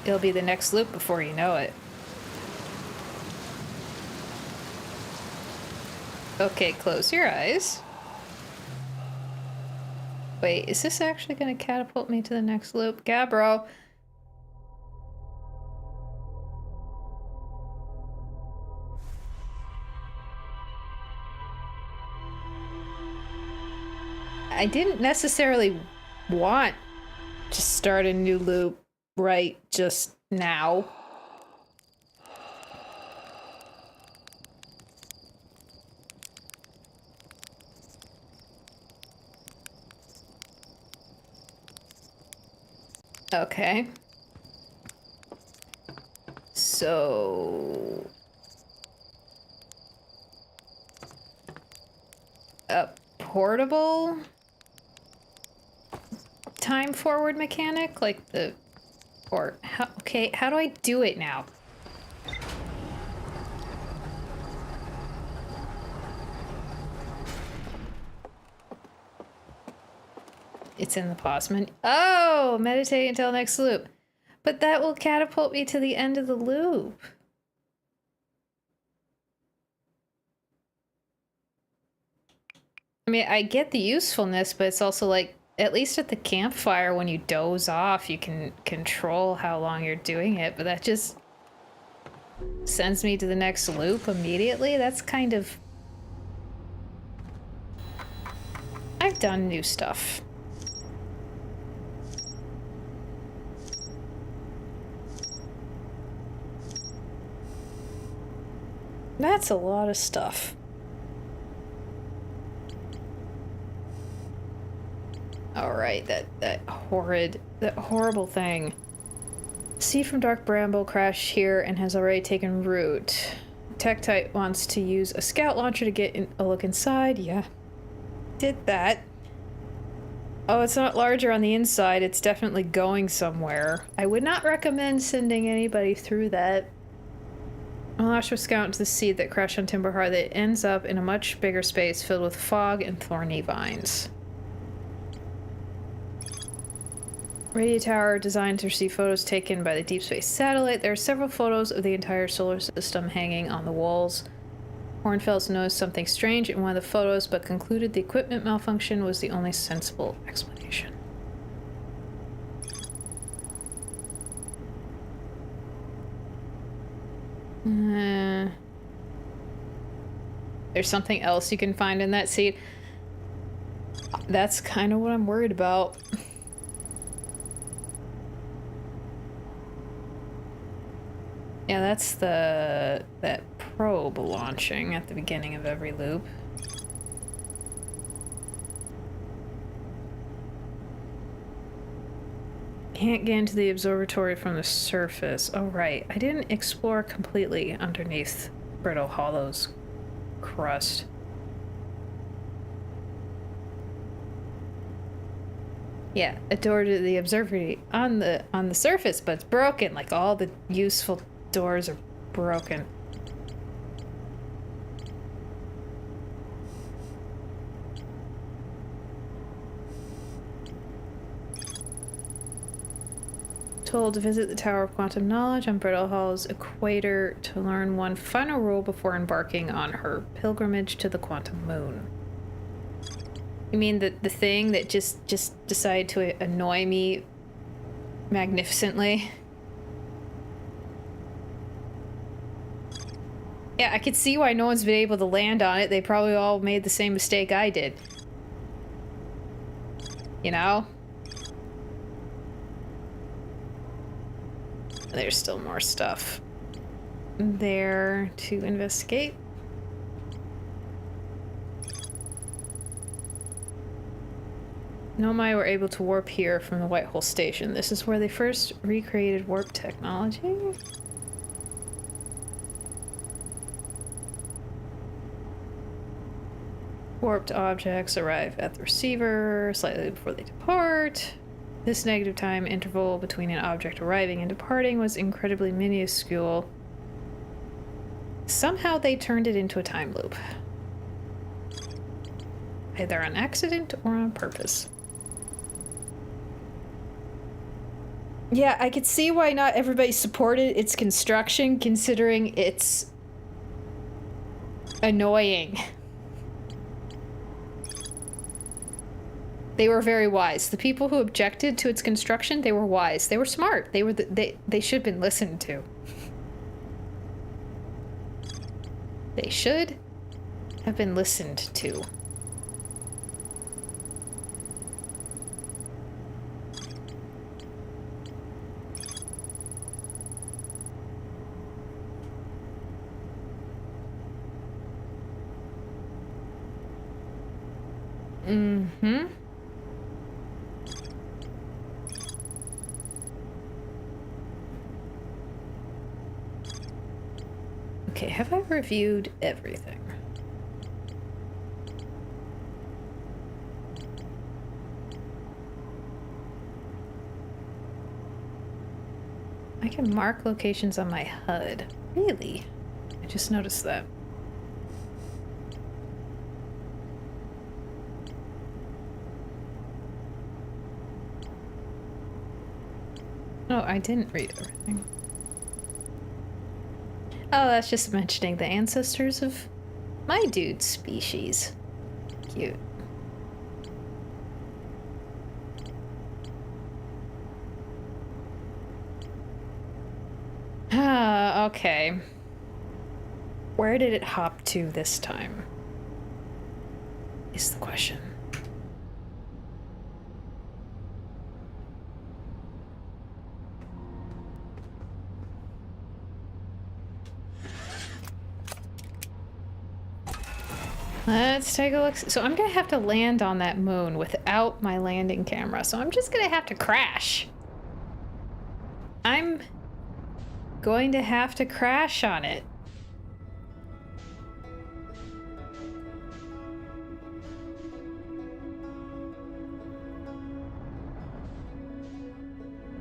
the next loop before you know it. Okay, close your eyes. Wait, is this actually gonna catapult me to the next loop? Gabbro! I didn't necessarily want to start a new loop right just now. Okay. So... a portable time forward mechanic? Like the... or... how, okay, how do I do it now? It's in the pause menu. Oh, meditate until next loop. But that will catapult me to the end of the loop. I mean, I get the usefulness, but it's also like, at least at the campfire, when you doze off, you can control how long you're doing it, but that just sends me to the next loop immediately. That's kind of... I've done new stuff. That's a lot of stuff. Alright, that horrible thing. See from Dark Bramble crash here and has already taken root. Tektite wants to use a scout launcher to get a look inside. Yeah. Did that. Oh, it's not larger on the inside. It's definitely going somewhere. I would not recommend sending anybody through that. I'll launch a scout into the seed that crashed on Timber Heart that ends up in a much bigger space filled with fog and thorny vines. Radio tower designed to receive photos taken by the Deep Space satellite. There are several photos of the entire solar system hanging on the walls. Hornfels noticed something strange in one of the photos, but concluded the equipment malfunction was the only sensible explanation. There's something else you can find in that seed. That's kind of what I'm worried about. Yeah, that's that probe launching at the beginning of every loop. Can't get into the observatory from the surface. Oh, right. I didn't explore completely underneath Brittle Hollow's crust. Yeah, a door to the observatory on the surface, but it's broken. Like all the useful doors are broken. Told to visit the Tower of Quantum Knowledge on Brittle Hollow's equator to learn one final rule before embarking on her pilgrimage to the Quantum Moon. You mean the thing that just decided to annoy me magnificently? Yeah, I could see why no one's been able to land on it. They probably all made the same mistake I did. You know? There's still more stuff there to investigate. Nomai were able to warp here from the White Hole Station. This is where they first recreated warp technology. Warped objects arrive at the receiver slightly before they depart. This negative time interval between an object arriving and departing was incredibly minuscule. Somehow they turned it into a time loop. Either on accident or on purpose. Yeah, I could see why not everybody supported its construction, considering it's annoying. They were very wise. The people who objected to its construction, they were wise. They were smart. They were they should have been listened to. They should have been listened to. Mm-hmm. Okay, have I reviewed everything? I can mark locations on my HUD. Really? I just noticed that. Oh, I didn't read everything. Oh, that's just mentioning the ancestors of my dude's species. Cute. Ah, okay. Where did it hop to this time? Is the question. Let's take a look. So I'm gonna have to land on that moon without my landing camera. So I'm just gonna have to crash. I'm going to have to crash on it.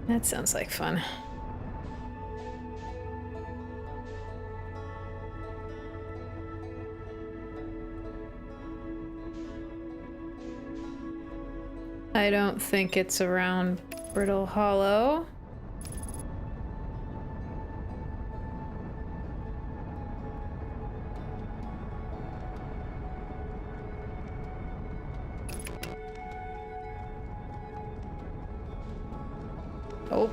That sounds like fun. I don't think it's around Brittle Hollow. Oh.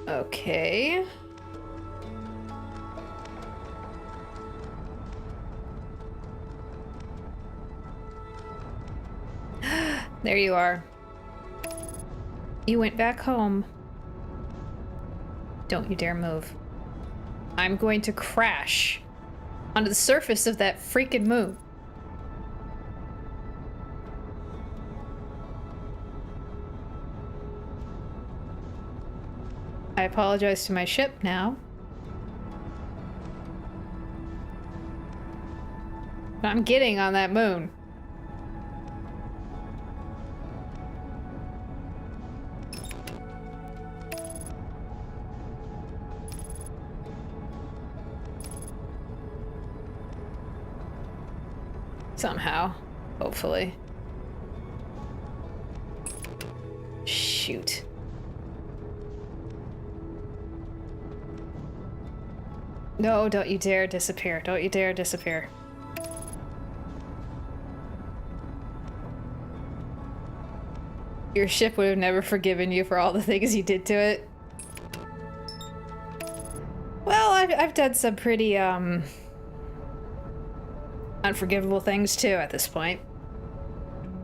Okay. There you are. You went back home. Don't you dare move. I'm going to crash onto the surface of that freaking moon. I apologize to my ship now. But I'm getting on that moon. Somehow. Hopefully. Shoot. No, don't you dare disappear. Don't you dare disappear. Your ship would have never forgiven you for all the things you did to it. Well, I've done some pretty, unforgivable things too at this point.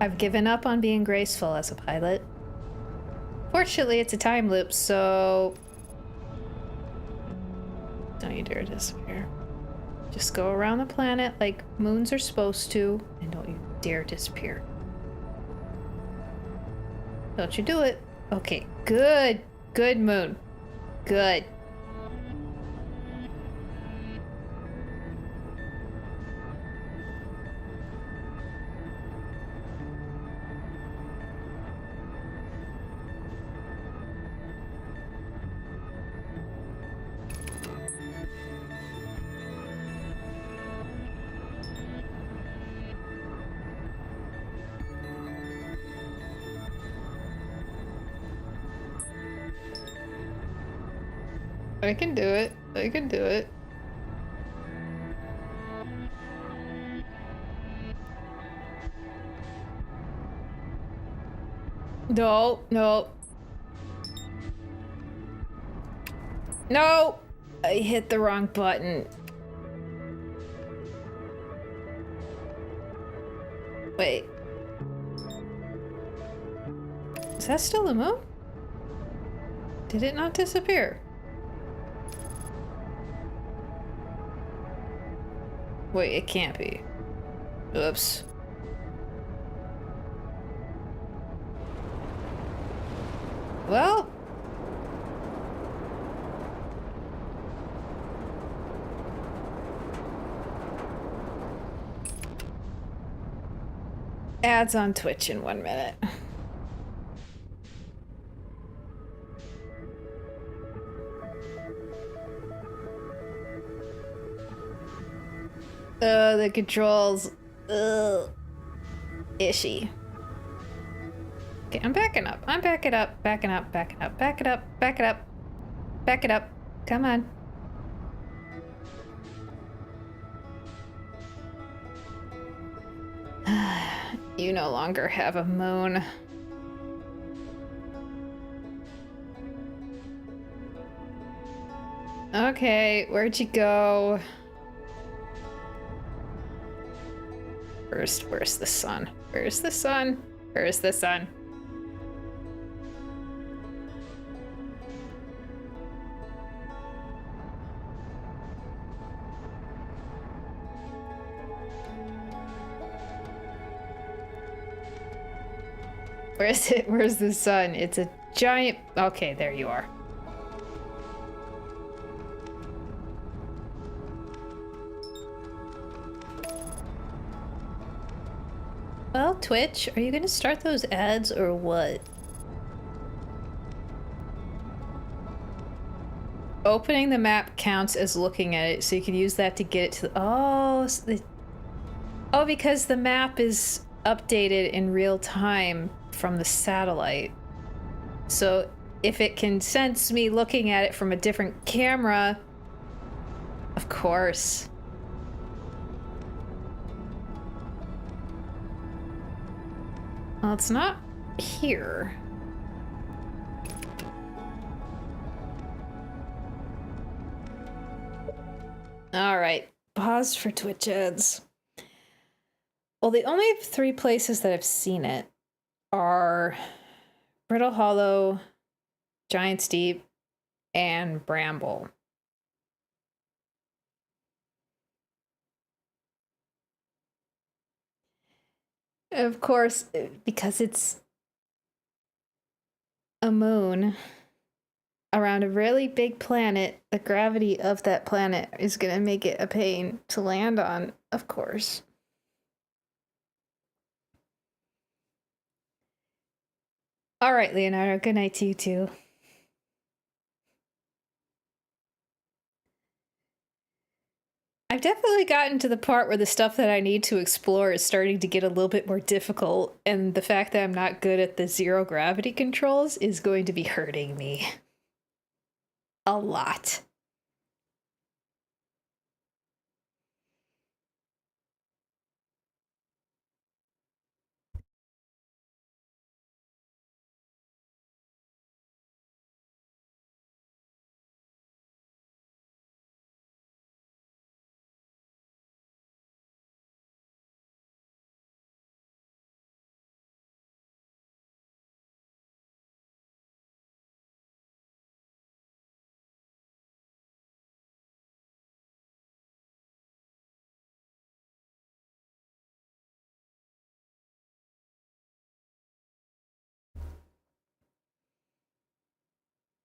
I've given up on being graceful as a pilot. Fortunately, it's a time loop, so... Don't you dare disappear. Just go around the planet like moons are supposed to, and don't you dare disappear. Don't you do it. Okay, good. Good, moon. Good. I can do it. I can do it. No, no. No! I hit the wrong button. Wait. Is that still the moon? Did it not disappear? Wait, it can't be. Oops. Well. Ads on Twitch in 1 minute. The controls. Ugh. Ishy. Okay, I'm backing up. I'm backing up. Backing up. Backing up. Back it up. Back it up. Back it up. Come on. You no longer have a moon. Okay, where'd you go? Where's the sun? Where's the sun? Where's the sun? Where is it? Where's the sun? It's a giant... Okay, there you are. Well, Twitch, are you gonna start those ads or what? Opening the map counts as looking at it, so you can use that to get it to the... Oh, Oh, because the map is updated in real time from the satellite. So if it can sense me looking at it from a different camera, of course. Well, it's not here. All right, pause for Twitch ads. Well, the only 3 places that I've seen it are Brittle Hollow, Giant's Deep, and Bramble. Of course, because it's a moon around a really big planet, the gravity of that planet is gonna make it a pain to land on, of course. All right, Leonardo, good night to you too. I've definitely gotten to the part where the stuff that I need to explore is starting to get a little bit more difficult, and the fact that I'm not good at the zero gravity controls is going to be hurting me. A lot.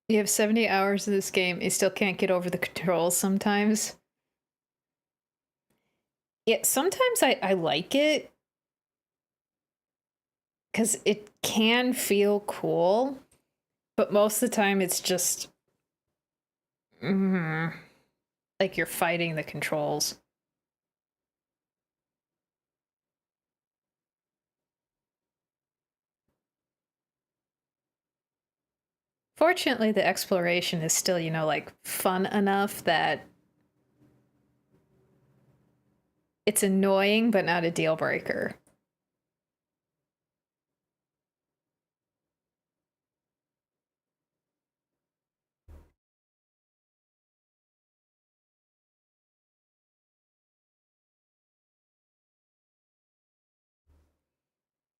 You have 70 hours of this game, you still can't get over the controls sometimes. Yeah, sometimes I like it, because it can feel cool, but most of the time it's just... like you're fighting the controls. Fortunately, the exploration is still, you know, like, fun enough that it's annoying, but not a deal breaker.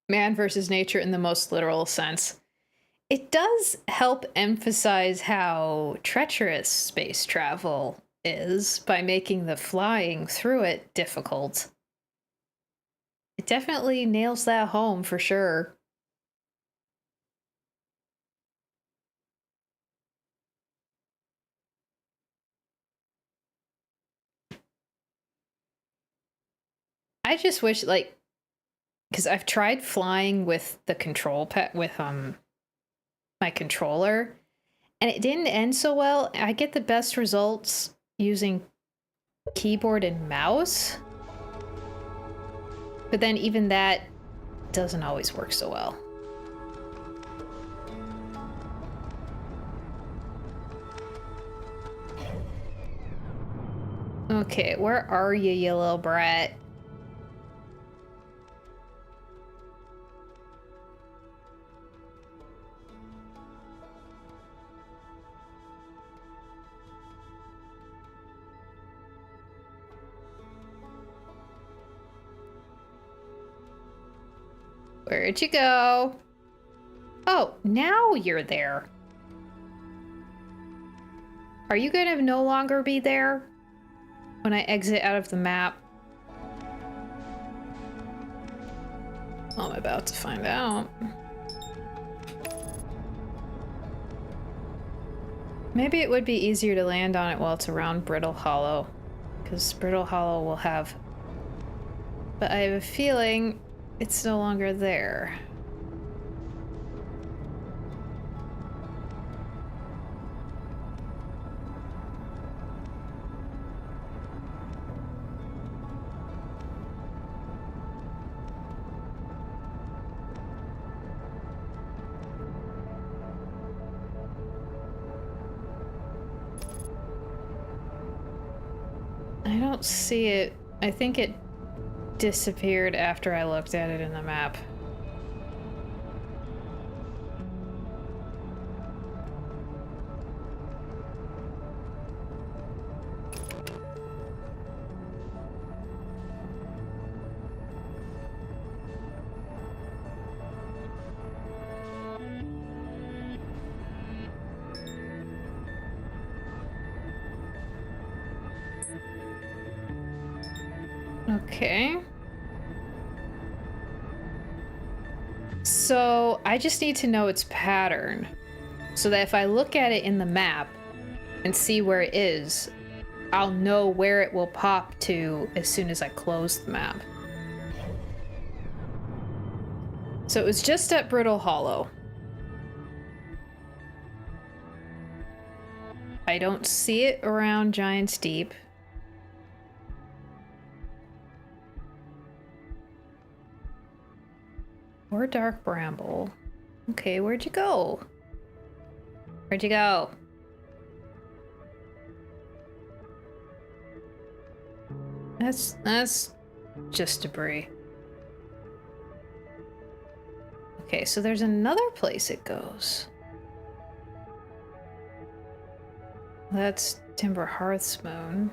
Man versus nature in the most literal sense. It does help emphasize how treacherous space travel is by making the flying through it difficult. It definitely nails that home for sure. I just wish, like, because I've tried flying with the control pad with my controller, and it didn't end so well. I get the best results using keyboard and mouse, but then even that doesn't always work so well. Okay, where are you, you little brat? Where'd you go? Oh, now you're there. Are you gonna no longer be there when I exit out of the map? I'm about to find out. Maybe it would be easier to land on it while it's around Brittle Hollow, because Brittle Hollow will have... But I have a feeling it's no longer there. I don't see it. I think it disappeared after I looked at it in the map. Okay. So I just need to know its pattern so that if I look at it in the map and see where it is, I'll know where it will pop to as soon as I close the map. So it was just at Brittle Hollow. I don't see it around Giant's Deep. Or Dark Bramble. Okay, where'd you go? Where'd you go? That's just debris. Okay, so there's another place it goes. That's Timber Hearthsmoon.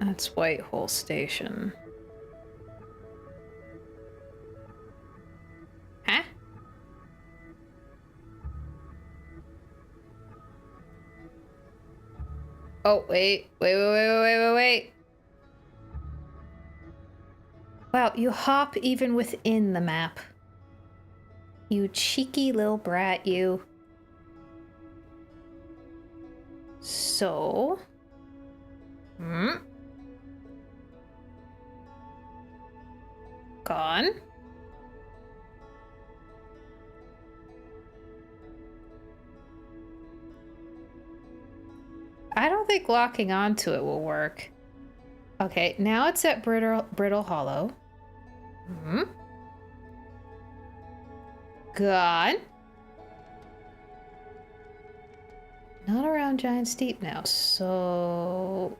That's Whitehole Station. Huh? Oh, wait. Wait. Wow, you hop even within the map. You cheeky little brat, you. So... Gone. I don't think locking onto it will work. Okay, now it's at Brittle Hollow. Gone. Not around Giant's Deep now, so...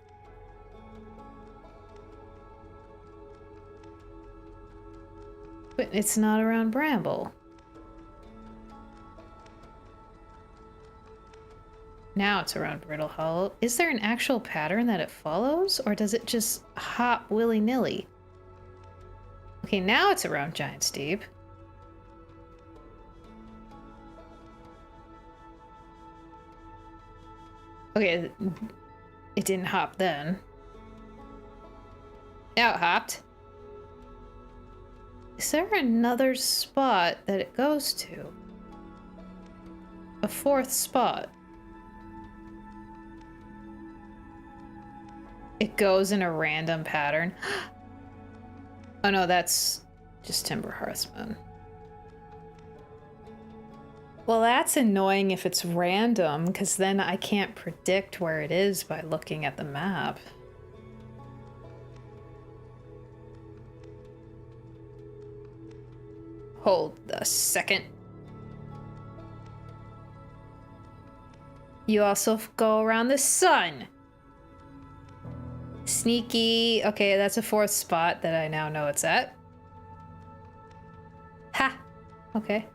But it's not around Bramble. Now it's around Brittle Hollow. Is there an actual pattern that it follows, or does it just hop willy-nilly? Okay, now it's around Giant's Deep. Okay, it didn't hop then. Now it hopped. Is there another spot that it goes to? A fourth spot. It goes in a random pattern. Oh no, that's just Timber Hearthsmoon. Well, that's annoying if it's random, because then I can't predict where it is by looking at the map. Hold a second. You also go around the sun. Sneaky. Okay, that's a fourth spot that I now know it's at. Ha! Okay.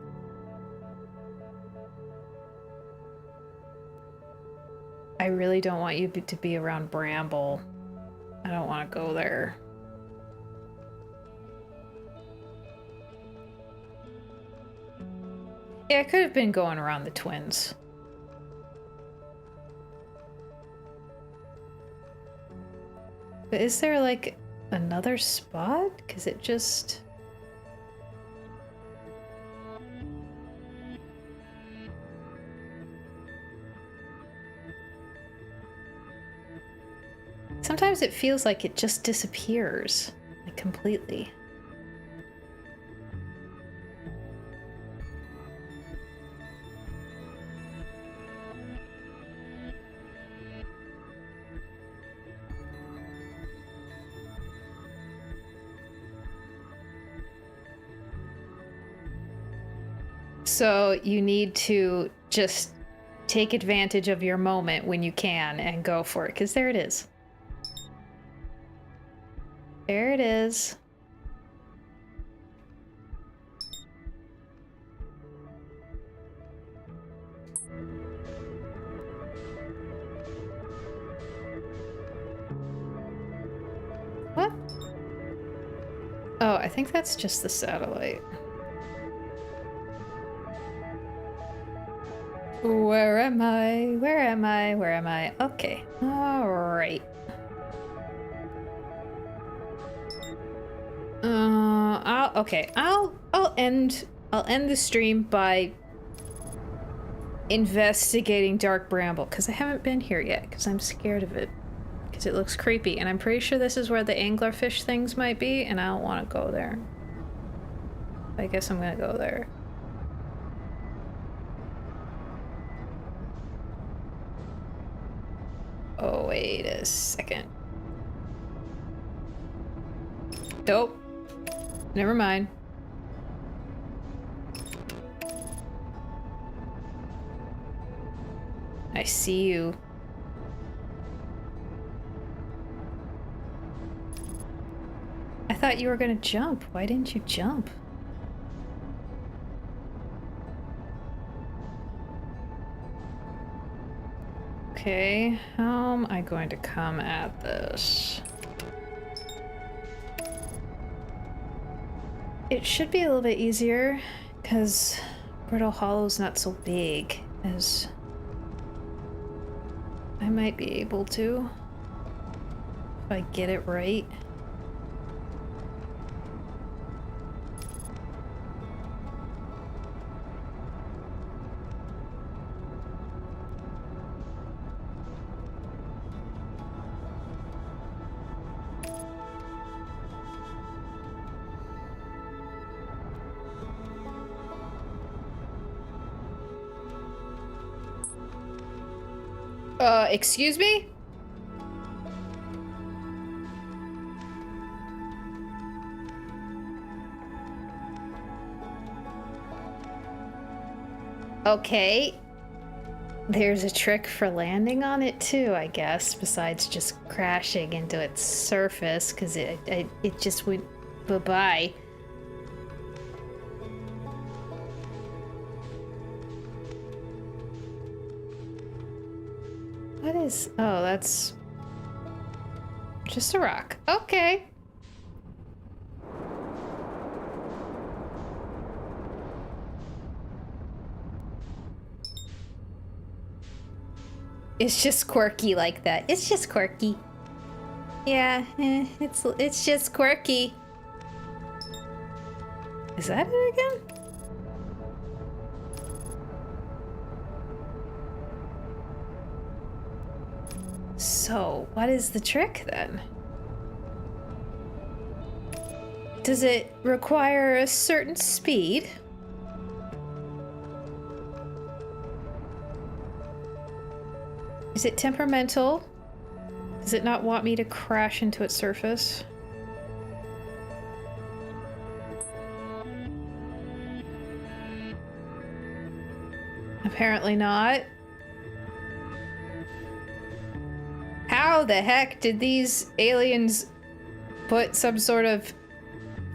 I really don't want you to be around Bramble. I don't want to go there. Yeah, I could have been going around the Twins. But is there like another spot? Because it just... Sometimes it feels like it just disappears, like completely. So you need to just take advantage of your moment when you can and go for it, because there it is. There it is. What? Oh, I think that's just the satellite. Where am I? Where am I? Where am I? Okay. All right. I'll end the stream by investigating Dark Bramble, because I haven't been here yet, because I'm scared of it. Because it looks creepy, and I'm pretty sure this is where the anglerfish things might be, and I don't want to go there. I guess I'm gonna go there. Oh, wait a second. Nope. Never mind. I see you. I thought you were gonna jump. Why didn't you jump? Okay, how am I going to come at this? It should be a little bit easier, because Brittle Hollow's not so big as I might be able to, if I get it right. Excuse me? Okay. There's a trick for landing on it too, I guess, besides just crashing into its surface, because it just went bye-bye. What is... Oh, that's... just a rock. Okay. It's just quirky like that. It's just quirky. Yeah, it's just quirky. Is that it again? So, what is the trick then? Does it require a certain speed? Is it temperamental? Does it not want me to crash into its surface? Apparently not. How the heck did these aliens put some sort of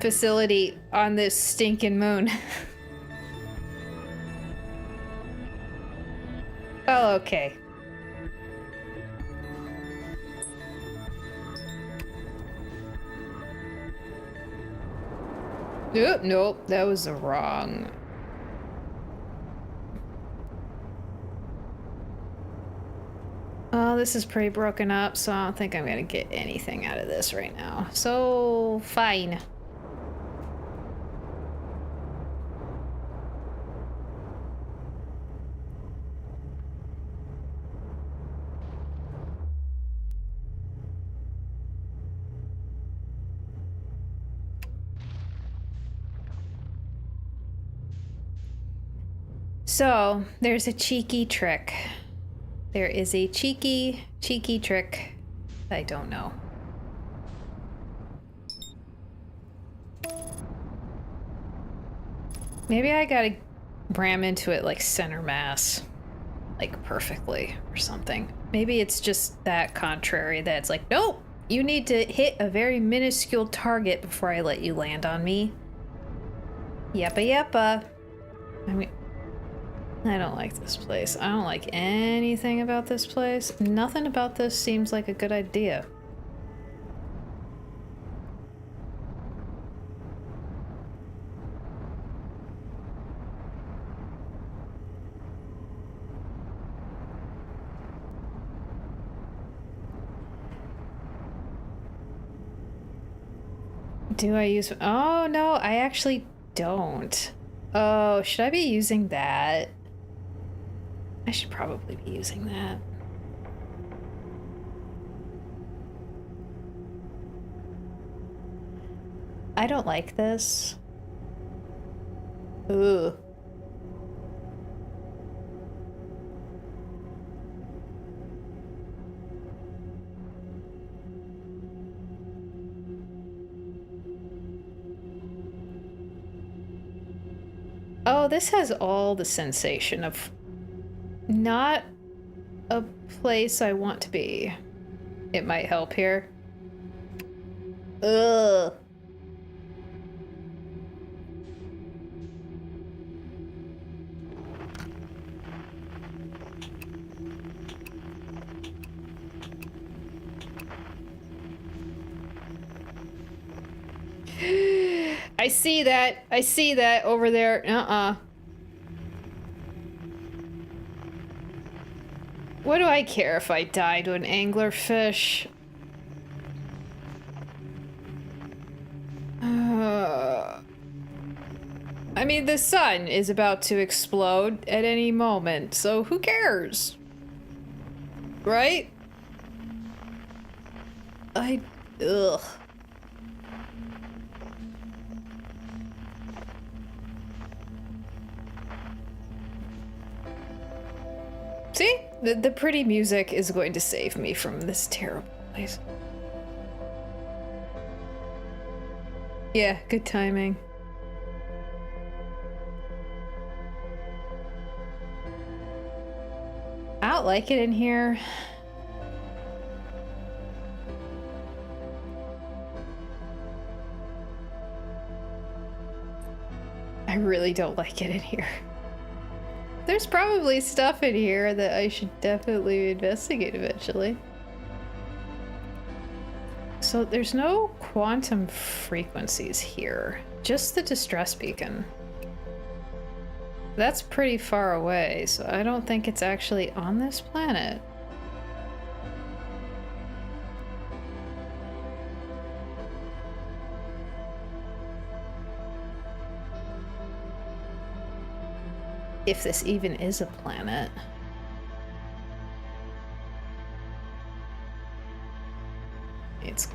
facility on this stinking moon? Well, okay. Nope, that was the wrong. Oh, this is pretty broken up, so I don't think I'm gonna get anything out of this right now. So, fine. So, there's a cheeky trick. There is a cheeky trick. I don't know. Maybe I gotta ram into it like center mass, like perfectly or something. Maybe it's just that contrary that it's like, nope, you need to hit a very minuscule target before I let you land on me. Yeppa yeppa. I mean, I don't like this place. I don't like anything about this place. Nothing about this seems like a good idea. Do I use... Oh, no, I actually don't. Oh, should I be using that? I should probably be using that. I don't like this. Ugh. Oh, this has all the sensation of not a place I want to be. It might help here. Ugh. I see that. I see that over there. What do I care if I die to an anglerfish? I mean, the sun is about to explode at any moment, so who cares? Right? Ugh. See? The pretty music is going to save me from this terrible place. Yeah, good timing. I don't like it in here. I really don't like it in here. There's probably stuff in here that I should definitely investigate eventually. So there's no quantum frequencies here, just the distress beacon. That's pretty far away, so I don't think it's actually on this planet. If this even is a planet. It's...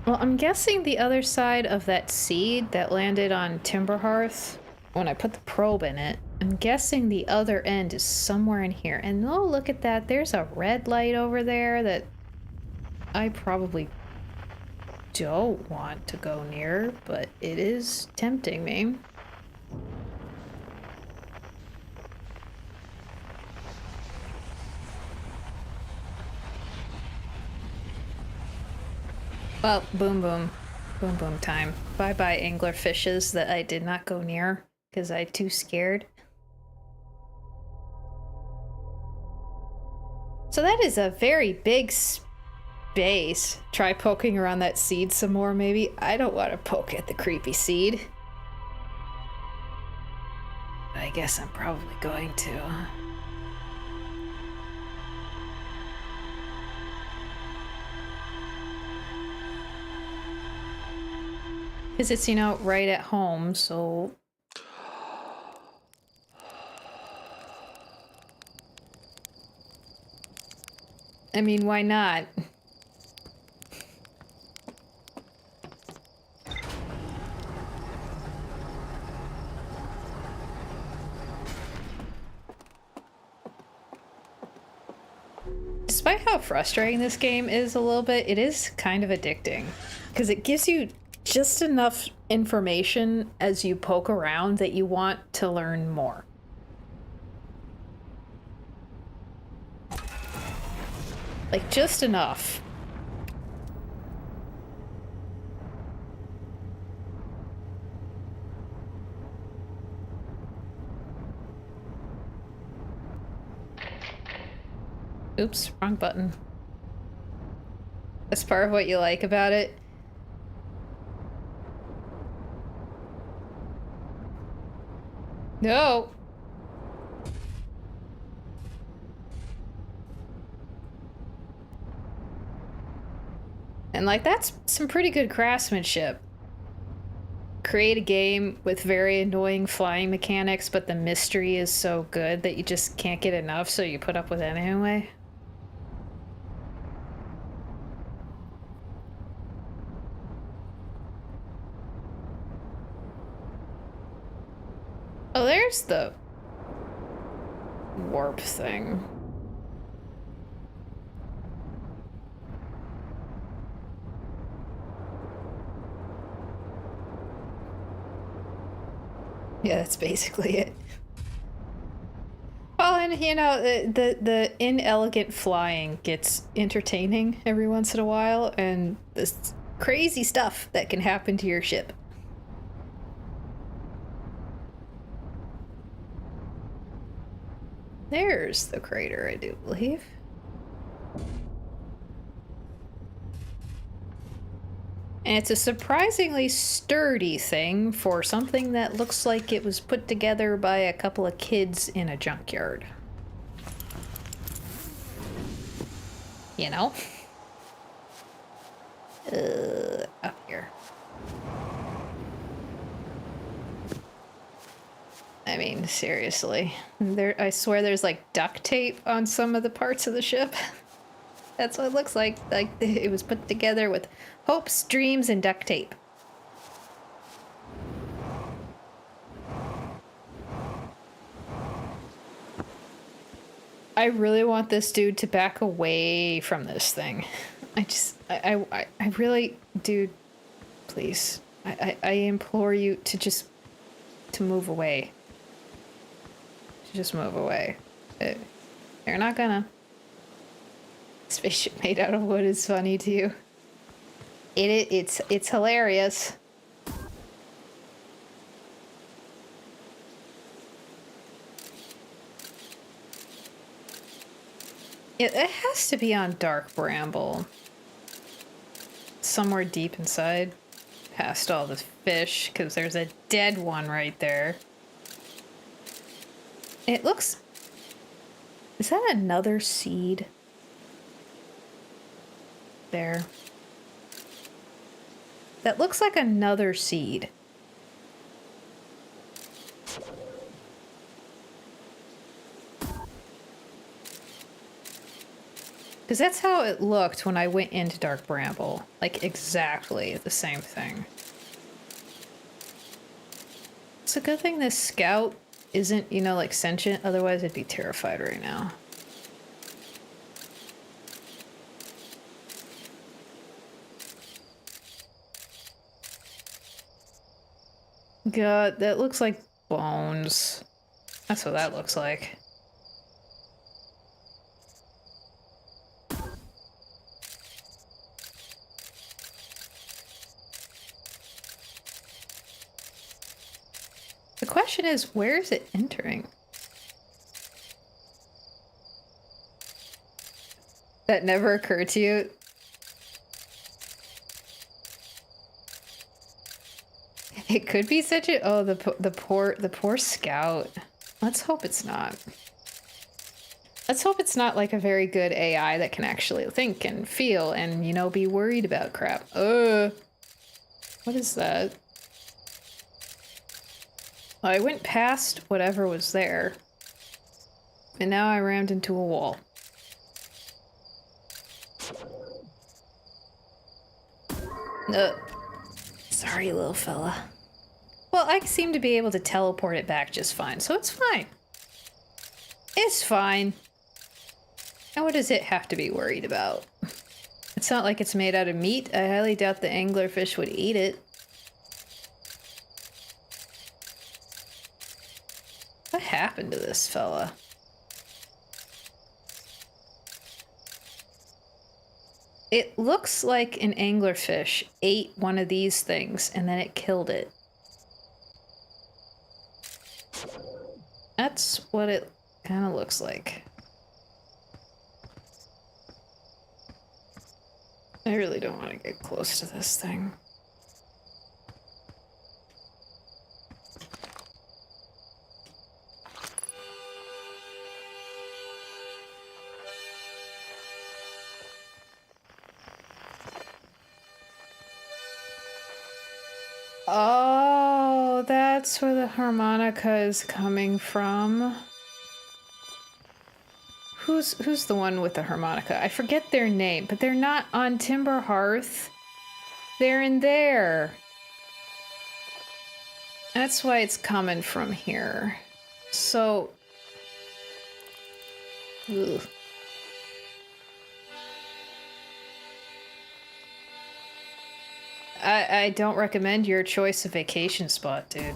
Well, I'm guessing the other side of that seed that landed on Timberhearth, when I put the probe in it, I'm guessing the other end is somewhere in here. And oh, look at that. There's a red light over there that I probably don't want to go near, but it is tempting me. Well, boom boom. Boom boom time. Bye bye angler fishes that I did not go near because I'm too scared. So that is a very big space. Try poking around that seed some more, maybe. I don't want to poke at the creepy seed. I guess I'm probably going to. Because it's, you know, right at home, so... I mean, why not? despite how frustrating this game is a little bit, it is kind of addicting. Because it gives you just enough information as you poke around that you want to learn more. Like, just enough. Oops, wrong button. That's part of what you like about it. No! And like, that's some pretty good craftsmanship. Create a game with very annoying flying mechanics, but the mystery is so good that you just can't get enough, so you put up with it anyway. Oh, there's the warp thing. Yeah, that's basically it. Well, and you know, the inelegant flying gets entertaining every once in a while, and this crazy stuff that can happen to your ship. There's the crater, I do believe. And it's a surprisingly sturdy thing for something that looks like it was put together by a couple of kids in a junkyard. You know? Up here. I mean, seriously. I swear there's like duct tape on some of the parts of the ship. That's what it looks like. Like it was put together with hopes, dreams, and duct tape. I really want this dude to back away from this thing. I really, dude, please. I implore you to move away. To just move away. You're not gonna. Spaceship made out of wood is funny to you. It's hilarious. It has to be on Dark Bramble. Somewhere deep inside. Past all the fish, because there's a dead one right there. It looks... Is that another seed? There. That looks like another seed. Because that's how it looked when I went into Dark Bramble. Like, exactly the same thing. It's a good thing this scout isn't, you know, like, sentient. Otherwise, I'd be terrified right now. God, that looks like bones. That's what that looks like. The question is, where is it entering? That never occurred to you? It could be such a... Oh, the poor scout. Let's hope it's not. Let's hope it's not like a very good AI that can actually think and feel and, you know, be worried about crap. What is that? Well, I went past whatever was there. And now I rammed into a wall. Sorry, little fella. Well, I seem to be able to teleport it back just fine, so it's fine. It's fine. And what does it have to be worried about? It's not like it's made out of meat. I highly doubt the anglerfish would eat it. What happened to this fella? It looks like an anglerfish ate one of these things and then it killed it. That's what it kind of looks like. I really don't want to get close to this thing. Oh, that's where the harmonica is coming from. Who's the one with the harmonica? I forget their name, but they're not on Timber Hearth. They're in there. That's why it's coming from here. So... Ugh. I don't recommend your choice of vacation spot, dude.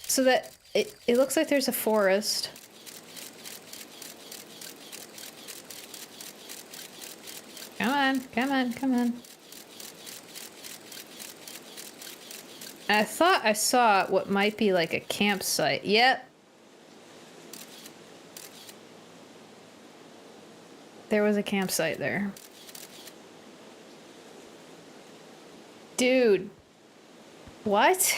So that... It looks like there's a forest. Come on, come on, come on. I thought I saw what might be like a campsite. Yep. There was a campsite there. Dude. What?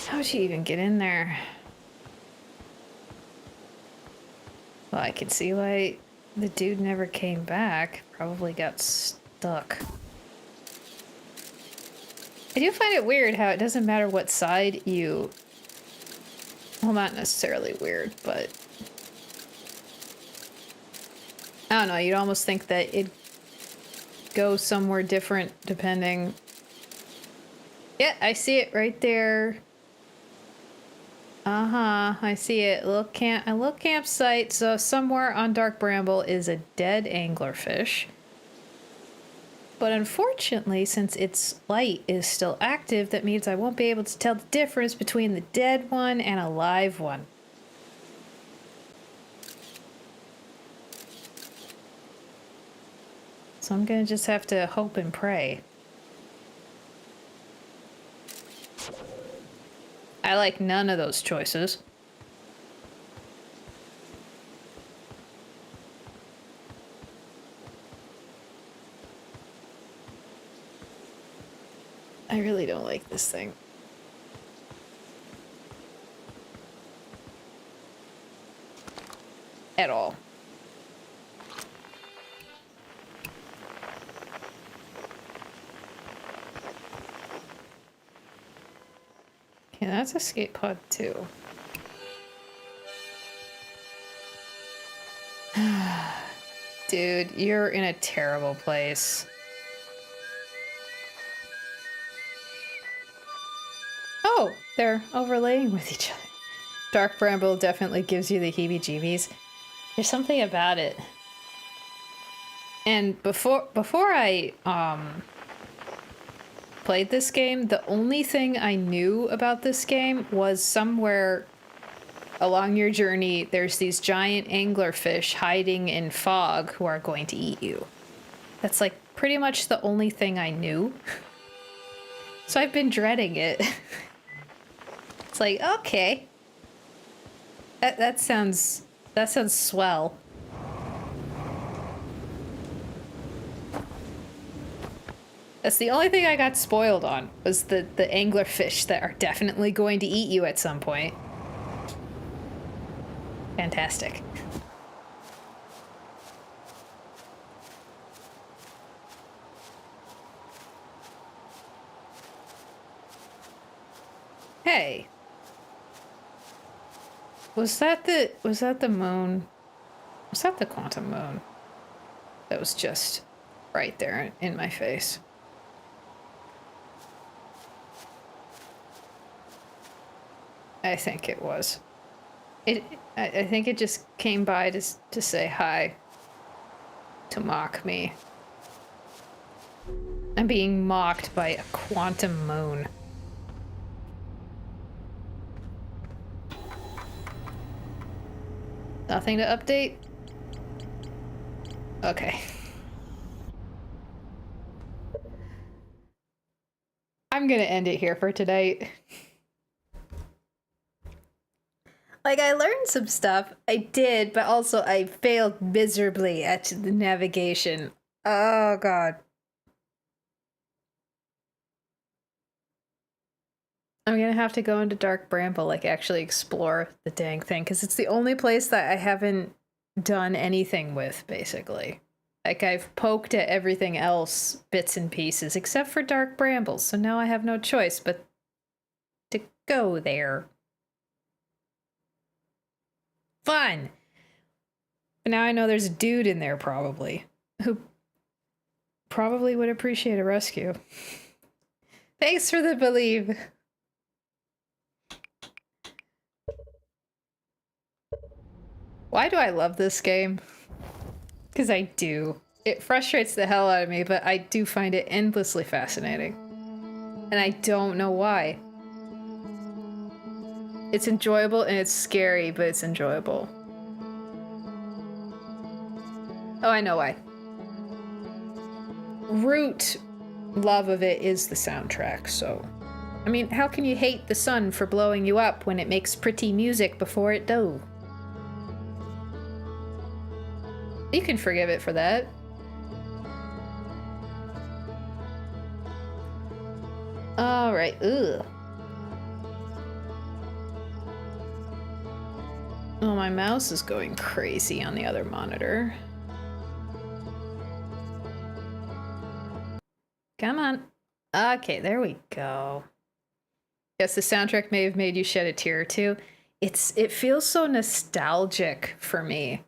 How'd you even get in there? Well, I can see why the dude never came back. Probably got stuck. I do find it weird how it doesn't matter what side you... Well, not necessarily weird, but... I don't know, you'd almost think that it'd go somewhere different depending... Yeah, I see it right there. Uh-huh, I see it. A little campsite. So somewhere on Dark Bramble is a dead anglerfish. But unfortunately, since its light is still active, that means I won't be able to tell the difference between the dead one and a live one. So I'm gonna just have to hope and pray. I like none of those choices. I really don't like this thing. At all. Yeah, that's escape pod too. Dude, you're in a terrible place. Oh, they're overlaying with each other. Dark Bramble definitely gives you the heebie-jeebies. There's something about it. And before I played this game, the only thing I knew about this game was somewhere along your journey there's these giant anglerfish hiding in fog who are going to eat you. That's like pretty much the only thing I knew. So I've been dreading it. It's like, okay. That sounds swell. That's the only thing I got spoiled on, was the anglerfish that are definitely going to eat you at some point. Fantastic. Hey. Was that the moon? Was that the quantum moon? That was just right there in my face. I think it was. I think it just came by to say hi. To mock me. I'm being mocked by a quantum moon. Nothing to update? Okay. I'm gonna end it here for tonight. Like, I learned some stuff. I did, but also I failed miserably at the navigation. Oh, God. I'm gonna have to go into Dark Bramble, like, actually explore the dang thing, because it's the only place that I haven't done anything with, basically. Like, I've poked at everything else, bits and pieces, except for Dark Bramble, so now I have no choice but to go there. Fun! But now I know there's a dude in there, probably, who probably would appreciate a rescue. Thanks for the believe. Why do I love this game? Because I do. It frustrates the hell out of me, but I do find it endlessly fascinating. And I don't know why. It's enjoyable and it's scary, but it's enjoyable. Oh, I know why. Root love of it is the soundtrack, so... I mean, how can you hate the sun for blowing you up when it makes pretty music before it do? You can forgive it for that. Alright, ugh. Oh, my mouse is going crazy on the other monitor. Come on. Okay, there we go. Yes, the soundtrack may have made you shed a tear or two. It feels so nostalgic for me.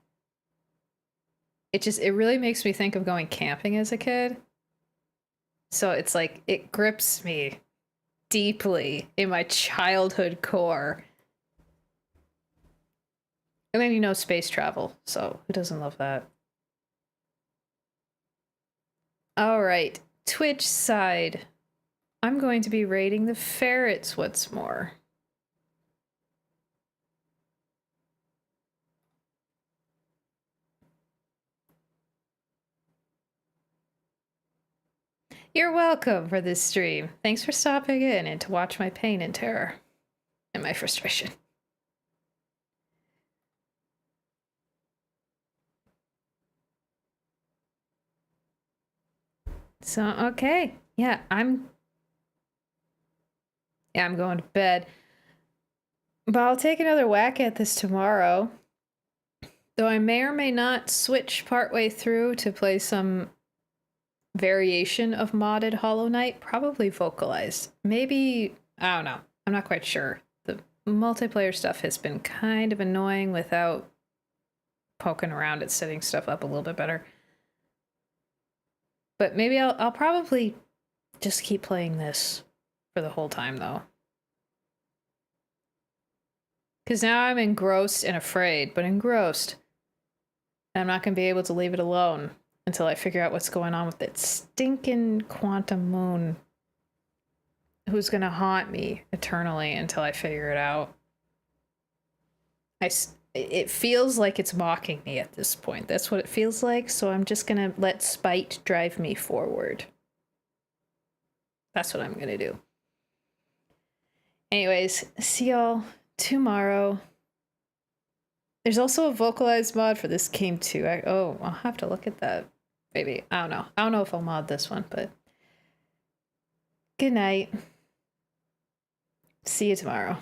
It really makes me think of going camping as a kid. So it's like, it grips me deeply in my childhood core. And then, you know, space travel, so who doesn't love that? Alright, Twitch side. I'm going to be raiding the ferrets once more. You're welcome for this stream. Thanks for stopping in and to watch my pain and terror. And my frustration. So, okay. Yeah, I'm going to bed. But I'll take another whack at this tomorrow. Though I may or may not switch partway through to play some variation of modded Hollow Knight, probably vocalized. Maybe, I don't know. I'm not quite sure. The multiplayer stuff has been kind of annoying without poking around at setting stuff up a little bit better. But maybe I'll probably just keep playing this for the whole time, though. Because now I'm engrossed and afraid, but engrossed. And I'm not going to be able to leave it alone until I figure out what's going on with that stinking quantum moon who's going to haunt me eternally until I figure it out. It feels like it's mocking me at this point. That's what it feels like, so I'm just going to let spite drive me forward. That's what I'm going to do. Anyways, see y'all tomorrow. There's also a vocalized mod for this game too. I'll have to look at that. Maybe. I don't know. I don't know if I'll mod this one, but good night. See you tomorrow.